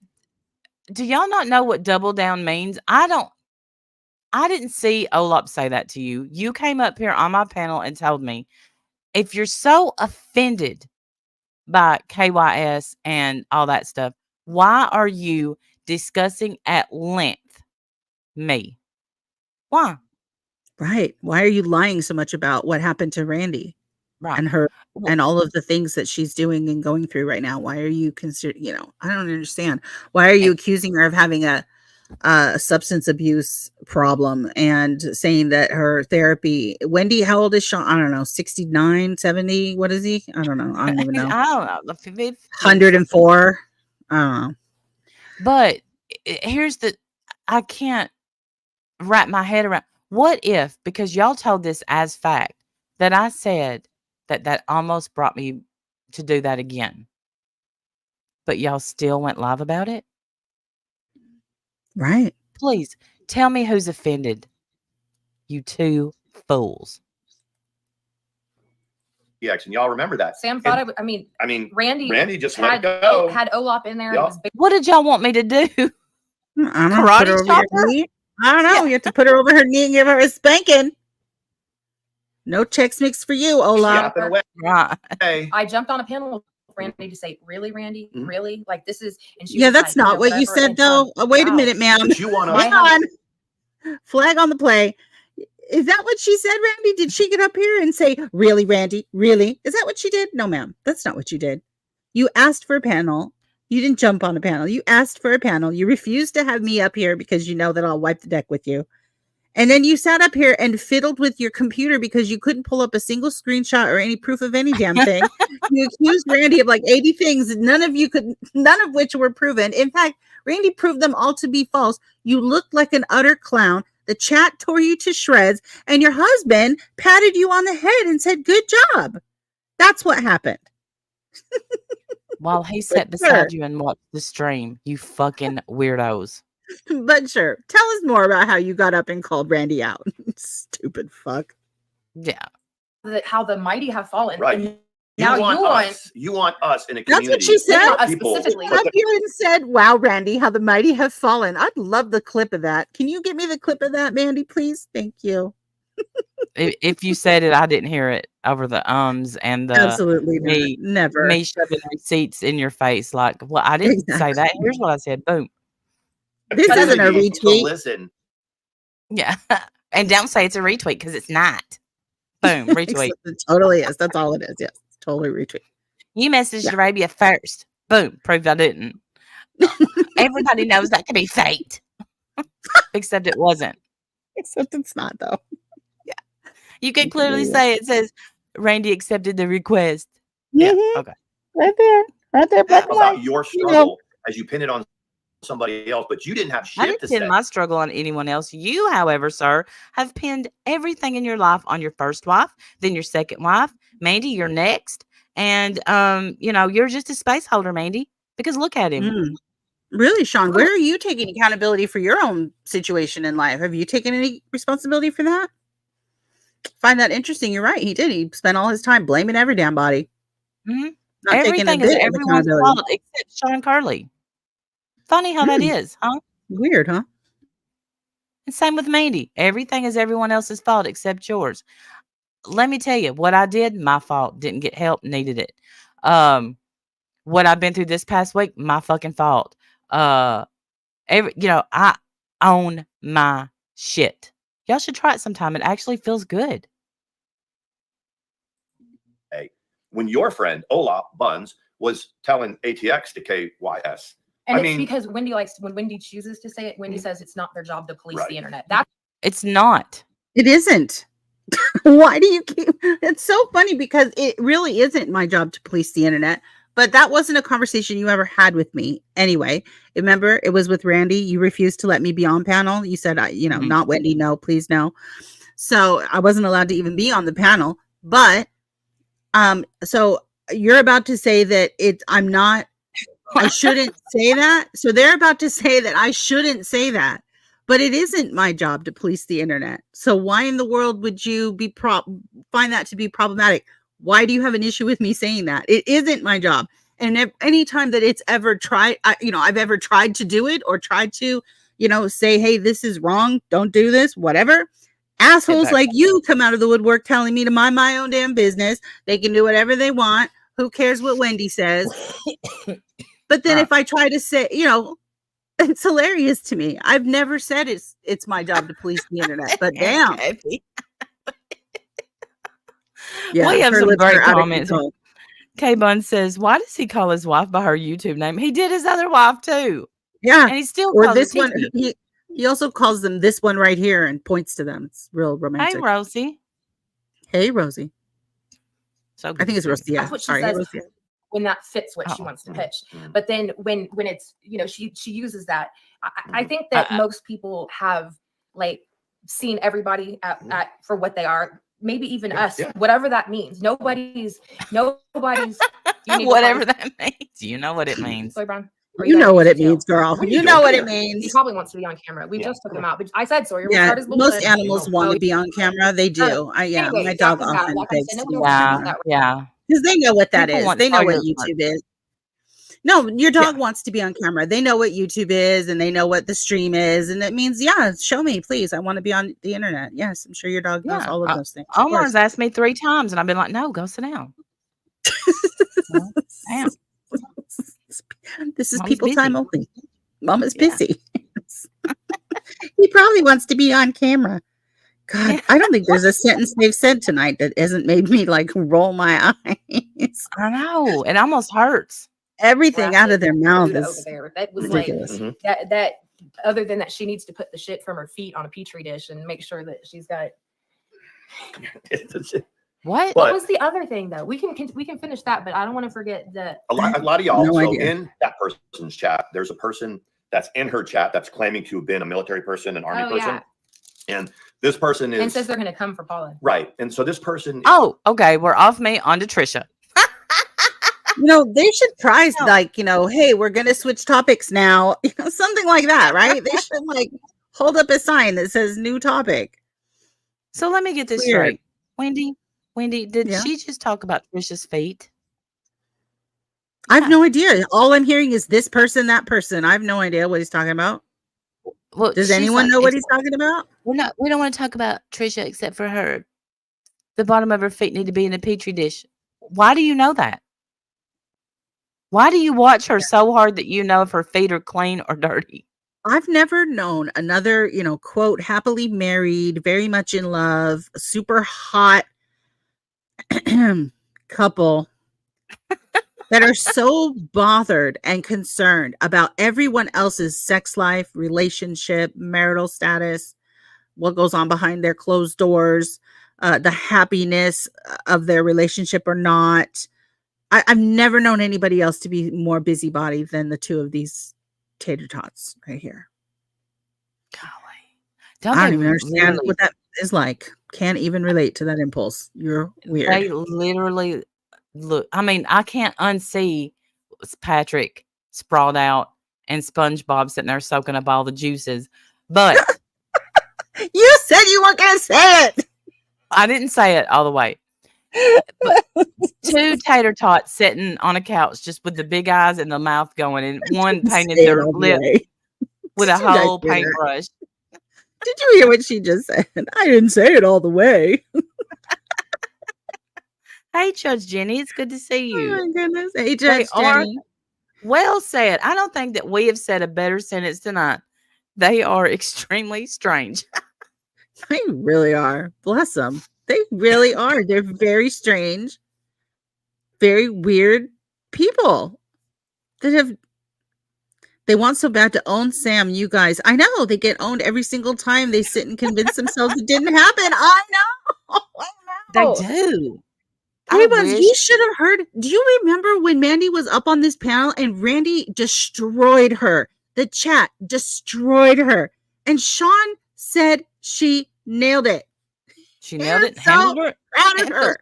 Do y'all not know what double down means? I didn't see Olap say that to you. You came up here on my panel and told me, if you're so offended by KYS and all that stuff, why are you discussing at length me? Why? Right. Why are you lying so much about what happened to Randy Right. and her Well, and all of the things that she's doing and going through right now? Why are you I don't understand. Why are you and accusing her of having a substance abuse problem and saying that her therapy, Wendy, how old is Sean? I don't know, 69, 70. What is he? I don't know. I don't even know. I don't know. The 50 something. 104. I don't know. But here's I can't wrap my head around. What if, because y'all told this as fact, that I said that almost brought me to do that again, but y'all still went live about it? Right. Please tell me who's offended. You two fools. And y'all remember that. Sam thought And, I mean, I mean, Randy just let had it go. had Olaf in there. Yep. It was big. What did y'all want me to do? I don't know. Put her Karate over chop your her? knee. I don't know. Yeah. You have to put her over her knee and give her a spanking. No Chex Mix for you, Olaf. Yapping away. Right. I jumped on a panel with Randy to say, really, Randy? Mhm. Really? Like, this is, and she Yeah, was that's like, not what you whatever. said, And, though. Wait a wow. minute, ma'am. But you want My us. Hang on. Flag on the play. Is that what she said, Randy? Did she get up here and say, really, Randy? Really? Is that what she did? No, ma'am. That's not what you did. You asked for a panel. You didn't jump on a panel. You asked for a panel. You refused to have me up here because you know that I'll wipe the deck with you. And then you sat up here and fiddled with your computer because you couldn't pull up a single screenshot or any proof of any damn thing. You accused Randy of like 80 things, none of which were proven. In fact, Randy proved them all to be false. You looked like an utter clown. The chat tore you to shreds, and your husband patted you on the head and said, "Good job." That's what happened. While he sat beside you and watched the stream, you fucking weirdos. But sure, tell us more about how you got up and called Randy out. Stupid fuck. Yeah. How the mighty have fallen. Right. And now you want us in a community. That's what she said. Not us specifically. Up here and said, "Wow, Randy, how the mighty have fallen." I'd love the clip of that. Can you get me the clip of that, Mandy, please? Thank you. If you said it, I didn't hear it over the and the Absolutely not. Never. me shoving receipts in your face. Like, well, I didn't say that. Here's what I said. Boom. This isn't a retweet. Listen. Yeah. And don't say it's a retweet because it's not. Boom. Retweet. It totally is. That's all it is. Yes. Totally retweet. You messaged Arabia first. Boom. Proved I didn't. Everybody knows that could be fate. Except it wasn't. Except it's not, though. Yeah. You can clearly say it says Randy accepted the request. Mm-hmm. Yeah. Okay. Right there. Right there. Black and About white. your struggle as you pin it on somebody else, but you didn't have shit I didn't to pin say. my struggle on anyone else. You, however, sir, have pinned everything in your life on your first wife, then your second wife. Mandy, you're next. And you're just a space holder, Mandy. Because look at him. Really, Sean, where are you taking accountability for your own situation in life? Have you taken any responsibility for that? Find that interesting. You're right. He did. He spent all his time blaming every damn body. Mm-hmm. Not Everything taking a bit is of everyone's accountability. fault except Sean Curley. Funny how that is, huh? Weird, huh? And same with Mandy. Everything is everyone else's fault except yours. Let me tell you, what I did, my fault. Didn't get help, needed it. What I've been through this past week, my fucking fault. I own my shit. Y'all should try it sometime. It actually feels good. Hey, when your friend Olaf Buns was telling ATX to KYS. And it's because when Wendy chooses to say it, Wendy says it's not their job to police the internet. It's not. It isn't. Why do you keep? It's so funny because it really isn't my job to police the internet. But that wasn't a conversation you ever had with me. Anyway, remember, it was with Randy. You refused to let me be on panel. You said, not Wendy. No, please, no. So I wasn't allowed to even be on the panel. But so you're about to say that I shouldn't say that. So they're about to say that I shouldn't say that. But it isn't my job to police the internet. So why in the world would you find that to be problematic? Why do you have an issue with me saying that? It isn't my job. And any time that it's ever tried, I've ever tried to do it or tried to, say, hey, this is wrong. Don't do this, whatever. Assholes like you come out of the woodwork telling me to mind my own damn business. They can do whatever they want. Who cares what Wendy says? But then if I try to say, It's hilarious to me. I've never said it's my job to police the internet, but damn. Yeah, We have her some lips great are out of comments. control. K-Bun says, why does he call his wife by her YouTube name? He did his other wife too. Yeah. And he still Or calls her this one, Kiki. he also calls them this one right here and points to them. It's real Hey, romantic. Rosie. Hey, Rosie. So I think it's Rosie. Yeah. That's what she Sorry, says Rosie. when that fits what she wants to pitch. But then when it's, she uses that. I think that most people have like seen everybody at for what they are. Maybe even us, whatever that means. Nobody's. Whatever that means. You know what it means. Soy Brown. You know what it means, girl. You know what it He means. probably wants to be on camera. We just took him out. But I said Sawyer. Yeah, most animals want to be on camera. They do. Anyway, my dog talking about often it, like I begs said, to nobody be wants to on talk camera. about that. Yeah. Because they know what that People is. want They know what Sawyer YouTube is. No, your dog wants to be on camera. They know what YouTube is and they know what the stream is. And it means, show me, please. I want to be on the internet. Yes, I'm sure your dog knows all of those things. Omar's asked me 3 times and I've been like, no, go sit down. Damn. This is Mom's people busy. time only. Mom is busy. He probably wants to be on camera. God, I don't think there's a sentence they've said tonight that hasn't made me like roll my eyes. I know. It almost hurts. Everything out of their mouth Over is there. That was ridiculous. like that. Other than that, she needs to put the shit from her feet on a petri dish and make sure that she's got. What? What was the other thing though? We can finish that, but I don't want to forget that A lot of y'all. No So idea. in that person's chat, there's a person that's in her chat that's claiming to have been a military person, an army person, and this person is and says they're going to come for Paula. Right, and so this person. Oh, okay. We're off me on to Trisha. They should try like, hey, we're going to switch topics now. Something like that, right? They should like hold up a sign that says new topic. So let me get this straight. Wendy, did she just talk about Trisha's feet? I have no idea. All I'm hearing is this person, that person. I have no idea what he's talking about. Well, does anyone know what he's talking about? We don't want to talk about Trisha except for the bottom of her feet need to be in a petri dish. Why do you know that? Why do you watch her so hard that you know if her feet are clean or dirty? I've never known another, quote, happily married, very much in love, super hot couple that are so bothered and concerned about everyone else's sex life, relationship, marital status, what goes on behind their closed doors, the happiness of their relationship or not. I've never known anybody else to be more busybody than the two of these tater tots right here. Golly. I don't even understand what that is like. Can't even relate to that impulse. You're weird. They literally look. I mean, I can't unsee Patrick sprawled out and SpongeBob sitting there soaking up all the juices. But you said you weren't going to say it. I didn't say it all the way. But 2 tater tots sitting on a couch just with the big eyes and the mouth going, and one painted their lip with a whole paintbrush. Did you hear what she just said? I didn't say it all the way. Hey, Judge Jenny, it's good to see you. Oh my goodness. Hey, Judge Jenny. Well said. I don't think that we have said a better sentence tonight. They are extremely strange. They really are. Bless them. They really are. They're very strange, very weird people that they want so bad to own Sam, you guys. I know they get owned every single time they sit and convince themselves it didn't happen. I know. They do. You should have heard. Do you remember when Mandy was up on this panel and Randy destroyed her? The chat destroyed her. And Sean said she nailed it. She nailed it. So proud of her.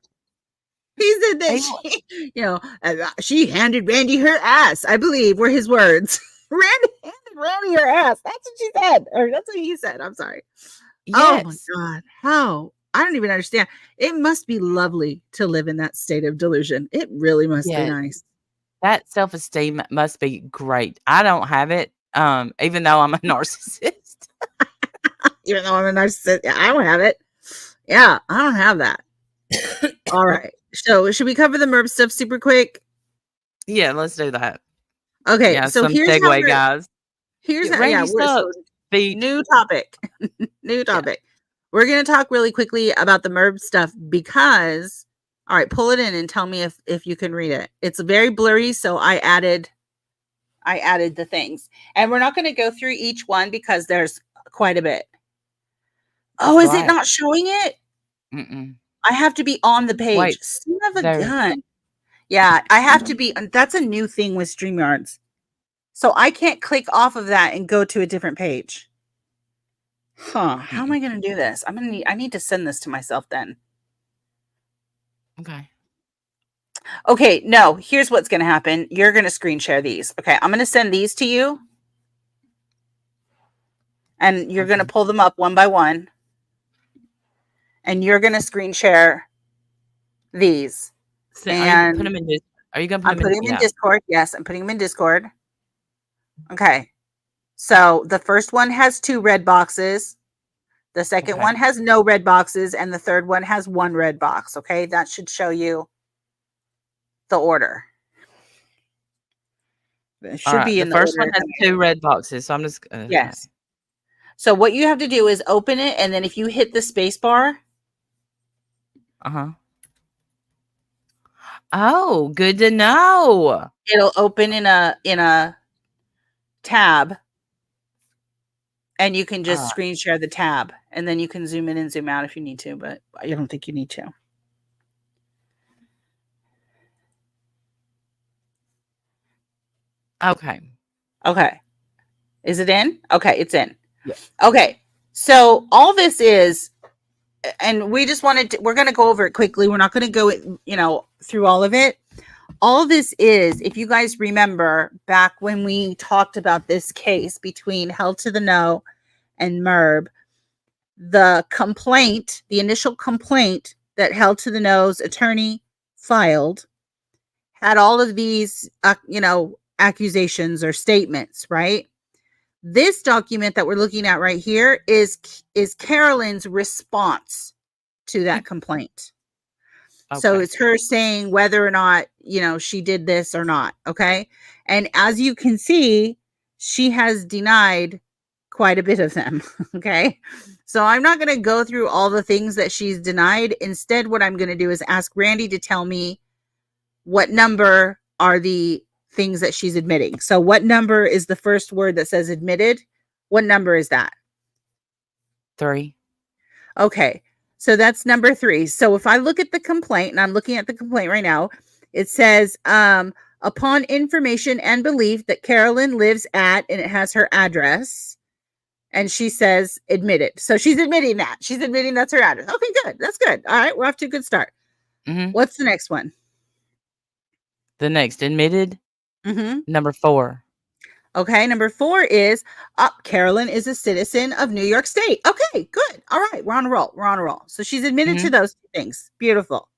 He said that she handed Randy her ass, I believe were his words. Randy handed Randy her ass. That's what she said. Or that's what he said. I'm sorry. Yes. Oh my God. How? I don't even understand. It must be lovely to live in that state of delusion. It really must be nice. That self-esteem must be great. I don't have it, even though I'm a narcissist. Even though I'm a narcissist, I don't have it. Yeah, I don't have that. All right. So should we cover the MERP stuff super quick? Yeah, let's do that. Okay. Yeah, so some here's segue, guys. Here's Get ready we're so feet. new topic. New topic. We're gonna talk really quickly about the MERB stuff because all right, pull it in and tell me if you can read it. It's very blurry, so I added the things. And we're not gonna go through each one because there's quite a bit. Oh, is it not showing it? Mm-mm. I have to be on the page. Wait, Son of a gun. Yeah, I have to be. That's a new thing with StreamYards. So I can't click off of that and go to a different page. Huh. How am I going to do this? I need to send this to myself then. Okay. Okay, no, here's what's going to happen. You're going to screen share these. Okay, I'm going to send these to you. And you're going to pull them up one by one. And you're going to screen share these. So are you going to put them in Are you going to put I'm them putting them in Discord. Yes, I'm putting them in Discord. Okay. So the first one has 2 red boxes. The second one has no red boxes. And the third one has 1 red box. Okay. That should show you the order. It should be in the first order. one has 2 red boxes. So I'm just. Yes. So what you have to do is open it. And then if you hit the space bar. Oh, good to know. It'll open in a tab. And you can just screen share the tab. And then you can zoom in and zoom out if you need to. But I don't think you need to. Okay. Is it in? Okay, it's in. Yeah. Okay. So all this is, and we just we're going to go over it quickly. We're not going to go, through all of it. All this is, if you guys remember back when we talked about this case between Held to the No and MERB, the initial complaint that Held to the No's attorney filed had all of these, accusations or statements, right? This document that we're looking at right here is Carolyn's response to that complaint. Okay. So it's her saying whether or not, she did this or not. Okay. And as you can see, she has denied quite a bit of them. Okay. So I'm not going to go through all the things that she's denied. Instead, what I'm going to do is ask Randy to tell me what number are the things that she's admitting. So what number is the first word that says admitted? What number is that? 3. Okay. So that's number 3. So if I look at the complaint, and I'm looking at the complaint right now, it says, upon information and belief that Carolyn lives at, and it has her address, and she says admitted. So she's admitting that. She's admitting that's her address. Okay, good. That's good. All right. We're off to a good start. Mm-hmm. What's the next one? The next admitted. Mm-hmm. Number 4. Okay, number 4 is Carolyn is a citizen of New York State. Okay, good. All right, we're on a roll. So she's admitted to those 2 things. Beautiful.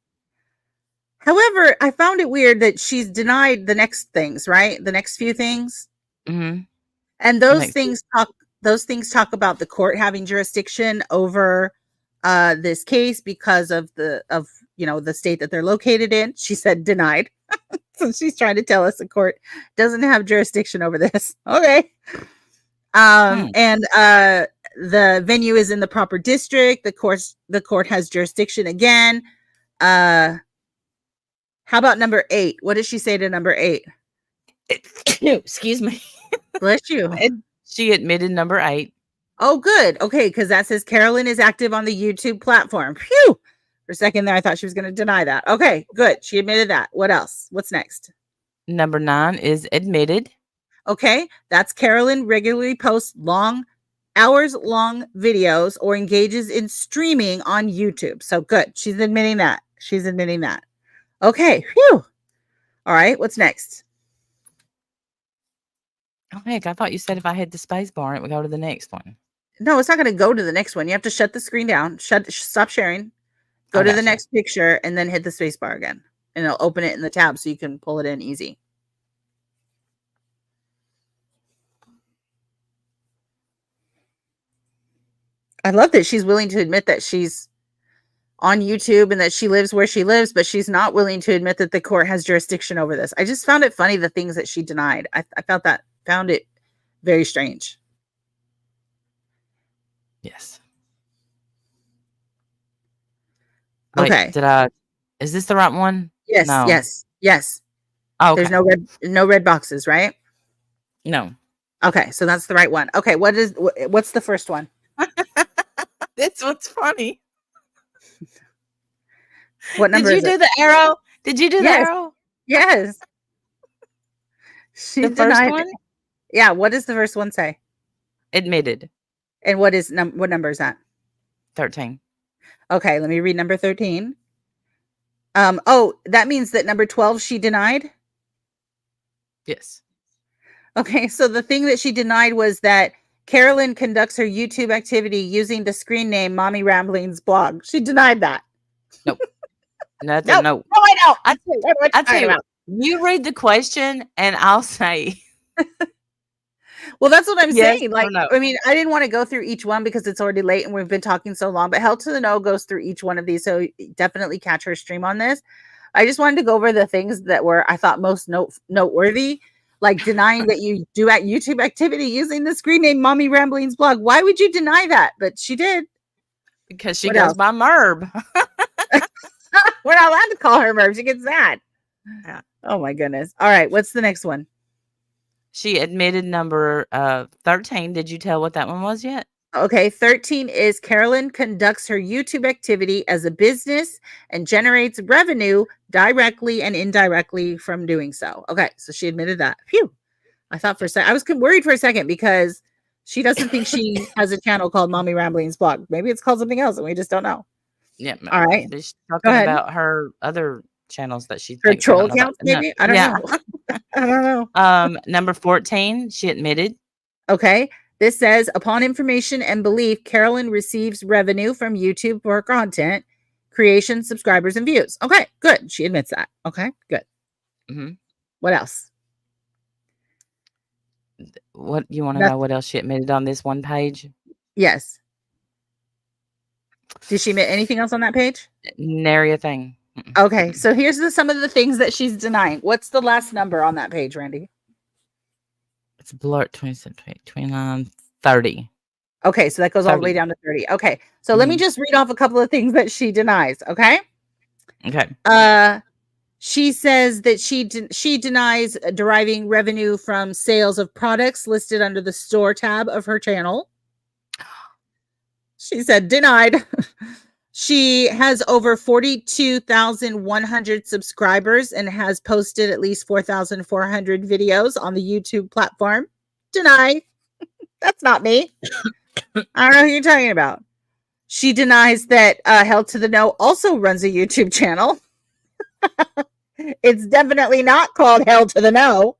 However, I found it weird that she's denied the next things, right? The next few things. Mm-hmm. And those things talk about the court having jurisdiction over this case because of the state that they're located in. She said denied. So she's trying to tell us the court doesn't have jurisdiction over this. Okay. And the venue is in the proper district. The court has jurisdiction again. How about number 8? What did she say to number 8? Excuse me. Bless you. She admitted number 8. Oh, good. Okay. Because that says Carolyn is active on the YouTube platform. Phew. For a second there, I thought she was going to deny that. Okay, good. She admitted that. What else? What's next? Number 9 is admitted. Okay, that's Carolyn regularly posts hours-long videos or engages in streaming on YouTube. So good. She's admitting that. Okay, phew. All right, what's next? Oh, heck, I thought you said if I hit the space bar, it would go to the next one. No, it's not going to go to the next one. You have to shut the screen down. Stop sharing. Go to the next picture and then hit the space bar again. And it'll open it in the tab so you can pull it in easy. I love that she's willing to admit that she's on YouTube and that she lives where she lives, but she's not willing to admit that the court has jurisdiction over this. I just found it funny, the things that she denied. I found it Very strange. Yes. Wait, Okay. is this the right one? Yes, No. yes. Oh, There's okay. no red boxes, right? No. Okay, so that's the right one. Okay, what's the first one? That's what's funny. What number Did you is do it? the arrow? Did you do the Yes. arrow? Yes. She The first denied. one? Yeah, what does the first one say? Admitted. And what number is that? 13. Okay, let me read number 13. Oh, that means that number 12 she denied? Yes. Okay, so the thing that she denied was that Carolyn conducts her YouTube activity using the screen name Mommy Ramblings blog. She denied that. Nope. Nothing. Nope. No. No, I don't. I tell you, you read the question and I'll say. Well, that's what I'm Yes saying. or Like, no. I mean, I didn't want to go through each one because it's already late and we've been talking so long, but Hell to the No goes through each one of these. So definitely catch her stream on this. I just wanted to go over the things that were, I thought, most noteworthy, like denying that you do at YouTube activity using the screen name Mommy Ramblings blog. Why would you deny that? But she did. Because she What goes else? by Merb. We're not allowed to call her Merv. She gets that. Yeah. Oh my goodness. All right. What's the next one? She admitted number 13. Did you tell what that one was yet? Okay, 13 is Carolyn conducts her YouTube activity as a business and generates revenue directly and indirectly from doing so. Okay, so she admitted that. Phew. I thought for a second, I was worried for a second because she doesn't think she has a channel called Mommy Ramblings blog. Maybe it's called something else and we just don't know. Yeah. All right. She's Go talking ahead. about her other channels that she Her thinks troll I don't know accounts, about. maybe? I don't know. I don't know. Number 14, she admitted. Okay. This says, upon information and belief, Carolyn receives revenue from YouTube for her content creation, subscribers, and views. Okay, good. She admits that. Okay, good. Mm-hmm. What else? What you want to know? What else she admitted on this one page? Yes. Did she admit anything else on that page? Nary a thing. Okay, so here's some of the things that she's denying. What's the last number on that page, Randy? It's blurred 27, 29, 30. Okay, so that goes all the way down to 30. Okay, so let me just read off a couple of things that she denies. Okay. Okay. She says that she denies deriving revenue from sales of products listed under the store tab of her channel. She said denied. She has over 42,100 subscribers and has posted at least 4,400 videos on the YouTube platform. Deny. That's not me. I don't know who you're talking about. She denies that Hell to the No also runs a YouTube channel. It's definitely not called Hell to the No.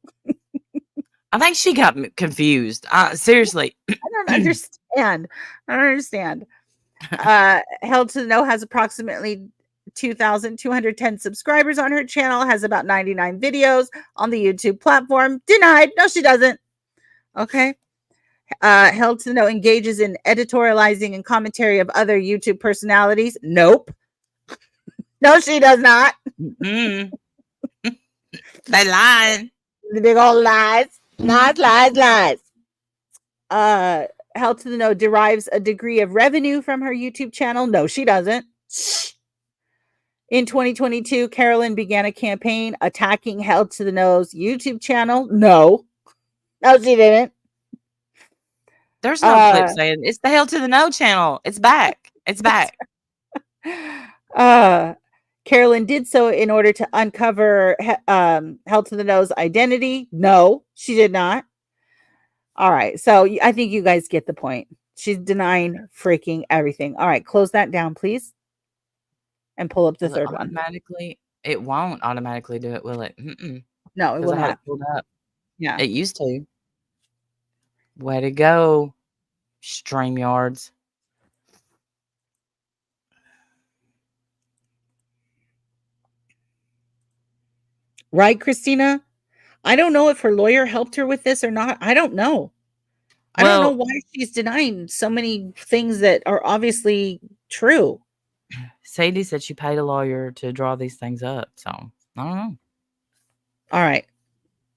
I think she got confused. Seriously. I don't understand. Hell to the No has approximately 2,210 subscribers on her channel, has about 99 videos on the YouTube platform. Denied. No, she doesn't. Okay. Hell to the No engages in editorializing and commentary of other YouTube personalities. Nope. No, she does not. They lying. The big old lies. Lies. Hell to the No derives a degree of revenue from her YouTube channel. No, she doesn't. In 2022, Carolyn began a campaign attacking Hell to the No's YouTube channel. No, she didn't. There's no clip saying it's the Hell to the No channel. It's back. It's back. Carolyn did so in order to uncover Hell to the No's identity. No, she did not. All right. So I think you guys get the point. She's denying freaking everything. All right. Close that down, please. And pull up the third one. It won't automatically do it, will it? No, it will not. It pulled up. Yeah. It used to. Way to go, StreamYards. Right, Christina? I don't know if her lawyer helped her with this or not. I don't know. I don't know why she's denying so many things that are obviously true. Sadie said she paid a lawyer to draw these things up. So, I don't know. All right.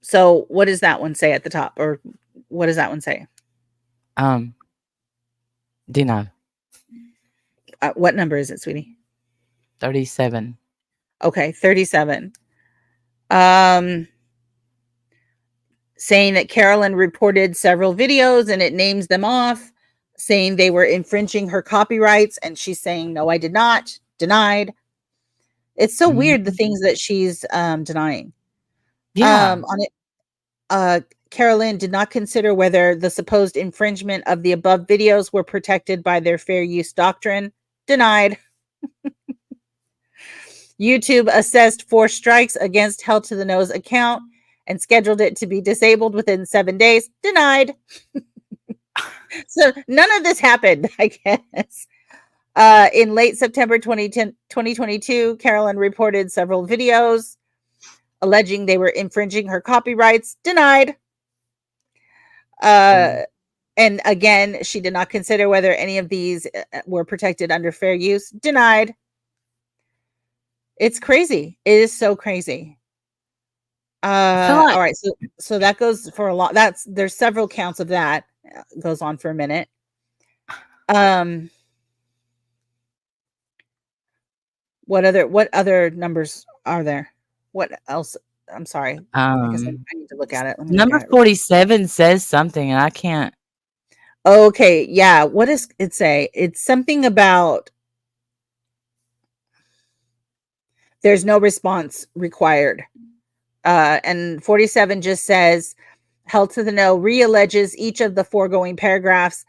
So, what does that one say at the top? Or What does that one say? Dino. What number is it, sweetie? 37. Okay, 37. Saying that Carolyn reported several videos and it names them off, saying they were infringing her copyrights, and she's saying, no, I did not. Denied. It's so weird, the things that she's denying. Yeah. On it, Carolyn did not consider whether the supposed infringement of the above videos were protected by their fair use doctrine. Denied. YouTube assessed 4 strikes against Hell to the Nose account and scheduled it to be disabled within 7 days. Denied. So none of this happened, I guess. In late September 2022, Carolyn reported several videos alleging they were infringing her copyrights. Denied. And again, she did not consider whether any of these were protected under fair use. Denied. It's crazy. It is so crazy. All right. So that goes for a lot. There's several counts of that. Goes on for a minute. What other numbers are there? What else? I'm sorry. I guess I need to look at it. Number 47 says something, and I can't. Okay, yeah. What does it say? It's something about there's no response required. And 47 just says, Hell to the No realleges each of the foregoing paragraphs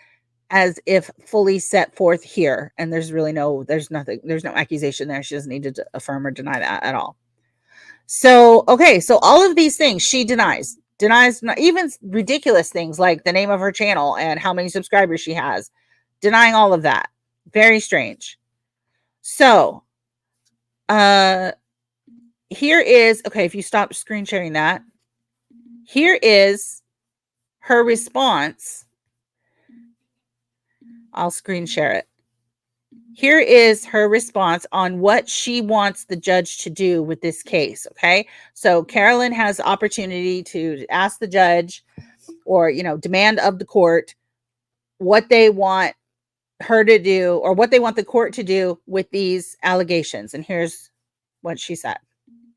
as if fully set forth here. And there's no accusation there. She doesn't need to affirm or deny that at all. So, okay. So all of these things she denies even ridiculous things like the name of her channel and how many subscribers she has, denying all of that. Very strange. So, here is, okay, if you stop screen sharing that, here is her response. I'll screen share it. Here is her response on what she wants the judge to do with this case. Okay. So Carolyn has the opportunity to ask the judge or, demand of the court what they want her to do or what they want the court to do with these allegations. And here's what she said.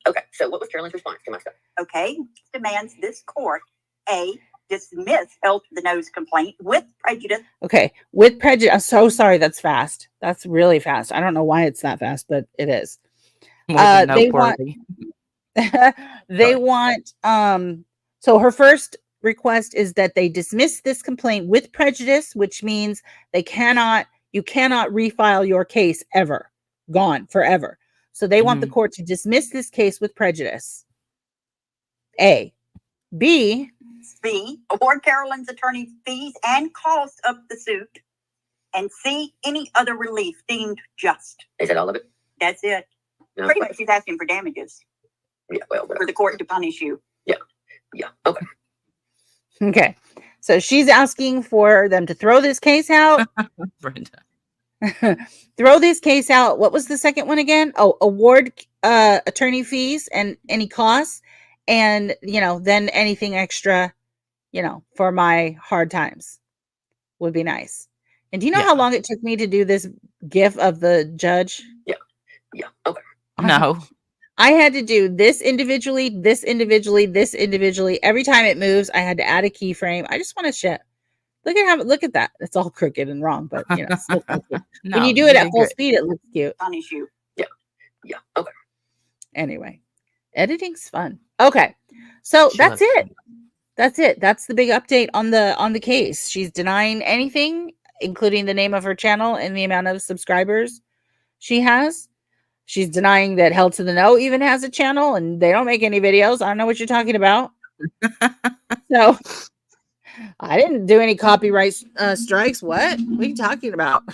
Okay. So what was Carolyn's response to my stuff? Okay. Demands this court, A, dismiss Hell to the Nose complaint with prejudice. Okay, with prejudice. I'm so sorry. That's fast. That's really fast. I don't know why it's that fast, but it is. They want. So her first request is that they dismiss this complaint with prejudice, which means you cannot refile your case ever. Gone forever. So they want the court to dismiss this case with prejudice. A. B, award Carolyn's attorney fees and costs of the suit. And C, any other relief deemed just. Is that all of it? That's it. No. Pretty much she's asking for damages. Yeah, well, for the court to punish you. Yeah. Okay. Okay. So she's asking for them to throw this case out. Brenda. Throw this case out. What was the second one again? Oh, award attorney fees and any costs. And, then anything extra, for my hard times would be nice. And do you know how long it took me to do this GIF of the judge? Yeah. Okay. No. I had to do this individually, this individually, this individually. Every time it moves, I had to add a keyframe. I just want to shit. Look at that. It's all crooked and wrong, but still no, when you do it at full speed, it looks cute. Punish you. Yeah. Okay. Anyway, editing's fun. Okay. So that's it. That's it. That's the big update on the case. She's denying anything, including the name of her channel and the amount of subscribers she has. She's denying that Hell to the No even has a channel and they don't make any videos. I don't know what you're talking about. So I didn't do any copyright strikes. What are you talking about?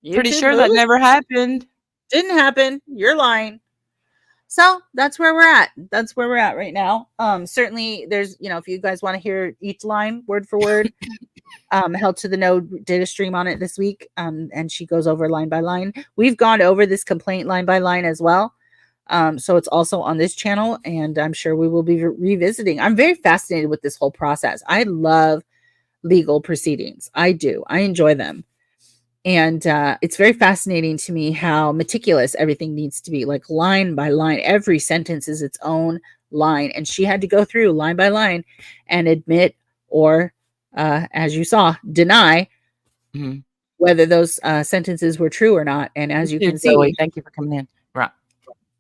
Pretty sure that never happened. Didn't happen. You're lying. So that's where we're at. That's where we're at right now. Certainly there's, if you guys want to hear each line word for word, Hell to the No did a stream on it this week. And she goes over line by line. We've gone over this complaint line by line as well. So it's also on this channel and I'm sure we will be revisiting. I'm very fascinated with this whole process. I love legal proceedings. I do. I enjoy them. And it's very fascinating to me how meticulous everything needs to be, like line by line. Every sentence is its own line. And she had to go through line by line and admit or, as you saw, deny Mhm. whether those sentences were true or not. And as you You too, can Zoe. see, Thank you for coming in. Right.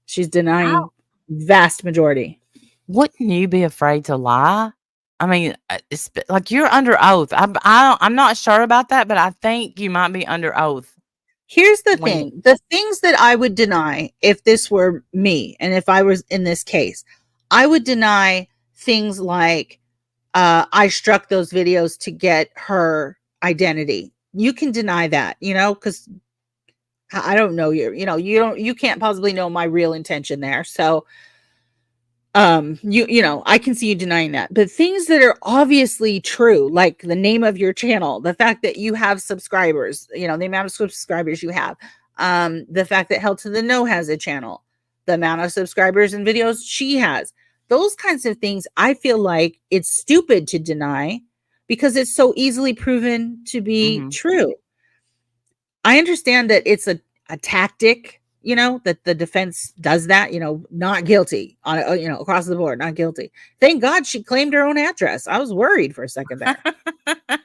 she's denying vast majority. Wouldn't you be afraid to lie? I mean, it's like you're under oath. I'm not sure about that, but I think you might be under oath. Here's the When thing. The things that I would deny if this were me and if I was in this case, I would deny things like I struck those videos to get her identity. You can deny that, because I don't know you can't possibly know my real intention there. So I can see you denying that. But things that are obviously true, like the name of your channel, the fact that you have subscribers, the amount of subscribers you have, the fact that Hell to the No has a channel, the amount of subscribers and videos she has, those kinds of things, I feel like it's stupid to deny because it's so easily proven to be true. I understand that it's a tactic, that the defense does that, not guilty on, across the board, not guilty. Thank God she claimed her own address. I was worried for a second there.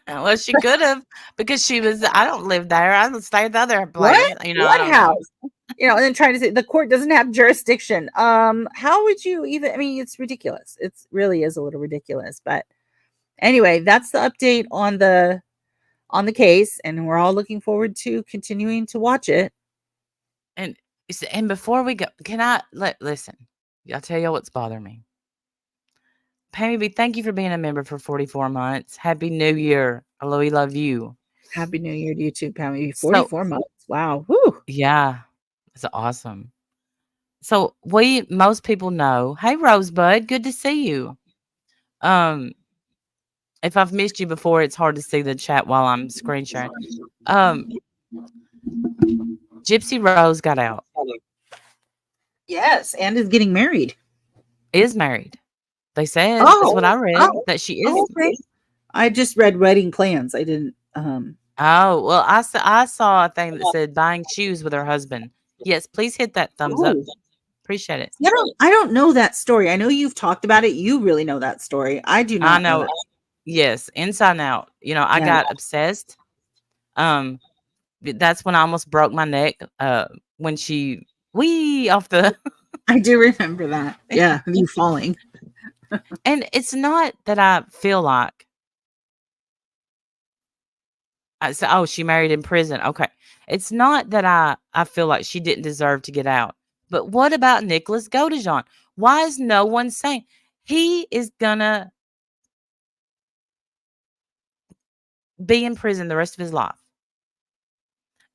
well, she could have because she was. I don't live there. I don't stay at the other What? place. I What don't know. house? And then trying to say the court doesn't have jurisdiction. How would you even? I mean, it's ridiculous. It really is a little ridiculous. But anyway, that's the update on the case, and we're all looking forward to continuing to watch it. And before we go, can I listen? I'll tell you what's bothering me. Pammy B, thank you for being a member for 44 months. Happy New Year. We love you. Happy New Year to you too, Pammy. So 44 months. Wow. Whew. yeah, it's awesome. So most people know. Hey Rosebud, good to see you. If I've missed you before, it's hard to see the chat while I'm screen sharing. Gypsy Rose got out. Yes, and is getting married. Is married. They said that's what I read that she is. Okay. I just read wedding plans. I didn't. Oh well, I saw a thing that said buying shoes with her husband. Yes, please hit that thumbs up. Appreciate it. I don't know that story. I know you've talked about it. You really know that story. I do not. I know. That. Yes, inside and out. I got obsessed. That's when I almost broke my neck. When she off the. I do remember that. Yeah, you falling. And it's not that I feel like. She married in prison. Okay, it's not that I feel like she didn't deserve to get out. But what about Nicholas Godejohn? Why is no one saying he is gonna be in prison the rest of his life?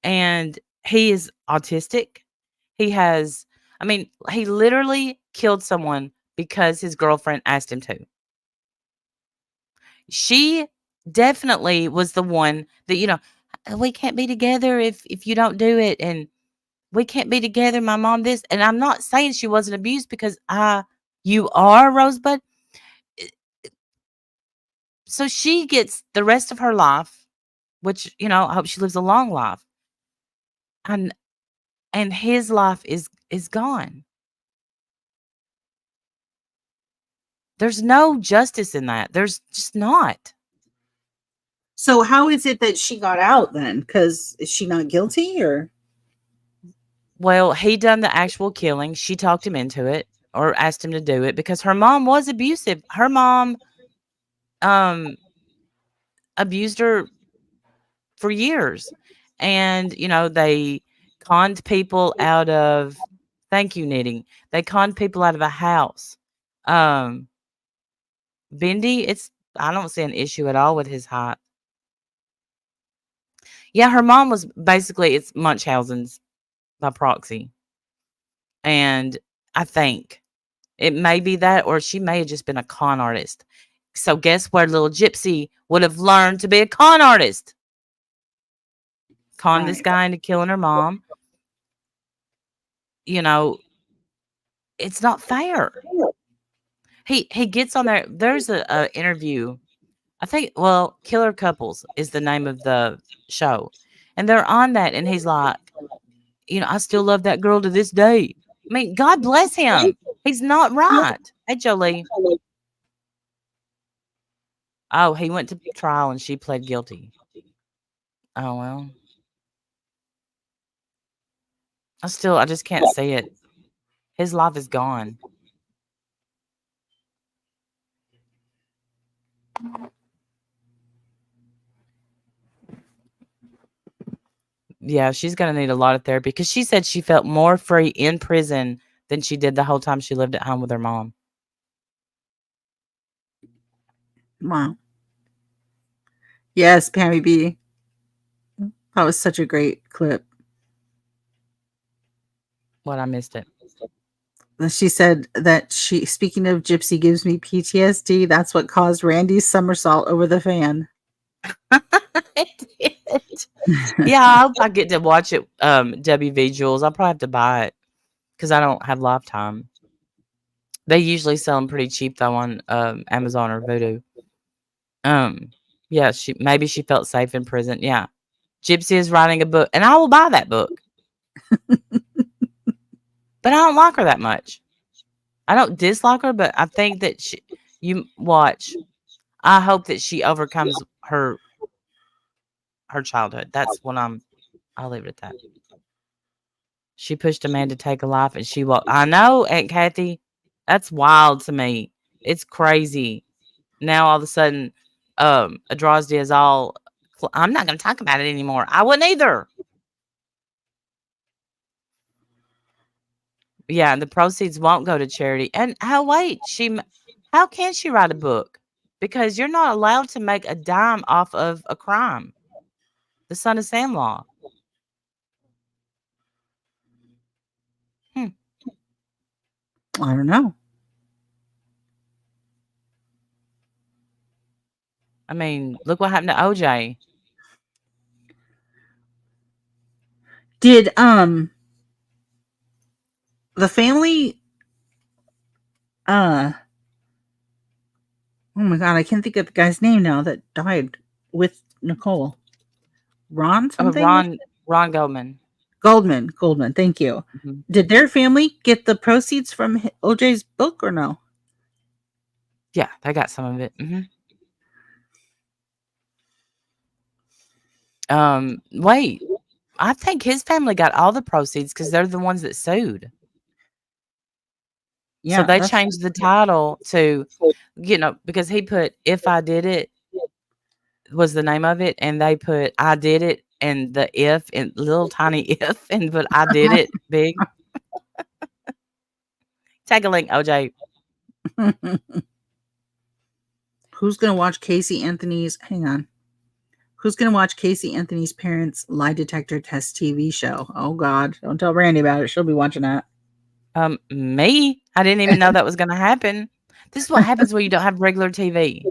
And he is autistic. He literally killed someone because his girlfriend asked him to. She definitely was the one that, we can't be together if you don't do it. And we can't be together. My mom, this. And I'm not saying she wasn't abused because you are, Rosebud. So she gets the rest of her life, which, I hope she lives a long life. And his life is gone. There's no justice in that. There's just not. So how is it that she got out then? Because is she not guilty or? Well, he done the actual killing. She talked him into it or asked him to do it because her mom was abusive. Her mom abused her for years. And, they conned people out of thank you, knitting. They conned people out of a house. Bendy, I don't see an issue at all with his height. Yeah, her mom was basically it's Munchausen's by proxy. And I think it may be that, or she may have just been a con artist. So guess where little Gypsy would have learned to be a con artist? Con this guy into killing her mom. It's not fair. He gets on there. There's a interview I think, well, Killer Couples is the name of the show. And they're on that. And he's like, I still love that girl to this day. I mean, God bless him. He's not right. Hey, Jolie. Oh, he went to trial and she pled guilty. Oh, well. I just can't see it. His life is gone. Yeah, she's going to need a lot of therapy because she said she felt more free in prison than she did the whole time she lived at home with her mom. Wow. Yes, Pammy B. That was such a great clip. What, I missed it. She said that speaking of Gypsy gives me PTSD. That's what caused Randy's somersault over the fan. It did. Yeah, I hope I get to watch it. WV Jules. I'll probably have to buy it because I don't have Lifetime. They usually sell them pretty cheap though on Amazon or Voodoo. Yeah, maybe she felt safe in prison. Yeah, Gypsy is writing a book, and I will buy that book. But I don't like her that much. I don't dislike her, but I think that you watch. I hope that she overcomes her childhood. That's what I'll leave it at that. She pushed a man to take a life, and she walked. I know, Aunt Kathy. That's wild to me. It's crazy. Now all of a sudden, Adrasdi is all. I'm not going to talk about it anymore. I wouldn't either. Yeah, and the proceeds won't go to charity. And wait, how can she write a book? Because you're not allowed to make a dime off of a crime. The Son of Sam law. I don't know. I mean, look what happened to OJ. Did the family oh my god, I can't think of the guy's name now that died with Nicole. Ron something? Ron Goldman. Goldman, thank you. Mm-hmm. Did their family get the proceeds from OJ's book or no? Yeah, they got some of it. Mm-hmm. Wait, I think his family got all the proceeds because they're the ones that sued. Yeah, so they changed the title to, because he put "If I Did It" was the name of it, and they put "I Did It" and the "if" and little tiny "if" and but "I did it" big. Take a link, OJ. Who's gonna watch Casey Anthony's? Hang on. Who's gonna watch Casey Anthony's parents' lie detector test TV show? Oh God! Don't tell Brandy about it. She'll be watching that. Me? I didn't even know that was gonna happen. This is what happens when you don't have regular TV.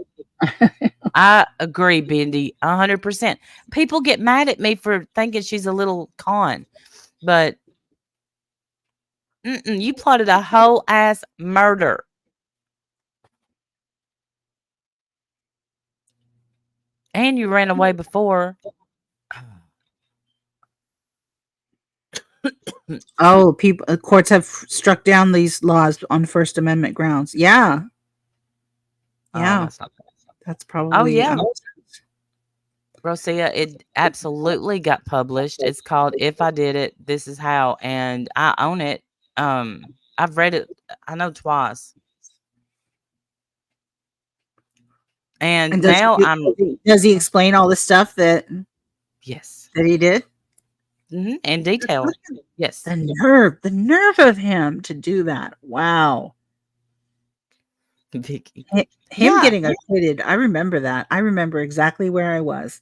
I agree, Bendy, 100%. People get mad at me for thinking she's a little con, but you plotted a whole ass murder. And you ran away before. Oh, courts have struck down these laws on First Amendment grounds. Yeah. Yeah. Oh, that's probably. Oh, yeah. Rosia, it absolutely got published. It's called "If I Did It, This Is How," and I own it. I've read it, I know, twice. And now does he explain all the stuff that? Yes. That he did? In detail. Yes. The nerve of him to do that. Wow. Vicky. Him getting acquitted. I remember that. I remember exactly where I was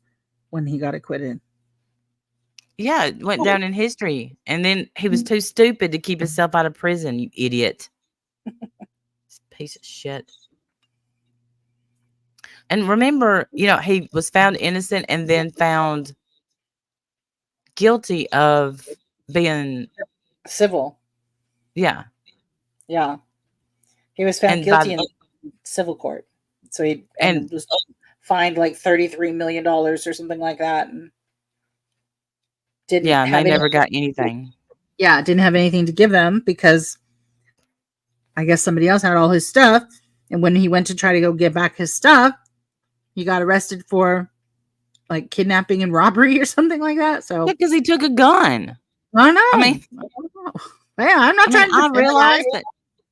when he got acquitted. Yeah, it went down in history. And then he was too stupid to keep himself out of prison, you idiot. Piece of shit. And remember, he was found innocent and then found guilty of being civil. Yeah. Yeah. He was found guilty in civil court. So he was fined like $33 million or something like that, and didn't Yeah, and they have never anything. got anything. Yeah, didn't have anything to give them because I guess somebody else had all his stuff. And when he went to try to go get back his stuff, he got arrested for like kidnapping and robbery or something like that. So Yeah, because he took a gun. I know. I mean, Yeah, I'm not trying to I defend the realize guy.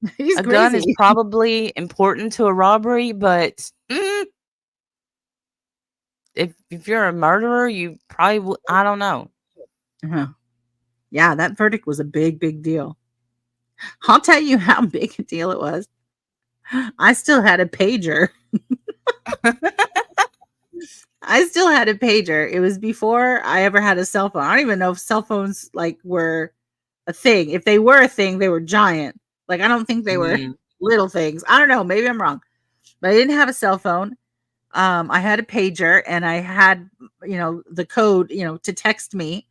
that He's a gun is crazy. probably important to a robbery, but if you're a murderer, you probably would. I don't know. Uh-huh. Yeah, that verdict was a big, big deal. I'll tell you how big a deal it was. I still had a pager. I still had a pager. It was before I ever had a cell phone. I don't even know if cell phones like were a thing. If they were a thing, they were giant. Like I don't think they were little things. I don't know. Maybe I'm wrong. But I didn't have a cell phone. I had a pager and I had, the code, to text me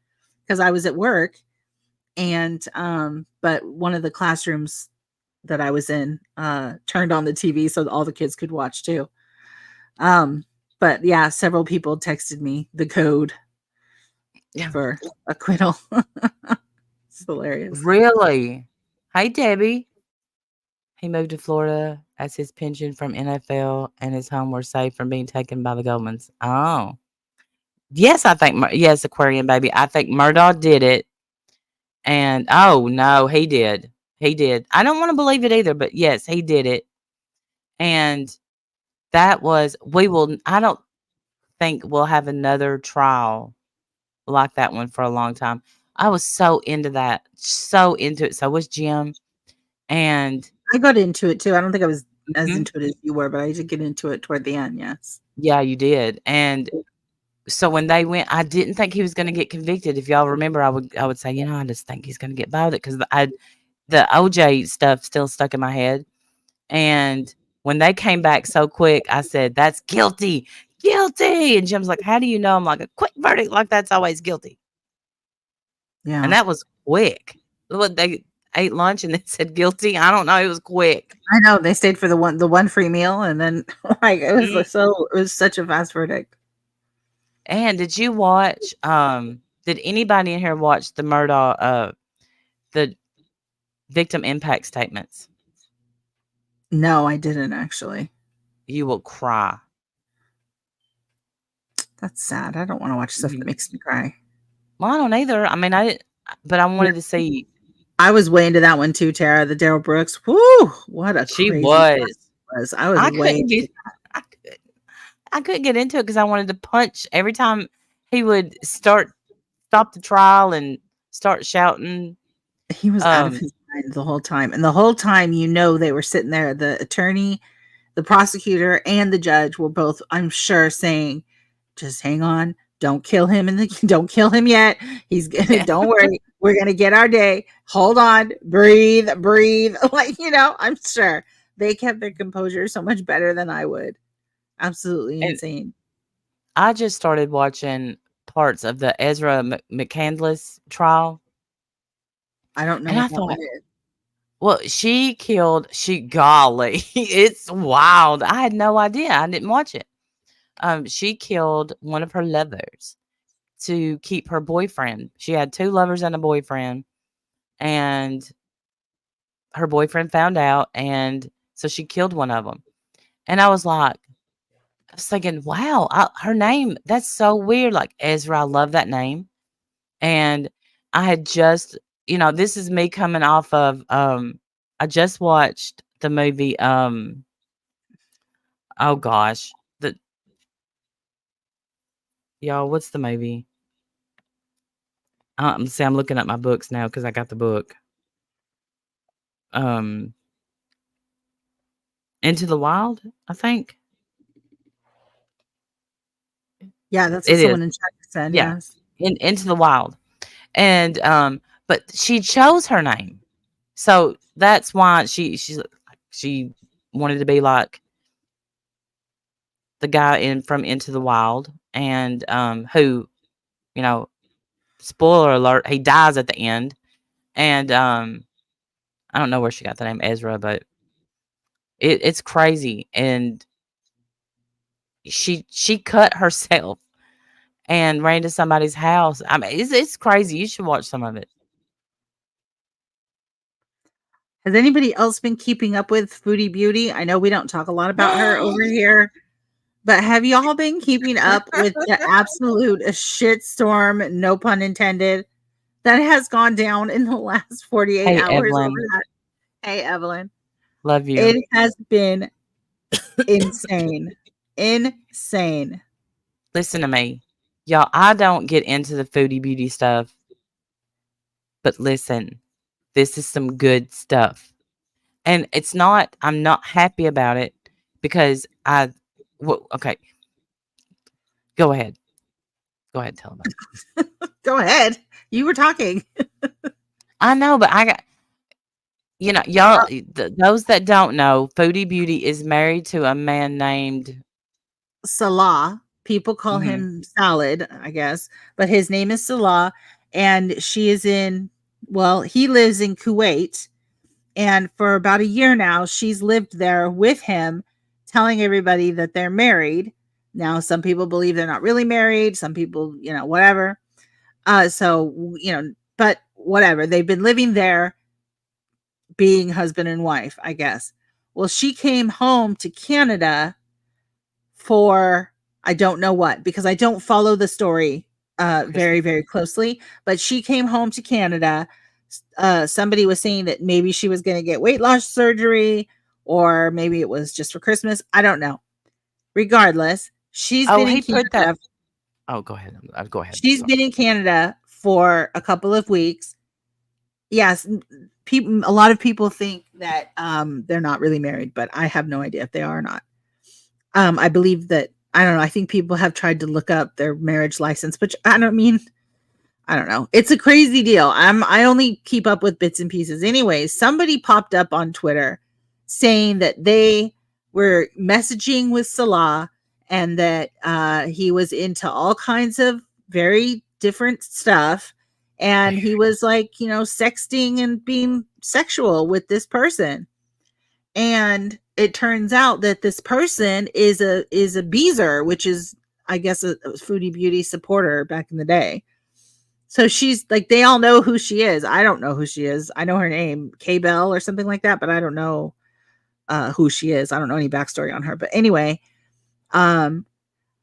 because I was at work. And but one of the classrooms that I was in turned on the TV so all the kids could watch too. But yeah, several people texted me the code for acquittal. It's hilarious. Really? Hey, Debbie. He moved to Florida as his pension from NFL and his home were safe from being taken by the Goldmans. Oh. Yes, I think, yes, Aquarium baby. I think Murdaugh did it. And, oh, no, he did. He did. I don't want to believe it either, but yes, he did it. And that was, I don't think we'll have another trial like that one for a long time. I was so into that. So into it. So was Jim. And I got into it too. I don't think I was as into it as you were, but I did get into it toward the end. Yes. Yeah, you did. And so when they went, I didn't think he was going to get convicted. If y'all remember, I would say, I just think he's going to get by with it because the OJ stuff still stuck in my head. And when they came back so quick, I said, "That's guilty, guilty." And Jim's like, "How do you know?" I'm like, "A quick verdict like that's always guilty." Yeah. And that was quick. What, they ate lunch and then said guilty? I don't know. It was quick. I know they stayed for the one free meal, and then like it was such a fast verdict. And did you watch? Did anybody in here watch the Murdaugh? The victim impact statements? No, I didn't actually. You will cry. That's sad. I don't want to watch stuff that makes me cry. Well, I don't either. I mean, I didn't, but I wanted to see. I was way into that one too, Tara. The Daryl Brooks. Whoo! What a She crazy was. I was way. I couldn't get into it because I wanted to punch every time he would stop the trial and start shouting. He was out of his mind the whole time, and the whole time, they were sitting there. The attorney, the prosecutor, and the judge were both, I'm sure, saying, "Just hang on, don't kill him, and don't kill him yet. He's gonna. Don't worry, we're gonna get our day. Hold on, breathe." Like I'm sure they kept their composure so much better than I would. Absolutely insane. I just started watching parts of the Ezra McCandless trial. I don't know. And I thought, well, golly, it's wild. I had no idea. I didn't watch it. She killed one of her lovers to keep her boyfriend. She had 2 lovers and a boyfriend, and her boyfriend found out, and so she killed one of them. And I was thinking, wow, her name, that's so weird. Like Ezra, I love that name. And I had just, this is me coming off of, I just watched the movie, oh gosh, y'all, what's the movie? See, I'm looking at my books now because I got the book. Into the Wild, I think. Yeah, that's what someone in chat said. Yeah. Yes. Into the Wild. And but she chose her name. So that's why she wanted to be like the guy from Into the Wild, and who, spoiler alert, he dies at the end. And I don't know where she got the name Ezra, but it's crazy. And she cut herself and ran to somebody's house. I mean, it's crazy. You should watch some of it. Has anybody else been keeping up with Foodie Beauty? I know we don't talk a lot about her over here, but have y'all been keeping up with the absolute shitstorm, no pun intended, that has gone down in the last 48 Hey, hours over Evelyn, that? Hey, Evelyn. love you. It has been insane. Insane. Listen to me. Y'all, I don't get into the Foodie Beauty stuff, but listen, this is some good stuff. And I'm not happy about it because okay, go ahead. Go ahead, tell about it. Go ahead. You were talking. I know, but y'all, those that don't know, Foodie Beauty is married to a man named Salah. People call Mhm. him Salad, I guess, but his name is Salah, and she is he lives in Kuwait, and for about a year now, she's lived there with him, telling everybody that they're married. Now, some people believe they're not really married. Some people, whatever. But whatever. They've been living there, being husband and wife, I guess. Well, she came home to Canada for I don't know what, because I don't follow the story very, very closely. But she came home to Canada. Somebody was saying that maybe she was going to get weight loss surgery, or maybe it was just for Christmas. I don't know. Regardless, she's been in he put that. Canada. Oh, go ahead. Go ahead. She's been in Canada for a couple of weeks. Yes, a lot of people think that they're not really married, but I have no idea if they are or not. I believe that, I don't know. I think people have tried to look up their marriage license, but I don't know. It's a crazy deal. I only keep up with bits and pieces. Anyways, somebody popped up on Twitter saying that they were messaging with Salah and that he was into all kinds of very different stuff. And he was like, sexting and being sexual with this person. And it turns out that this person is a Beezer, which is, I guess, a Foodie Beauty supporter back in the day. So she's like, they all know who she is. I don't know who she is. I know her name, K-Bell or something like that, but I don't know who she is. I don't know any backstory on her. But anyway, and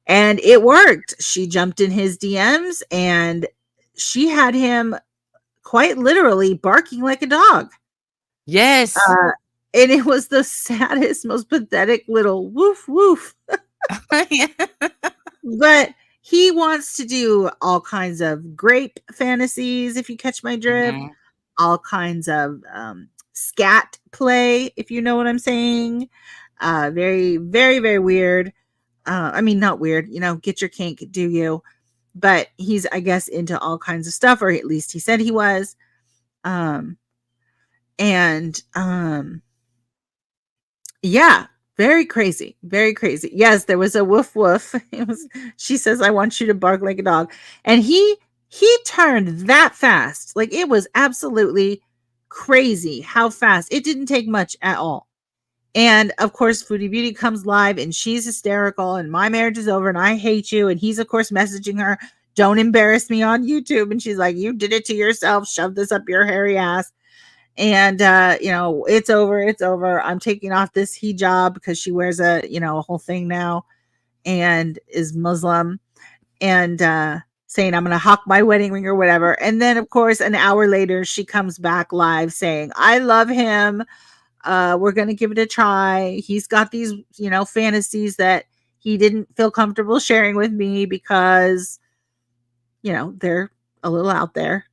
it worked. She jumped in his DMs and she had him quite literally barking like a dog. Yes. And it was the saddest, most pathetic little woof woof. But he wants to do all kinds of grape fantasies, if you catch my drift. Mhm. All kinds of scat play, if you know what I'm saying. Very, very, very weird. I mean, not weird, get your kink, do you? But he's, I guess, into all kinds of stuff, or at least he said he was. Yeah, very crazy, very crazy. Yes, there was a woof woof. She says, I want you to bark like a dog. And he turned that fast. Like, it was absolutely crazy how fast. It didn't take much at all. And of course, Foodie Beauty comes live and she's hysterical and my marriage is over and I hate you. And he's, of course, messaging her, don't embarrass me on YouTube. And she's like, you did it to yourself. Shove this up your hairy ass. And it's over. I'm taking off this hijab because she wears a whole thing now and is Muslim, and saying I'm gonna hawk my wedding ring or whatever. And then of course an hour later she comes back live saying, I love him, we're gonna give it a try. He's got these fantasies that he didn't feel comfortable sharing with me because they're a little out there.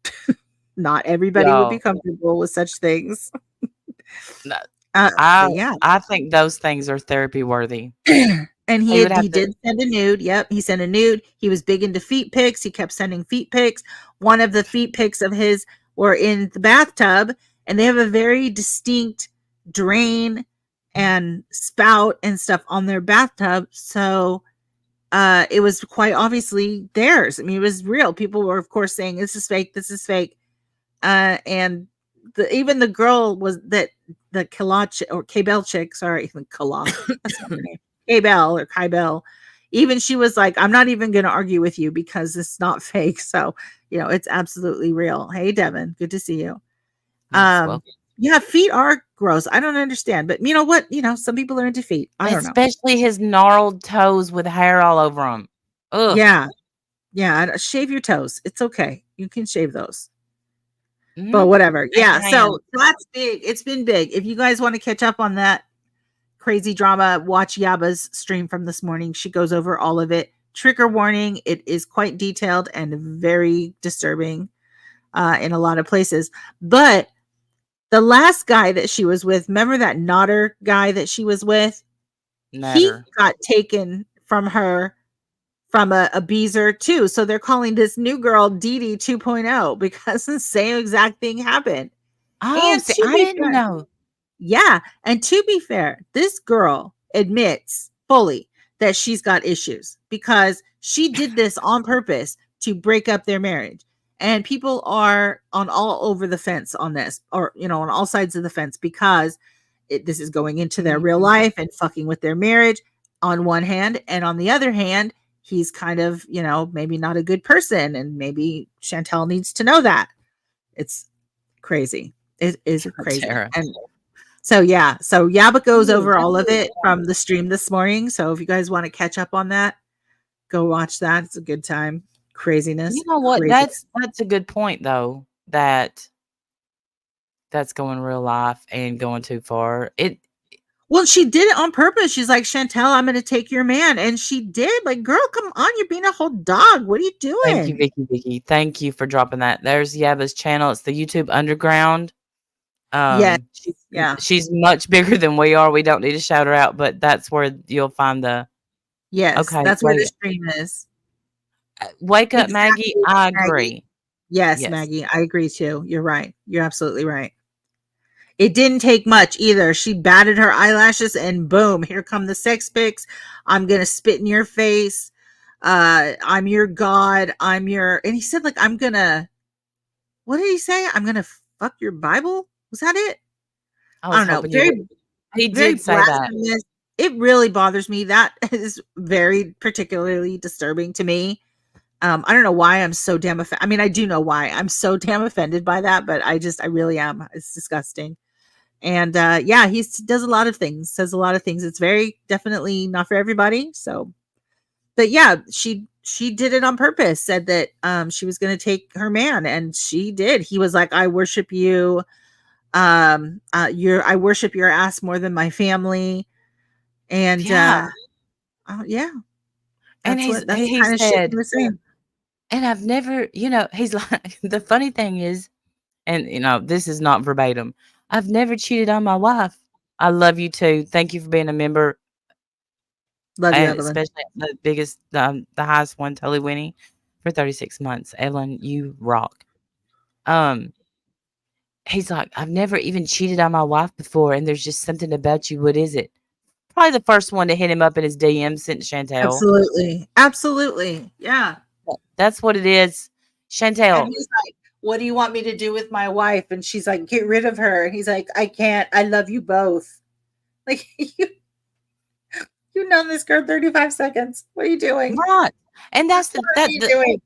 Not everybody would be comfortable with such things. No, Yeah. I think those things are therapy worthy. And he did send a nude. Yep, he sent a nude. He was big into feet pics. He kept sending feet pics. One of the feet pics of his were in the bathtub, and they have a very distinct drain and spout and stuff on their bathtub. So it was quite obviously theirs. I mean, it was real. People were, of course, saying this is fake. This is fake. And even the girl was that the Kala or K-Bell chick, sorry, Kala, that's not her name. K-Bell or Kai-Bell, Even she was like, I'm not even going to argue with you because it's not fake. So, it's absolutely real. Hey, Devin, good to see you. Yes, well, Yeah, feet are gross. I don't understand, but you know what? Some people are into feet. I don't know. especially his gnarled toes with hair all over them. Ugh. Yeah. Yeah. Shave your toes. It's okay. You can shave those. But Mhm. whatever. Shake Yeah. your So hand. that's big. It's been big. If you guys want to catch up on that crazy drama, watch Yaba's stream from this morning. She goes over all of it. Trigger warning. It is quite detailed and very disturbing in a lot of places. But the last guy that she was with, remember that Nodder guy that she was with? He Natter. got taken from her from a Beezer too. So they're calling this new girl Dee Dee 2.0 because the same exact thing happened. Oh, And see, to I be didn't fair, know. yeah. And to be fair, this girl admits fully that she's got issues because she did this on purpose to break up their marriage. And people are on all over the fence on this, or, on all sides of the fence because this is going into their real Mhm. life and fucking with their marriage on one hand. And on the other hand, he's kind of, maybe not a good person. And maybe Chantel needs to know that. It's crazy. It is crazy. Tara. And so, yeah. So Yaba goes Ooh, over that's all of really it from the stream this morning. So if you guys want to catch up on that, go watch that. It's a good time. Craziness. You know what? Crazy. That's a good point though. That's going real life and going too far. Well, she did it on purpose. She's like, Chantel, I'm going to take your man. And she did. Like, girl, come on. You're being a whole dog. What are you Thank you, doing? Vicky. Thank you for dropping that. There's Yaba's channel. It's the YouTube Underground. Yes. She's Yeah. she's much bigger than we are. We don't need to shout her out, but that's where you'll find the Yes. okay. That's where the stream is. Wake up, Maggie. Exactly, I Maggie. agree. Yes, Yes. Maggie. I agree too. You're right. You're absolutely right. It didn't take much either. She batted her eyelashes and boom, here come the sex pics. I'm going to spit in your face. I'm your God. And he said, like, what did he say? I'm going to fuck your Bible. Was that it? I I was don't know. hoping you would. He Very did say that. blasphemous. It really bothers me. That is very particularly disturbing to me. I don't know why I'm so damn offended. I mean, I do know why I'm so damn offended by that, but I really am. It's disgusting. And yeah, he does a lot of things, says a lot of things. It's very definitely not for everybody. So, but yeah, she did it on purpose, said that she was going to take her man, and she did. He was like, I worship you. I worship your ass more than my family. And Yeah. yeah, And that's the he kind of shit said, he was saying. and I've never, he's like, the funny thing is, and this is not verbatim. I've never cheated on my wife. I love you too. Thank you for being a member. Love you, And Evelyn. especially the biggest, the highest one, Tully Winnie, for 36 months. Evelyn, you rock. He's like, I've never even cheated on my wife before, and there's just something about you. What is it? Probably the first one to hit him up in his DM sent Chantel. Absolutely. Yeah. That's what it is. And Chantel. he's like, what do you want me to do with my wife? And she's like, get rid of her. And he's like, I can't. I love you both. Like, you've known this girl 35 seconds. What are you doing? Right. And that's What are you doing?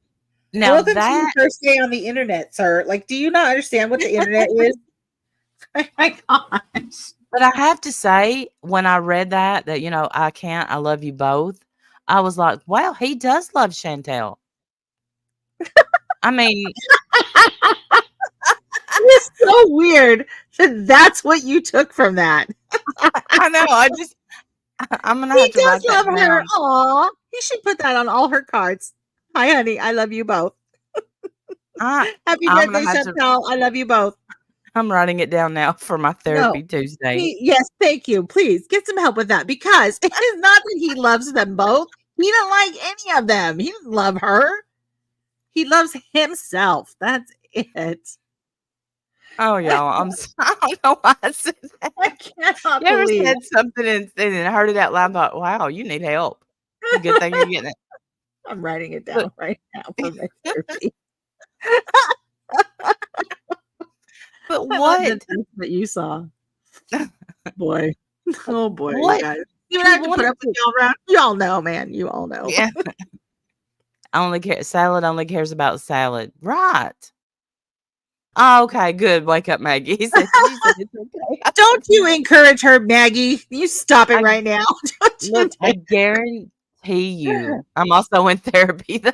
now Welcome to your that first day on the internet, sir. Like, do you not understand what the internet is? Oh my gosh. but I have to say, when I read that, I love you both. I was like, wow, he does love Chantel. I mean, It's so weird that that's what you took from that. I know. I'm gonna He have to does write that love her. down. Aw. He should put that on all her cards. Hi, honey. I love you both. Happy I'm birthday, gonna have to. Chantel. I love you both. I'm writing it down now for my No. therapy Tuesday. Yes, thank you. Please get some help with that because it is not that he loves them both. He didn't like any of them. He didn't love her. He loves himself. That's it. Oh, y'all, I don't know why I said that. I cannot You ever believe. said something and heard it out loud and thought, wow, you need help. It's a good thing you're getting it. I'm writing it But down right now for my therapy. but I love what? that that's what you saw. Boy. Oh boy, you What guys. You don't He have to put wanted up with to. y'all around. You all know, man. You all know. Yeah. Salad only cares about salad. Right. Oh, okay, good. Wake up, Maggie. She said it's okay. I Don't said, you encourage her, Maggie. You stop it I right now. Don't you look, I dare. guarantee you. I'm also in therapy though.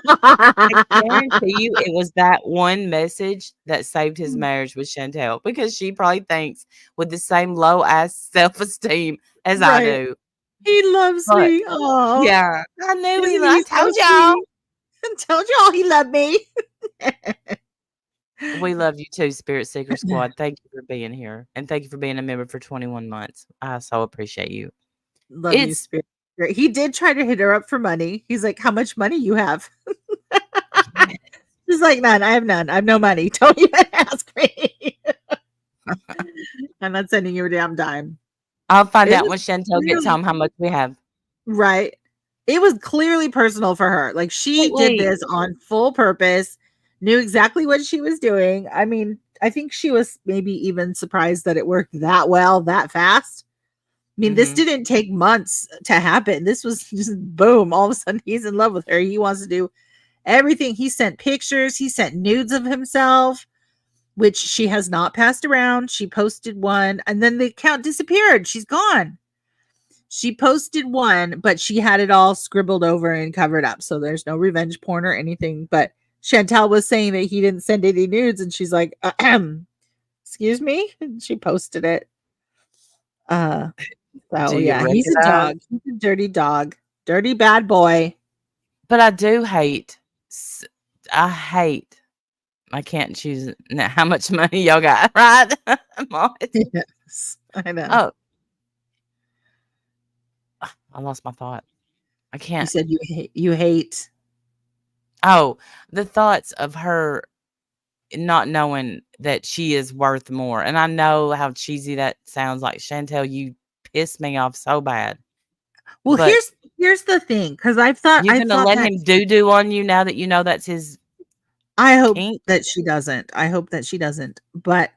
I guarantee you it was that one message that saved his marriage with Chantel because she probably thinks with the same low ass self-esteem as I Right. do. He loves But me. Oh, yeah, I knew isn't I he so told y'all. sweet? I told y'all he loved me. We love you too, Spirit Seeker Squad. Thank you for being here. And thank you for being a member for 21 months. I so appreciate you. Love you, It's Spirit. He did try to hit her up for money. He's like, how much money you have? She's like, none. I have none. I have no money. Don't even ask me. I'm not sending you a damn dime. I'll find It out was when Chantel gets really home how much we have. right. It was clearly personal for her. Like she did Wait. this on full purpose, knew exactly what she was doing. I mean, I think she was maybe even surprised that it worked that well, that fast. I mean, this Mhm. didn't take months to happen. This was just boom. All of a sudden, he's in love with her. He wants to do everything. He sent pictures, he sent nudes of himself, which she has not passed around. She posted one, and then the account disappeared. She's gone. She posted one, but she had it all scribbled over and covered up. So there's no revenge porn or anything. But Chantel was saying that he didn't send any nudes, and she's like, excuse me? And she posted it. Do So you yeah, he's a recognize? dog. He's a dirty dog. Dirty bad boy. But I do hate. I hate. I can't choose how much money y'all got, right? Mom, Yes, I know. oh, I lost my thought. I You can't. said you hate. Oh, the thoughts of her not knowing that she is worth more. And I know how cheesy that sounds like. Chantel, you piss me off so bad. Well, But here's the thing, because you're I gonna thought let that him doo-doo on you now that you know that's his I hope kink? that she doesn't. I hope that she doesn't. But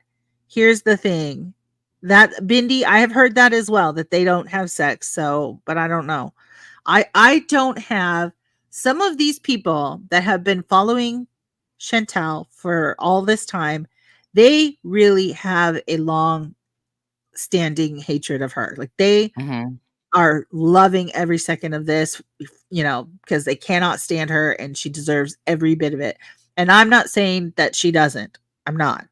here's the thing. That Bindi, I have heard that as well, that they don't have sex. So, but I don't know. I don't have some of these people that have been following Chantel for all this time, they really have a long standing hatred of her. Like they Mhm. are loving every second of this, because they cannot stand her and she deserves every bit of it. And I'm not saying that she doesn't. I'm not.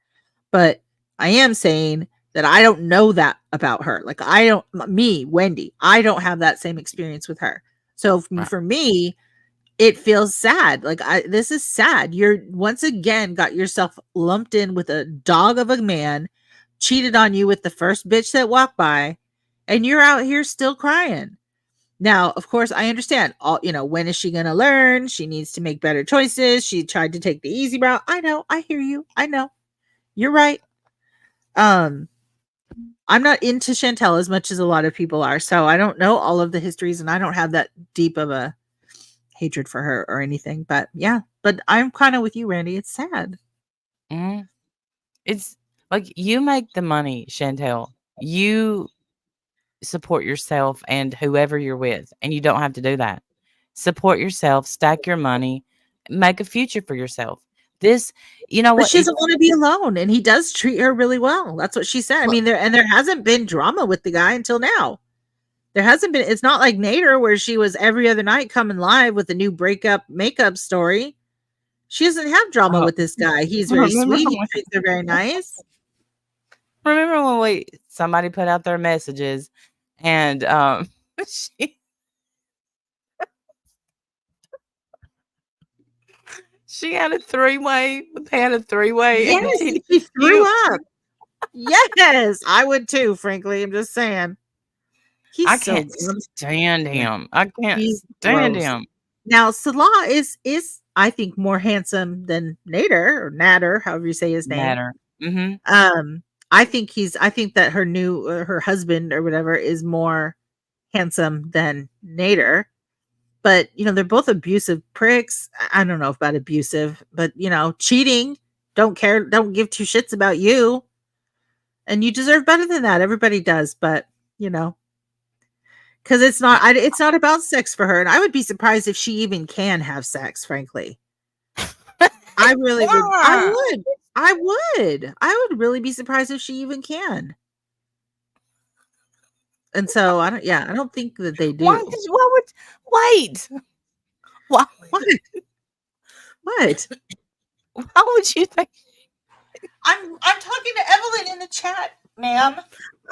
But I am saying that I don't know that about her. Like I don't me, Wendy, I don't have that same experience with her. So Right. for me, it feels sad. Like this is sad. You're once again got yourself lumped in with a dog of a man, cheated on you with the first bitch that walked by, and you're out here still crying. Now, of course, I understand. When is she going to learn? She needs to make better choices. She tried to take the easy route. I know. I hear you. I know. You're right. Um, I'm not into Chantel as much as a lot of people are, so I don't know all of the histories, and I don't have that deep of a hatred for her or anything. But yeah, but I'm kind of with you, Randy. It's sad. Mhm. It's like you make the money, Chantel. You support yourself and whoever you're with, and you don't have to do that. Support yourself, stack your money, make a future for yourself. This, you know But what? she It's doesn't want to be alone, and he does treat her really well. That's what she said. I well, mean, there hasn't been drama with the guy until now. There hasn't been. It's not like Nader, where she was every other night coming live with a new breakup makeup story. She doesn't have drama oh, with this guy. He's very remember sweet. He when, treats her very nice. remember when somebody put out their messages and she she had a three-way, had a three-way and Yes, did and she threw you up. Yes, I would too. Frankly, I'm just saying. He's I so can't gross. stand him. I can't He's stand gross. him. Now, Salah is I think more handsome than Nader or Nader, however you say his name. Matter. Mhm. Um, I think that her husband or whatever is more handsome than Nader. But they're both abusive pricks. I don't know about abusive, but cheating, don't care, don't give two shits about you. And you deserve better than that. Everybody does, but you know, because it's not about sex for her, and I would be surprised if she even can have sex, frankly. I really would. I would really be surprised if she even can. And so I don't think that they do. Wait. Why? What? Why would you think? I'm talking to Evelyn in the chat, ma'am.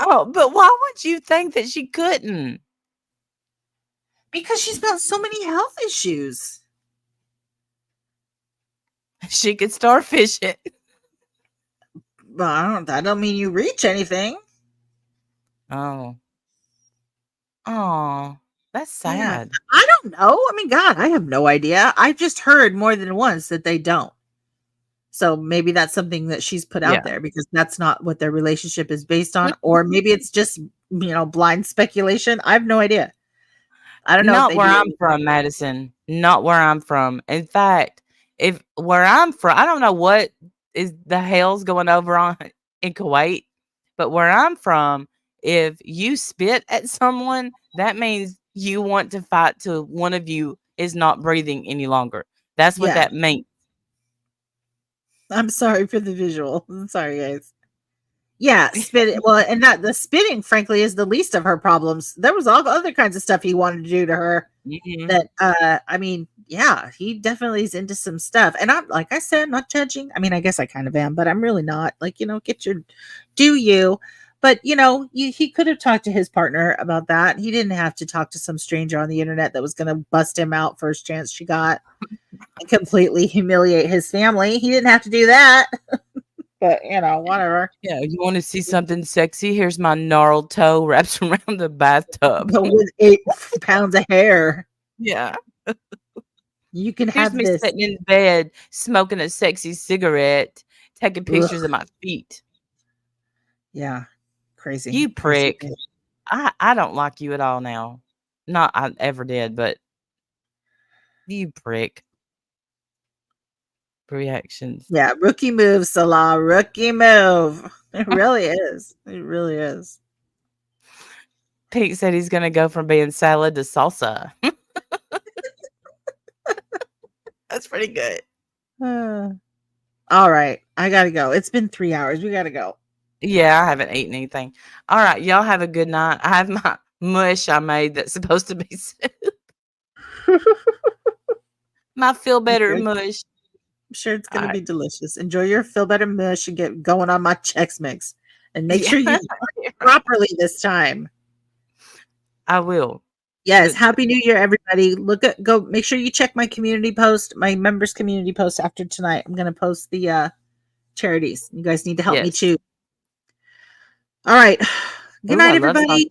Oh, but why would you think that she couldn't? Because she's got so many health issues. She could starfish it. Well, that don't mean you reach anything. Oh, that's Yeah. sad. I don't know. I mean, God, I have no idea. I've just heard more than once that they don't. So maybe that's something that she's put out there because that's not what their relationship is based on. Or maybe it's just, blind speculation. I have no idea. I don't know. Not where I'm from, Madison. Not where I'm from. In fact, where I'm from, I don't know what is the hell's going over on in Kuwait, but where I'm from, if you spit at someone, that means you want to fight till one of you is not breathing any longer. That's what that means. I'm sorry for the visual. I'm sorry, guys. Yeah, spit. Well, and the spitting, frankly, is the least of her problems. There was all other kinds of stuff he wanted to do to her. Mm-hmm. That, I mean, yeah, he definitely is into some stuff. And I'm, like I said, not judging. I mean, I guess I kind of am, but I'm really not. Like, do you? But he could have talked to his partner about that. He didn't have to talk to some stranger on the internet that was going to bust him out first chance she got and completely humiliate his family. He didn't have to do that. But whatever. Yeah, you want to see something sexy? Here's my gnarled toe wrapped around the bathtub. But with 8 pounds of hair. Yeah. You can Here's have me this. sitting in bed, smoking a sexy cigarette, taking pictures of my feet. Yeah. Crazy. You prick. Crazy. I don't like you at all now. Not I ever did, but you prick. Reactions. Yeah, rookie move, Salah. Rookie move. It really is. It really is. Pete said he's going to go from being salad to salsa. That's pretty good. All right. I got to go. It's been 3 hours. We got to go. Yeah, I haven't eaten anything. All right. Y'all have a good night. I have my mush I made that's supposed to be soup. My feel better mush. I'm sure it's going to be delicious. Enjoy your feel better mush and get going on my Chex Mix. And make sure you properly this time. I will. Yes. Happy New Year, everybody. Go make sure you check my community post, my members community post after tonight. I'm going to post the charities. You guys need to help me too. All right. Good night, everybody.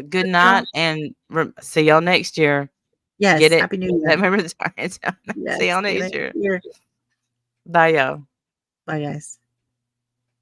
Good night and see y'all next year. Yes. Get it? Happy New Year. Remember the time. See y'all next year. Bye, y'all. Bye, guys.